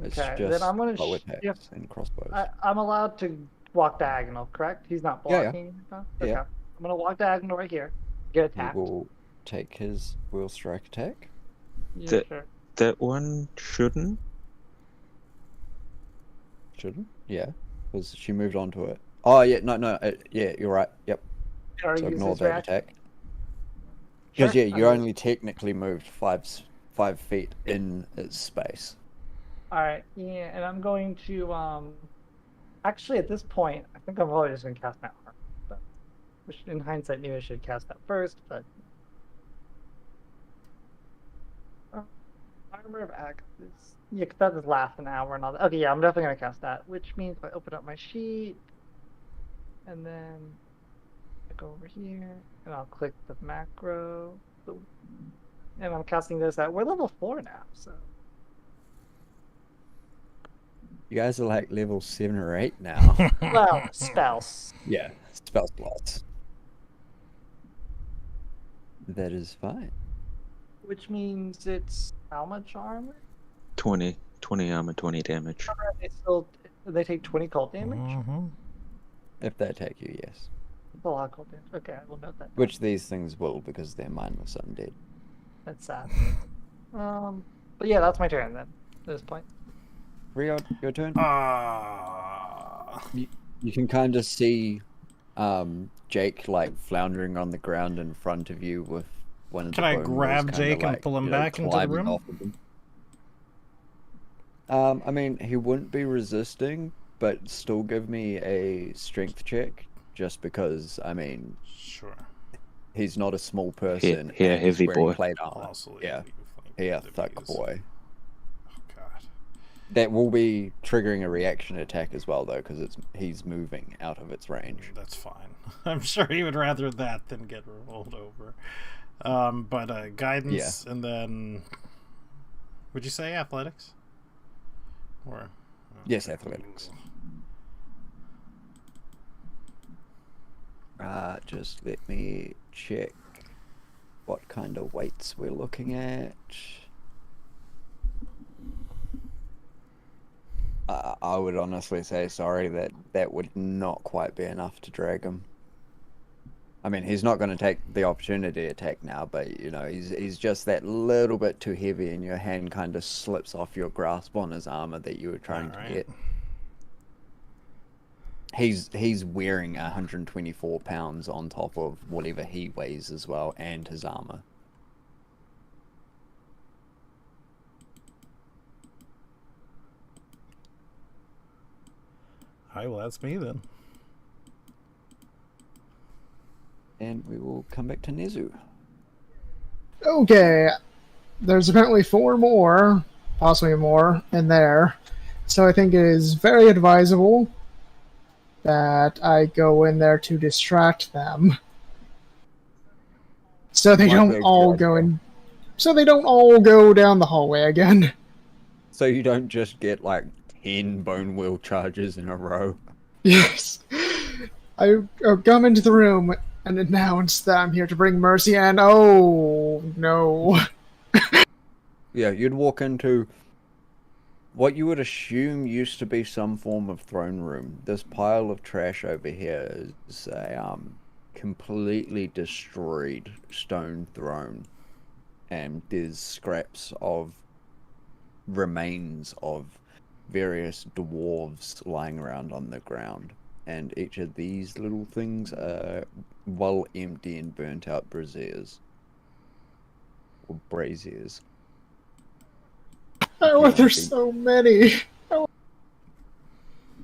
D: It's
E: Okay, then
D: just
E: I'm gonna
D: bow
E: shift.
D: attacks and crossbows.
E: I'm allowed to walk diagonal, correct? He's not
D: Yeah, yeah.
E: blocking. Okay,
D: Yeah.
E: I'm gonna walk diagonal right here. Get
D: He
E: attacked.
D: will take his wheel strike attack.
E: Yeah,
B: That-
E: sure.
B: That one shouldn't.
D: Shouldn't? Yeah. Because she moved on to it. Oh, yeah. No. Yeah, you're right. Yep.
E: Or
D: So
E: use
D: ignore
E: his
D: that
E: reaction.
D: attack. Because,
E: Sure,
D: yeah,
E: I
D: you
E: mean-
D: only technically moved 5 feet in its space.
E: All right, yeah, and I'm going to actually at this point, I think I'm probably just gonna cast my arm. But which in hindsight, maybe I should cast that first. But armor of Agnes. Yeah, 'cause that just lasts an hour and all that. Okay, yeah, I'm definitely gonna cast that. Which means if I open up my sheet, and then I go over here, and I'll click the macro, and I'm casting this at. We're level 4 now, so.
D: You guys are like level 7 or 8 now.
E: Well, spells.
D: Yeah, spell slots. That is fine.
E: Which means it's how much armor?
B: 20 armor, 20 damage.
E: They take 20 cold damage?
A: Mm-hmm.
D: If they attack you, yes.
E: That's a lot of cold damage. Okay, I will note that.
D: Which these things will because they're mindless undead.
E: That's sad. But yeah, that's my turn then. At this point.
D: Rio, your turn.
A: Ah.
D: You can kind of see Jake like floundering on the ground in front of you with one of
A: Can
D: the
A: I
D: bone
A: grab
D: wheels
A: Jake
D: kinda,
A: and pull him back into the
D: climbing
A: room?
D: off of him. I mean, he wouldn't be resisting, but still give me a strength check, just because, I mean,
A: Sure.
D: he's not a small person.
B: He a
D: and he's
B: heavy
D: wearing
B: boy.
D: plate armor.
A: Also,
D: Yeah,
A: like,
D: he a
A: the
D: thuck
A: biggest-
D: boy.
A: Oh god.
D: That will be triggering a reaction attack as well, though, because he's moving out of its range.
A: That's fine. I'm sure he would rather that than get rolled over. But guidance and then would you say athletics? Or
D: Yes, athletics. Just let me check what kind of weights we're looking at. I would honestly say sorry that that would not quite be enough to drag him. I mean, he's not going to take the opportunity attack now, but you know, he's just that little bit too heavy, and your hand kind of slips off your grasp on his armor that you were trying to get. He's wearing 124 pounds on top of whatever he weighs as well, and his armor.
A: Alright, well, that's me then.
D: And we will come back to Nezu.
C: Okay, there's apparently 4 more, possibly more, in there. So I think it is very advisable that I go in there to distract them. So they don't all go in. So they don't all go down the hallway again.
D: So you don't just get like 10 bone wheel charges in a row.
C: Yes. I come into the room and announce that I'm here to bring mercy, and oh no.
D: Yeah, you'd walk into what you would assume used to be some form of throne room. This pile of trash over here is a completely destroyed stone throne, and there's scraps of remains of various dwarves lying around on the ground, and each of these little things are well empty and burnt out braziers or braziers.
C: Oh, there's so many.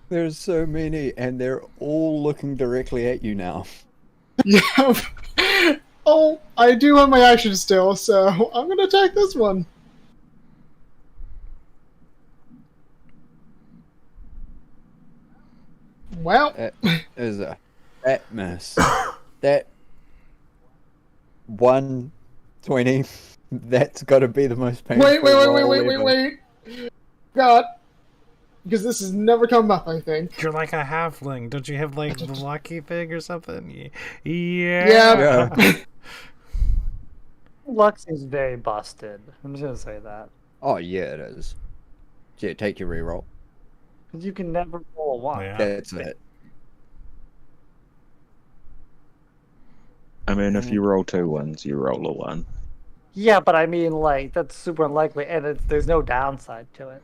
D: There's so many, and they're all looking directly at you now.
C: Yeah. Oh, I do have my action still, so I'm gonna attack this one. Well,
D: That is a fat miss. That 120. That's got to be the most painful.
C: wait. God. Because this has never come up, I think.
A: You're like a halfling. Don't you have like the lucky thing or something?
C: Yeah.
E: Lux is very busted. I'm just gonna say that.
D: Oh yeah, it is. Yeah, take your reroll.
E: Because you can never roll a 1.
A: Yeah.
D: That's it.
B: I mean, if you roll 2 ones, you roll a 1.
E: Yeah, but I mean, like, that's super unlikely, and there's no downside to it.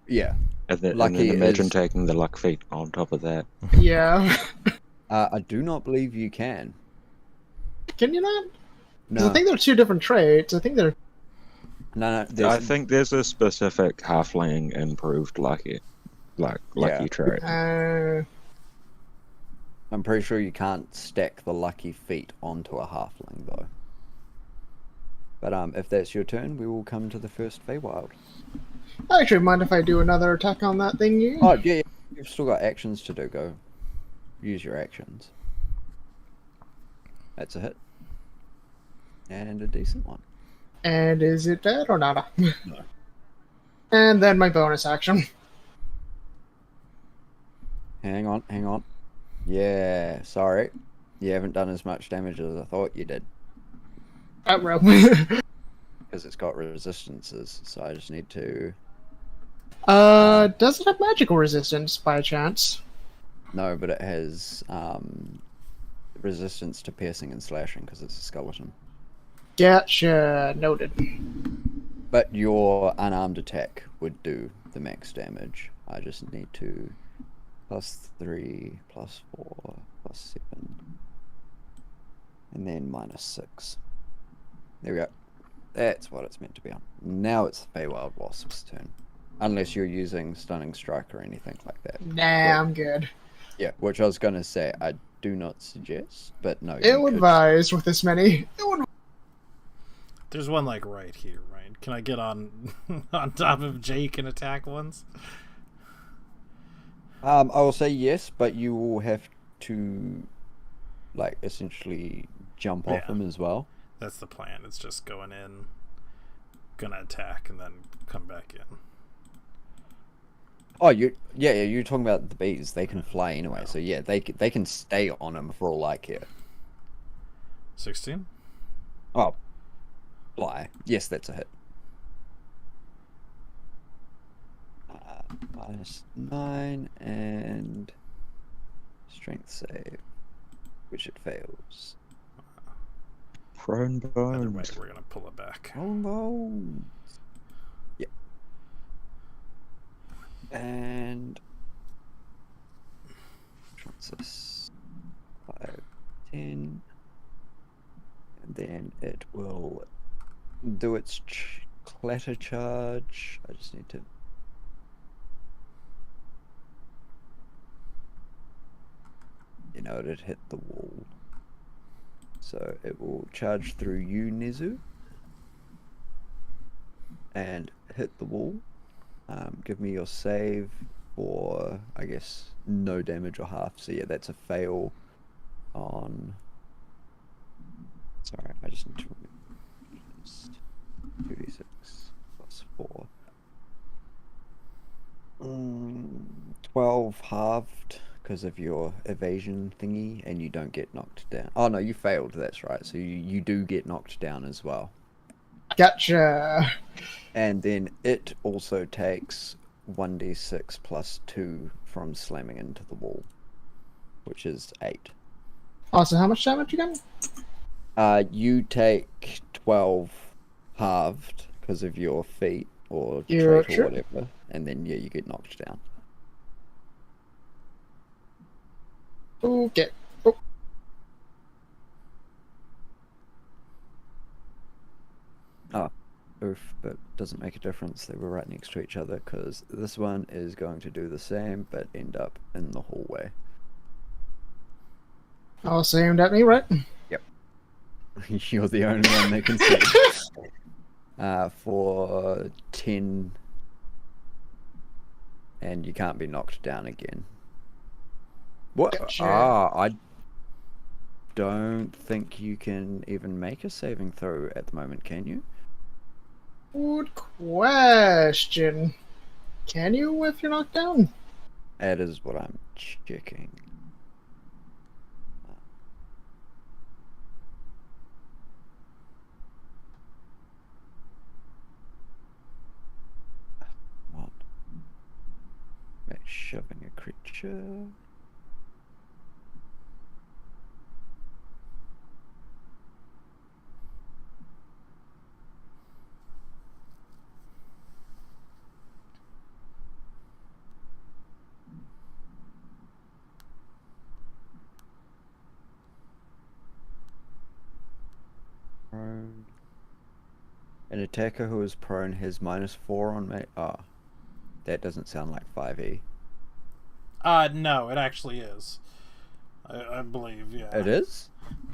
D: Yeah.
B: And then
D: Lucky
B: imagine
D: is-
B: taking the luck feat on top of that.
C: Yeah.
D: I do not believe you can.
C: Can you not? 'Cause
D: No,
C: I think they're 2 different traits. I think they're...
D: no.
B: I think there's a specific halfling improved lucky trait.
D: I'm pretty sure you can't stack the lucky feat onto a halfling though. But if that's your turn, we will come to the first Feywild.
C: Actually, mind if I do another attack on that thingy?
D: Oh yeah, you've still got actions to do. Go, use your actions. That's a hit, and a decent one.
C: And is it dead or not?
D: No.
C: And then my bonus action.
D: Hang on. Yeah, sorry. You haven't done as much damage as I thought you did.
C: Row.
D: Because it's got resistances, so I just need to...
C: Does it have magical resistance by chance?
D: No, but it has resistance to piercing and slashing because it's a skeleton.
C: Gotcha. Noted.
D: But your unarmed attack would do the max damage. I just need to +3, +4, +7, and then -6. There we go. That's what it's meant to be on. Now it's the Feywild Wasp's turn. Unless you're using Stunning Strike or anything like that.
C: Nah, I'm good.
D: Yeah, which I was going to say I do not suggest, but no.
C: Ill advised with this many.
A: There's one like right here, right? Can I get on on top of Jake and attack once?
D: I will say yes, but you will have to, like, essentially jump off him as well.
A: That's the plan. It's just going in, gonna attack, and then come back in.
D: Oh, you're talking about the bees. They can fly anyway, so yeah, they can stay on him for all I care.
A: 16?
D: Oh, fly. Yes, that's a hit. -9 and strength save, which it fails.
B: Prone
A: Either way,
B: bones.
A: we're gonna pull it back.
D: Bones. Yeah. And what's this? 5, 10. And then it will do its clatter charge. I just need to. You know, it hit the wall. So it will charge through you, Nizu, and hit the wall. Give me your save for, I guess, no damage or half. So yeah, that's a fail on. Sorry, I just need to remove 2d6 plus 4. 12 halved because of your evasion thingy, and you don't get knocked down. Oh no, you failed, that's right. So you do get knocked down as well.
C: Gotcha.
D: And then it also takes 1d6 plus 2 from slamming into the wall, which is 8.
C: Also, how much damage again?
D: You take 12 halved because of your feat or
C: Yeah,
D: trait or
C: sure.
D: whatever, and then yeah, you get knocked down.
C: Okay. Oh,
D: Oof, but doesn't make a difference. They were right next to each other because this one is going to do the same but end up in the hallway.
C: also aimed at me, right?
D: You're the only one they can see. For 10, and you can't be knocked down again. What?
C: Gotcha.
D: I don't think you can even make a saving throw at the moment, can you?
C: Good question. Can you if you're knocked down?
D: That is what I'm checking. What? Wait, shoving a creature? Prone. An attacker who is prone has -4 on me. Ah, that doesn't sound like 5e.
A: No, it actually is. I believe, yeah.
D: It is?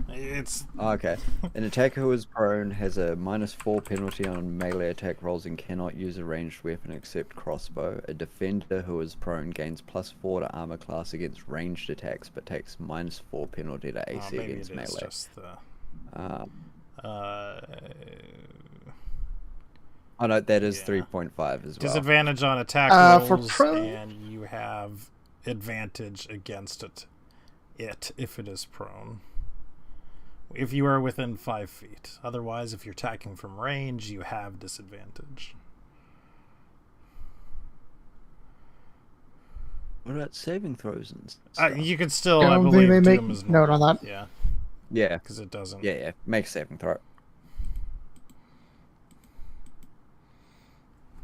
A: It's
D: Oh, okay. An attacker who is prone has a -4 penalty on melee attack rolls and cannot use a ranged weapon except crossbow. A defender who is prone gains +4 to armor class against ranged attacks, but takes -4 penalty to AC
A: maybe
D: against
A: it is
D: melee.
A: just the.
D: Oh no, that is
A: Yeah.
D: 3.5 as well.
A: Disadvantage on attack
C: For
A: rolls,
C: prone-
A: and you have advantage against it if it is prone. If you are within 5 feet. Otherwise, if you're attacking from range, you have disadvantage.
D: What about saving throws and stuff?
A: You could still,
C: I
A: I
C: don't
A: believe,
C: think they
A: do
C: make
A: them as
C: note on
A: normal.
C: that.
A: Yeah,
D: Yeah,
A: because it doesn't.
D: yeah. Make a saving throw.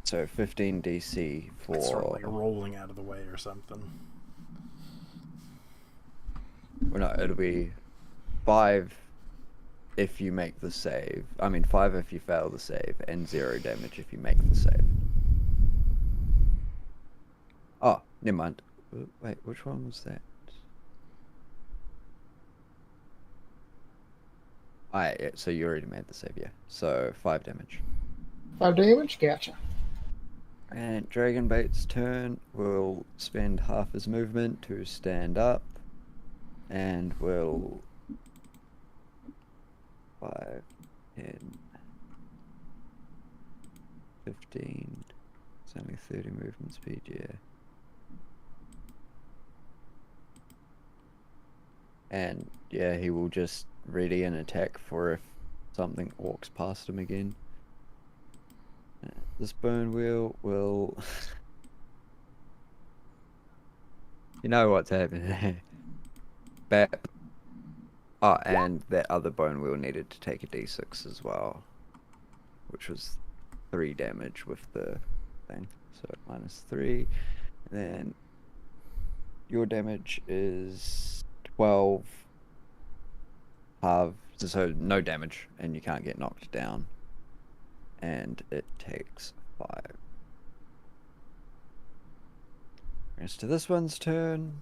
D: So 15 DC for.
A: It's sort of like rolling out of the way or something.
D: Well, no, it'll be 5 if you make the save. I mean, 5 if you fail the save, and 0 damage if you make the save. Oh, never mind. Wait, which one was that? Yeah, so you already made the save, yeah. So 5 damage.
C: 5 damage? Gotcha.
D: And Dragonbait's turn will spend half his movement to stand up, and will 5, 10, 15. It's only 30 movement speed, yeah. And yeah, he will just ready an attack for if something walks past him again. This burn wheel will You know what's happening. Bap. Oh, and that other bone wheel needed to take a d6 as well, which was 3 damage with the thing. So -3. And then your damage is 12 half, so no damage, and you can't get knocked down. And it takes 5. Rest to this one's turn.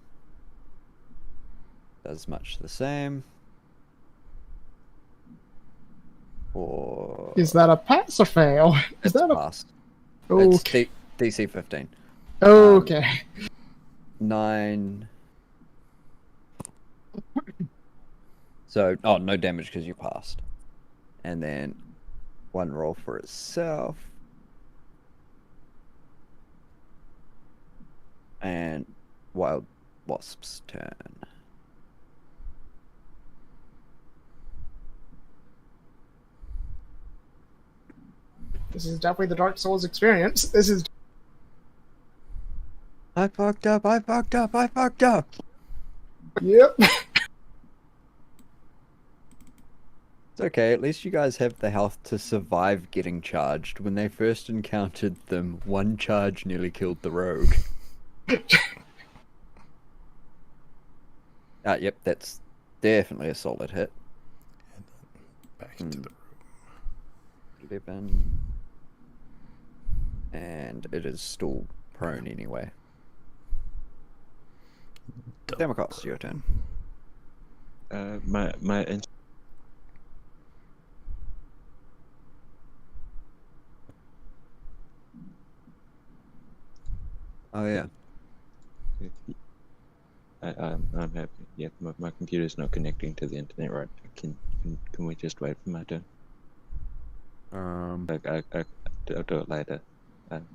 D: Does much the same. Or
C: Is that a pass or fail? Is
D: it's
C: that a
D: pass.
C: okay?
D: It's DC 15.
C: Okay.
D: 9. So, oh, no damage because you passed. And then 1 roll for itself. And Wild Wasp's turn.
C: This is definitely the Dark Souls experience. This is.
D: I fucked up, I fucked up, I fucked up!
C: Yep.
D: It's okay, at least you guys have the health to survive getting charged. When they first encountered them, 1 charge nearly killed the rogue. Yep, that's definitely a solid hit.
A: Back into the room.
D: 11. And it is still prone anyway. Democos, your turn.
B: My
D: Oh yeah.
B: I'm happy. Yeah, my computer's not connecting to the internet right. Can we just wait for my turn? I'll do it later.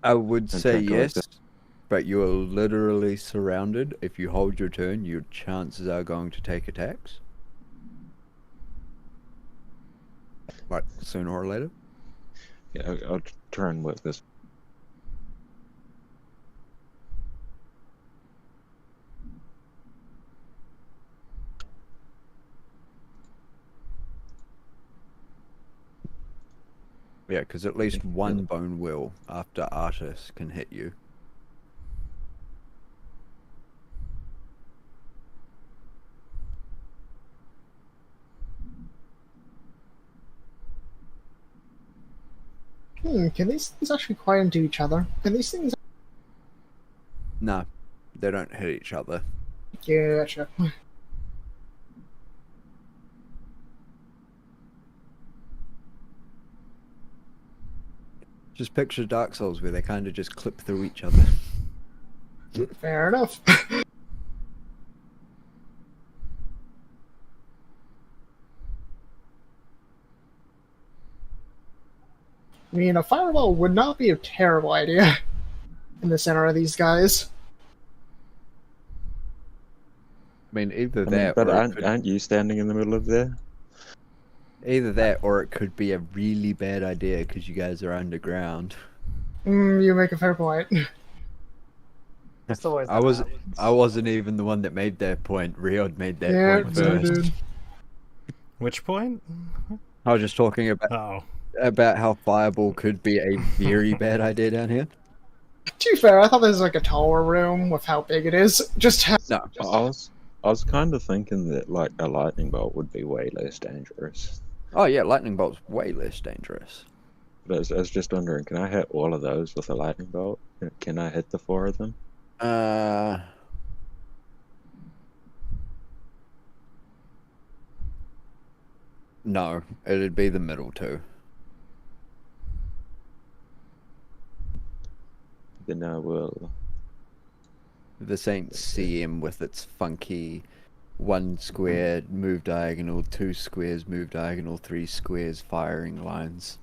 D: I would
B: I'm
D: say
B: trying to
D: yes,
B: work
D: but you are literally surrounded. If you hold your turn, your chances are going to take attacks. Like sooner or later.
B: Yeah, I'll try and work this.
D: Yeah, because at least one bone will after Artis can hit you.
C: Can these things actually quite into each other? Can these things?
D: No, they don't hit each other.
C: Yeah, gotcha.
D: Just picture Dark Souls where they kind of just clip through each other.
C: Fair enough. I mean, a fireball would not be a terrible idea in the center of these guys.
D: I mean, either
B: I mean,
D: that,
B: but
D: or it
B: aren't,
D: could,
B: aren't you standing in the middle of there?
D: either that, or it could be a really bad idea because you guys are underground.
C: You make a fair point.
E: It's always
D: I
E: that
D: was,
E: happens.
D: I wasn't even the one that made that point. Riod made that
C: Yeah,
D: point
C: so
D: first.
C: dude.
A: Which point?
D: I was just talking
A: Oh,
D: about how fireball could be a very bad idea down here.
C: To be fair, I thought this was like a taller room with how big it is.
D: No,
B: I was kind of thinking that like a lightning bolt would be way less dangerous.
D: oh yeah, lightning bolt's way less dangerous.
B: But I was just wondering, can I hit all of those with a lightning bolt? Can I hit the 4 of them?
D: No, it'd be the middle two.
B: Then I will.
D: This ain't CM with its funky 1 square move diagonal, 2 squares move diagonal, 3 squares firing lines.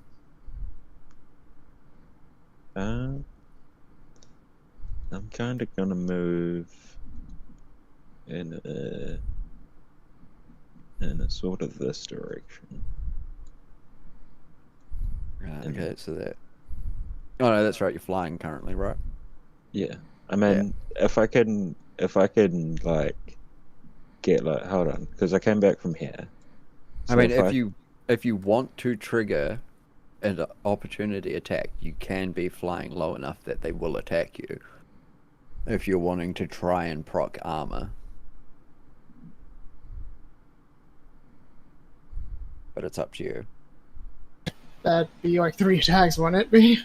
B: I'm kind of gonna move in a sort of this direction.
D: Right,
B: And-
D: okay, so that. Oh no, that's right. You're flying currently, right?
B: Yeah, I mean, if I can if I can like get like hold on, because I came back from here.
D: I mean, if you want to trigger an opportunity attack, you can be flying low enough that they will attack you. If you're wanting to try and proc armor. But it's up to you.
C: That'd be like 3 attacks, wouldn't it be?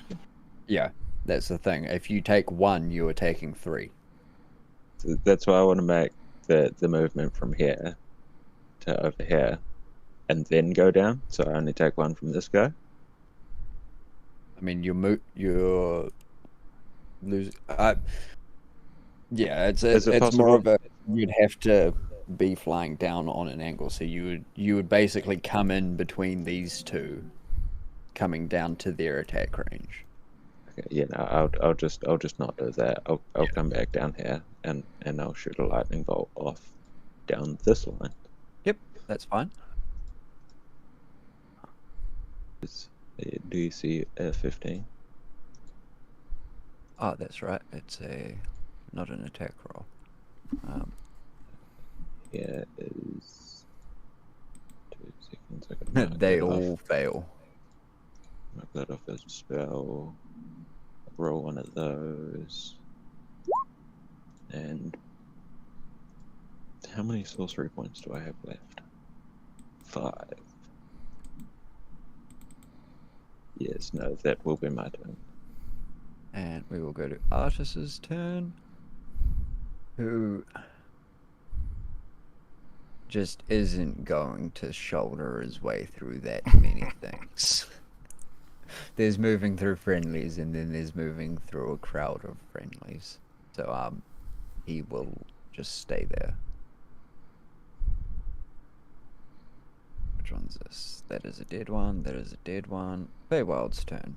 D: Yeah, that's the thing. If you take 1, you are taking 3.
B: that's why I want to make the movement from here to over here, and then go down. So I only take 1 from this guy.
D: I mean, you're losing. Yeah,
B: Is it
D: it's
B: possible?
D: more of a you'd have to be flying down on an angle, so you would basically come in between these two, coming down to their attack range.
B: Okay, yeah, no, I'll just not do that. I'll come back down here and I'll shoot a lightning bolt off down this line.
D: Yep, that's fine.
B: Do you see a 15?
D: Oh, that's right. It's not an attack roll.
B: Yeah, is 2 seconds. I gotta mark
D: They
B: that
D: all
B: off.
D: fail.
B: Mark that off as a spell. Roll one of those. And how many sorcery points do I have left? 5. Yes, no, that will be my turn.
D: And we will go to Artis's turn, who just isn't going to shoulder his way through that many things. There's moving through friendlies, and then there's moving through a crowd of friendlies. So he will just stay there. Which one's this? That is a dead one. That is a dead one. Feywild's turn.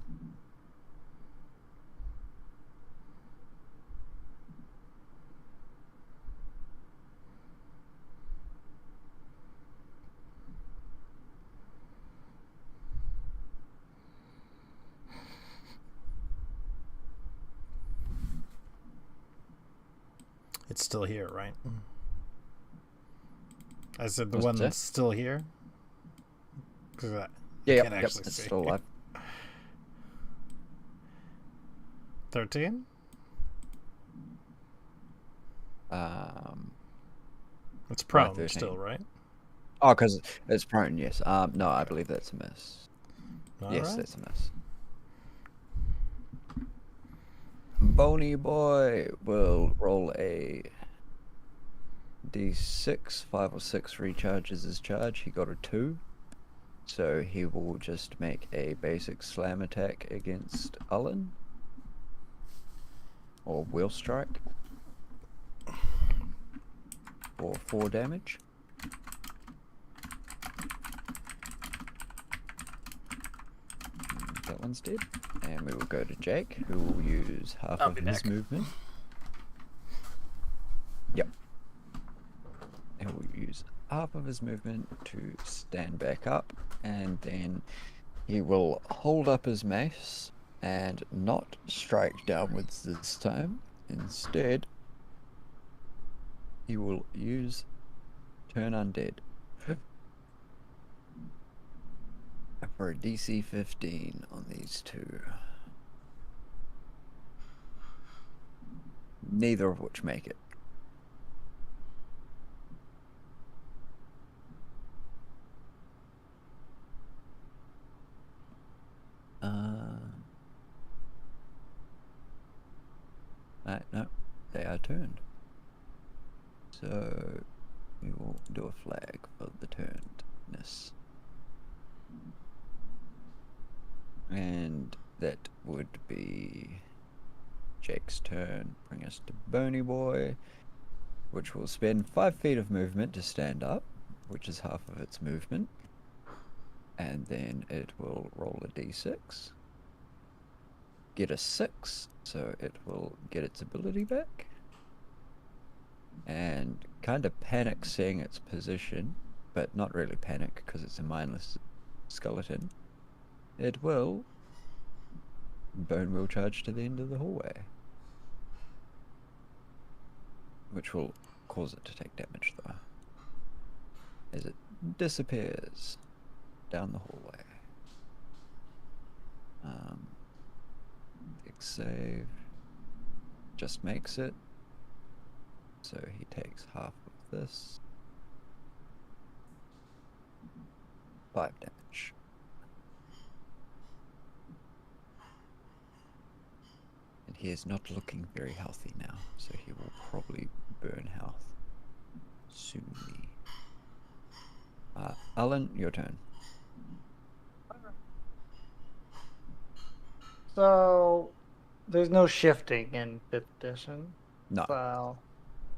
A: It's still here, right? I said the
D: What's
A: one
D: that?
A: that's still here. 'Cause I
D: Yeah,
A: can't
D: yep,
A: actually
D: it's
A: see.
D: still alive.
A: 13? It's prone
D: 13.
A: still, right?
D: Oh, because it's prone, yes. No, I believe that's a miss. Yes,
A: Alright.
D: that's a miss. Bony Boy will roll a d6. 5 or 6 recharges his charge. He got a 2. So he will just make a basic slam attack against Ullen. Or Will Strike. For 4 damage. That one's dead. And we will go to Jake, who will use half
A: I'll
D: of
A: be
D: his
A: back.
D: movement. Yep. He will use half of his movement to stand back up, and then he will hold up his mace and not strike downwards this time. Instead, he will use Turn Undead for a DC 15 on these two. Neither of which make it. No, they are turned. So we will do a flag for the turnedness. And that would be Jake's turn. Bring us to Bony Boy, which will spend 5 feet of movement to stand up, which is half of its movement. And then it will roll a d6. Get a 6, so it will get its ability back. And kind of panic seeing its position, but not really panic because it's a mindless skeleton. It will Bone will charge to the end of the hallway. which will cause it to take damage though, as it disappears down the hallway. Dex save just makes it, so he takes half of this. 5 damage. And he is not looking very healthy now, so he will probably burn health soonly. Alan, your turn.
E: So, there's no shifting in 5th edition.
D: No.
E: So,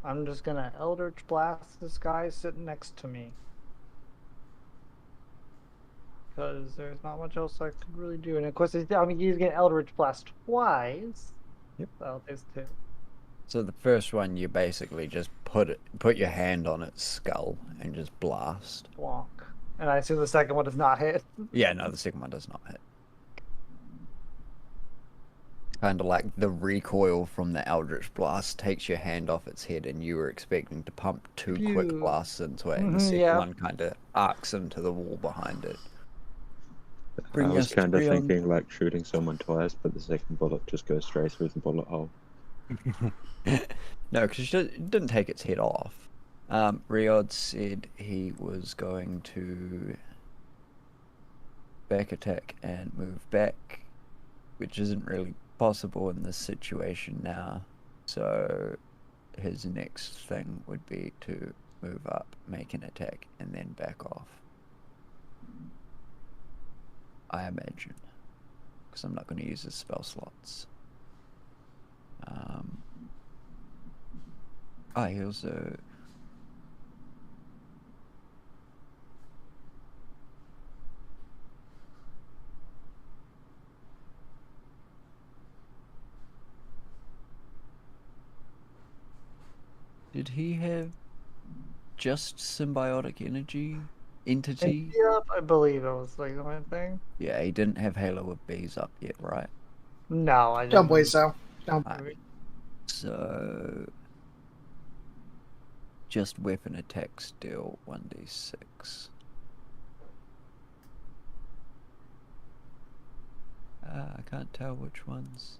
E: I'm just gonna Eldritch Blast this guy sitting next to me. Because there's not much else I could really do. And of course, he's getting Eldritch Blast twice.
D: Yep.
E: So, there's 2.
D: So the first one, you basically just put your hand on its skull and just blast.
E: Wonk. And I assume the second one does not hit.
D: Yeah, no, the second one does not hit. Kind of like the recoil from the Eldritch Blast takes your hand off its head, and you were expecting to pump 2 quick
E: Phew.
D: blasts into it, and the second
E: Yeah.
D: one kind of arcs into the wall behind it.
B: I
D: Bring
B: was
D: us to
B: kind of
D: Rion.
B: thinking like shooting someone twice, but the second bullet just goes straight through the bullet hole.
D: No, because it didn't take its head off. Riod said he was going to back attack and move back, which isn't really possible in this situation now. So his next thing would be to move up, make an attack, and then back off. I imagine, because I'm not going to use his spell slots. He also... Did he have just symbiotic entity?
E: Yep, I believe it was like the only thing.
D: Yeah, he didn't have Halo of Bees up yet, right?
E: No, I didn't.
C: Don't believe so. Don't.
D: Alright. So... just weapon attacks deal 1d6. I can't tell which ones.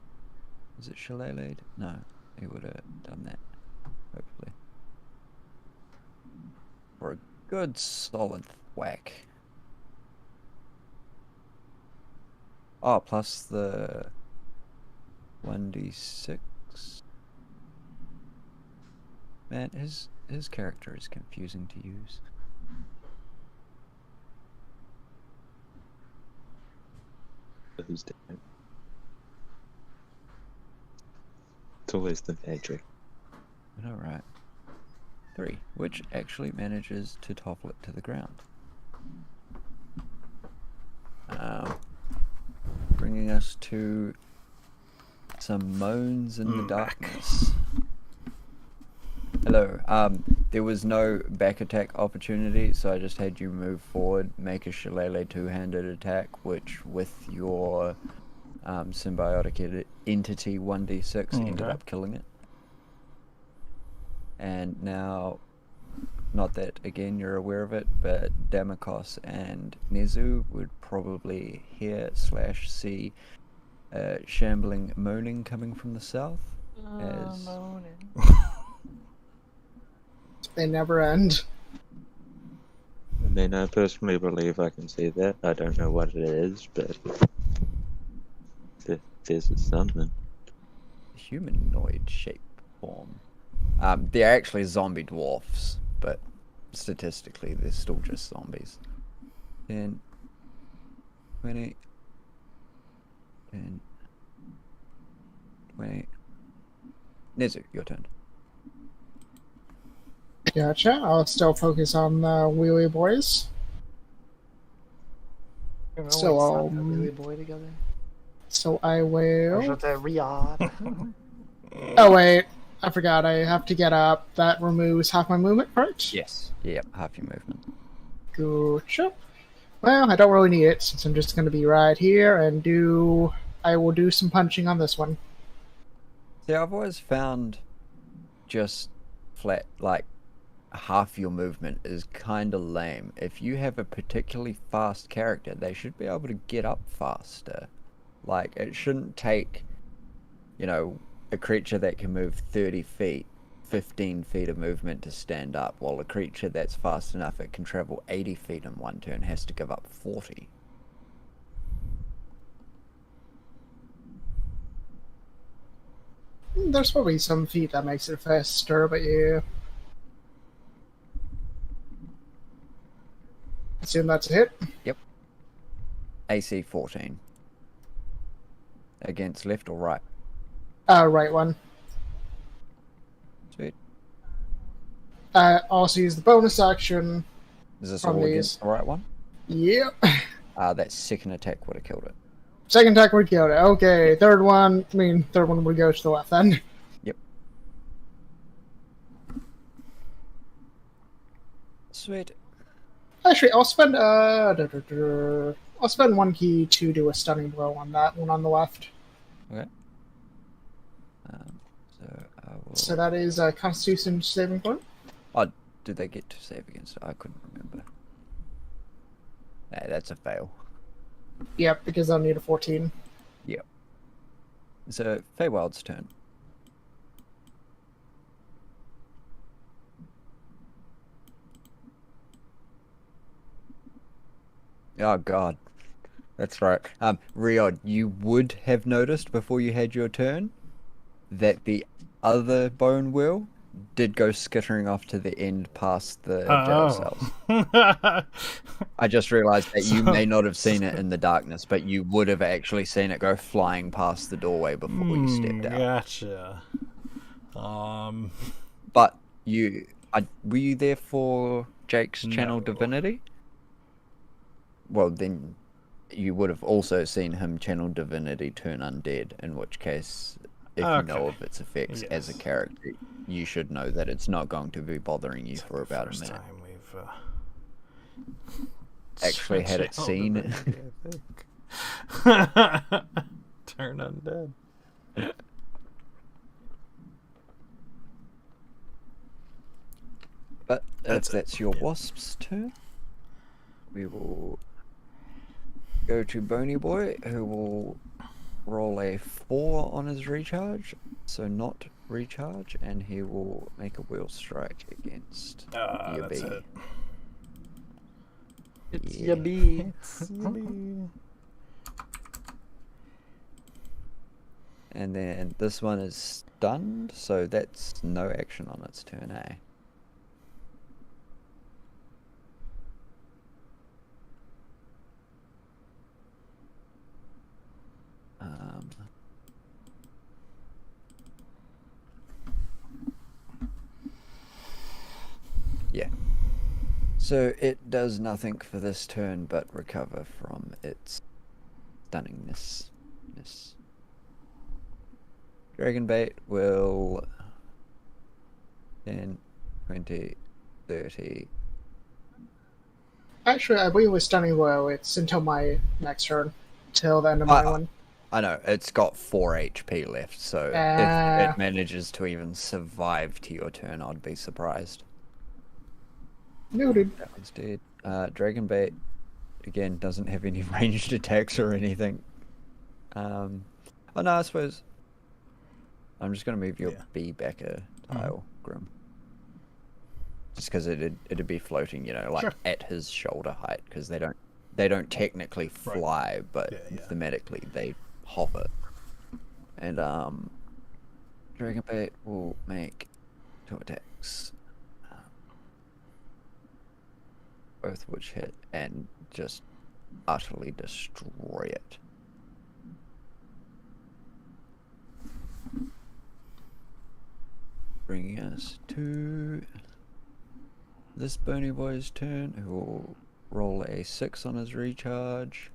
D: Is it Shillelagh? No, he would have done that, hopefully. For a good solid whack. Oh, plus the 1d6. Man, his character is confusing to use.
B: Who's dead? It's always the magic.
D: I know, right? 3, which actually manages to topple it to the ground. Bringing us to some moans in the darkness. Hello. There was no back attack opportunity, so I just had you move forward, make a Shillelagh 2-handed attack, which with your symbiotic entity 1d6 ended up killing it. And now, not that again you're aware of it, but Damokos and Nezu would probably hear/see shambling moaning coming from the south. As
E: Moaning.
C: They never end.
B: I mean, I personally believe I can see that. I don't know what it is, but there's something.
D: humanoid shape form. They're actually zombie dwarfs, but statistically they're still just zombies. 10, 20, 10, 20. Nezu, your turn.
C: Gotcha. I'll still focus on the wheelie boys. So,
E: Really boy together.
C: So I
E: Or
C: will.
E: should I say Riyadh?
C: Oh wait, I forgot. I have to get up. That removes half my movement, right?
D: Yes. Yep, half your movement.
C: Gotcha. Well, I don't really need it since I'm just going to be right here and do. I will do some punching on this one.
D: See, I've always found just flat, like half your movement is kind of lame. If you have a particularly fast character, they should be able to get up faster. Like, it shouldn't take, you know, a creature that can move 30 feet, 15 feet of movement to stand up, while a creature that's fast enough it can travel 80 feet in one turn has to give up 40.
C: There's probably some feat that makes it faster, but yeah. Assume that's a hit.
D: Yep. AC 14. Against left or right?
C: Right one.
D: Sweet.
C: Also use the bonus action.
D: Is this
C: From
D: all
C: these.
D: against the right one?
C: Yep.
D: That second attack would have killed it.
C: Second attack would kill it. Okay, third one would go to the left then.
D: Yep. Sweet.
C: Actually, I'll spend I'll spend one key to do a stunning blow on that one on the left.
D: Okay. So I will...
C: So that is a Constitution saving throw.
D: Oh, did they get to save against it? I couldn't remember. Nah, that's a fail.
C: Yep, because I'll need a 14.
D: Yep. So Feywild's turn. Oh god. That's right. Riod, you would have noticed before you had your turn that the other bone wheel did go skittering off to the end past the jail cells. I just realized that you may not have seen it in the darkness, but you would have actually seen it go flying past the doorway before you stepped out.
A: Gotcha.
D: But were you there for Jake's channel divinity? Well, then you would have also seen him channel divinity turn undead, in which case, if you know of its effects as a character, you should know that it's not going to be bothering you for about a minute.
A: Time we've
D: actually had it seen.
A: Turn undead.
D: But if that's your wasp's turn, we will go to Bony Boy, who will roll a 4 on his recharge, so not recharge, and he will make a wheel strike against your
A: that's
D: bee.
A: it.
E: It's your bee.
D: And then this one is stunned, so that's no action on its turn, eh? Yeah. So it does nothing for this turn but recover from its stunningness. Dragonbait will 10, 20, 30.
C: Actually, I believe with Stunning Blow, it's until my next turn. Till the end of my one.
D: I know, it's got 4 HP left, so if it manages to even survive to your turn, I'd be surprised.
C: Noted.
D: That one's dead. Dragonbait, again, doesn't have any ranged attacks or anything. Oh no, I suppose I'm just going to move your bee back a tile, Grim. Just because it'd be floating, like at his shoulder height, because they don't technically fly, but thematically they hover. And Dragonbait will make 2 attacks, both which hit and just utterly destroy it. Bringing us to this Bony Boy's turn, who will roll a 6 on his recharge.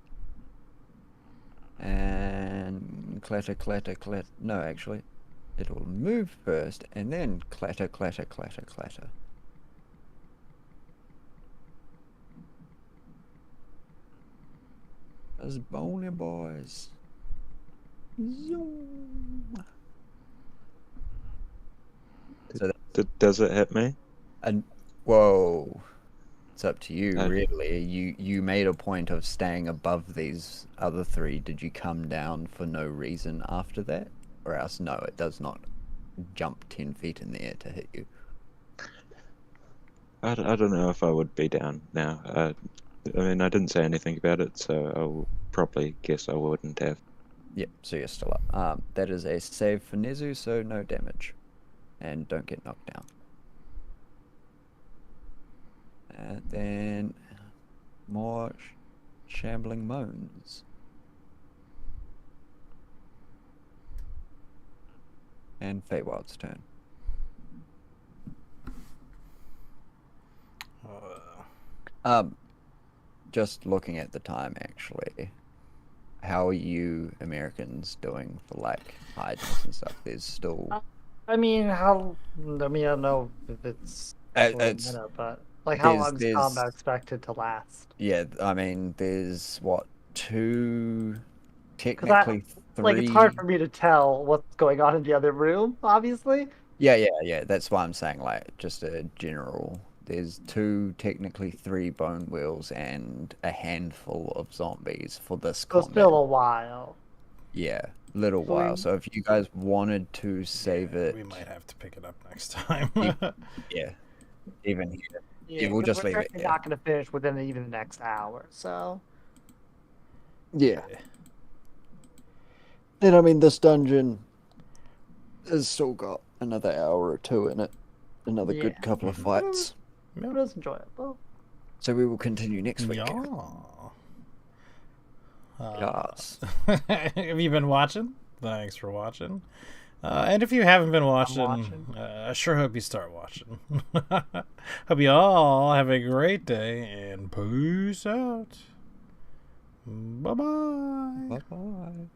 D: And clatter. No, actually, it will move first and then clatter. Those Bony Boys. Zoom. So
B: Does it hit me?
D: And whoa, it's up to you,
B: I-
D: really. You made a point of staying above these other three. Did you come down for no reason after that, or else no, it does not jump 10 feet in the air to hit you.
B: I don't know if I would be down now. I mean, I didn't say anything about it, so I'll probably guess I wouldn't have.
D: Yep, so you're still up. That is a save for Nezu, so no damage, and don't get knocked down. And then more shambling moans. And Feywild's turn. Just looking at the time, actually, how are you Americans doing for like hidings and stuff? There's still.
E: I mean, I don't know if it's
D: It's-
E: a minute, but like, how long is
D: there's-
E: combat expected to last?
D: Yeah, I mean, there's what, two, technically three.
E: Like, it's hard for me to tell what's going on in the other room, obviously.
D: Yeah. That's why I'm saying, like, just a general. There's two, technically three bone wheels and a handful of zombies for this
E: So
D: combat.
E: still a while.
D: Yeah, little
E: So
D: while.
E: we-
D: So if you guys wanted to save it,
A: We might have to pick it up next time.
D: yeah, even here.
E: Yeah,
D: we'll
E: 'cause
D: just
E: we're
D: leave it
E: certainly
D: here.
E: not going to finish within even the next hour, so.
D: Yeah. And I mean, this dungeon has still got another hour or two in it. Another good
E: Yeah.
D: couple of fights.
E: It was enjoyable.
D: So we will continue next week.
A: Yeah.
D: Yes.
A: Have you been watching? Thanks for watching. And if you haven't been watching,
E: watching.
A: I sure hope you start watching. Hope you all have a great day and peace out. Bye-bye.
D: Bye-bye.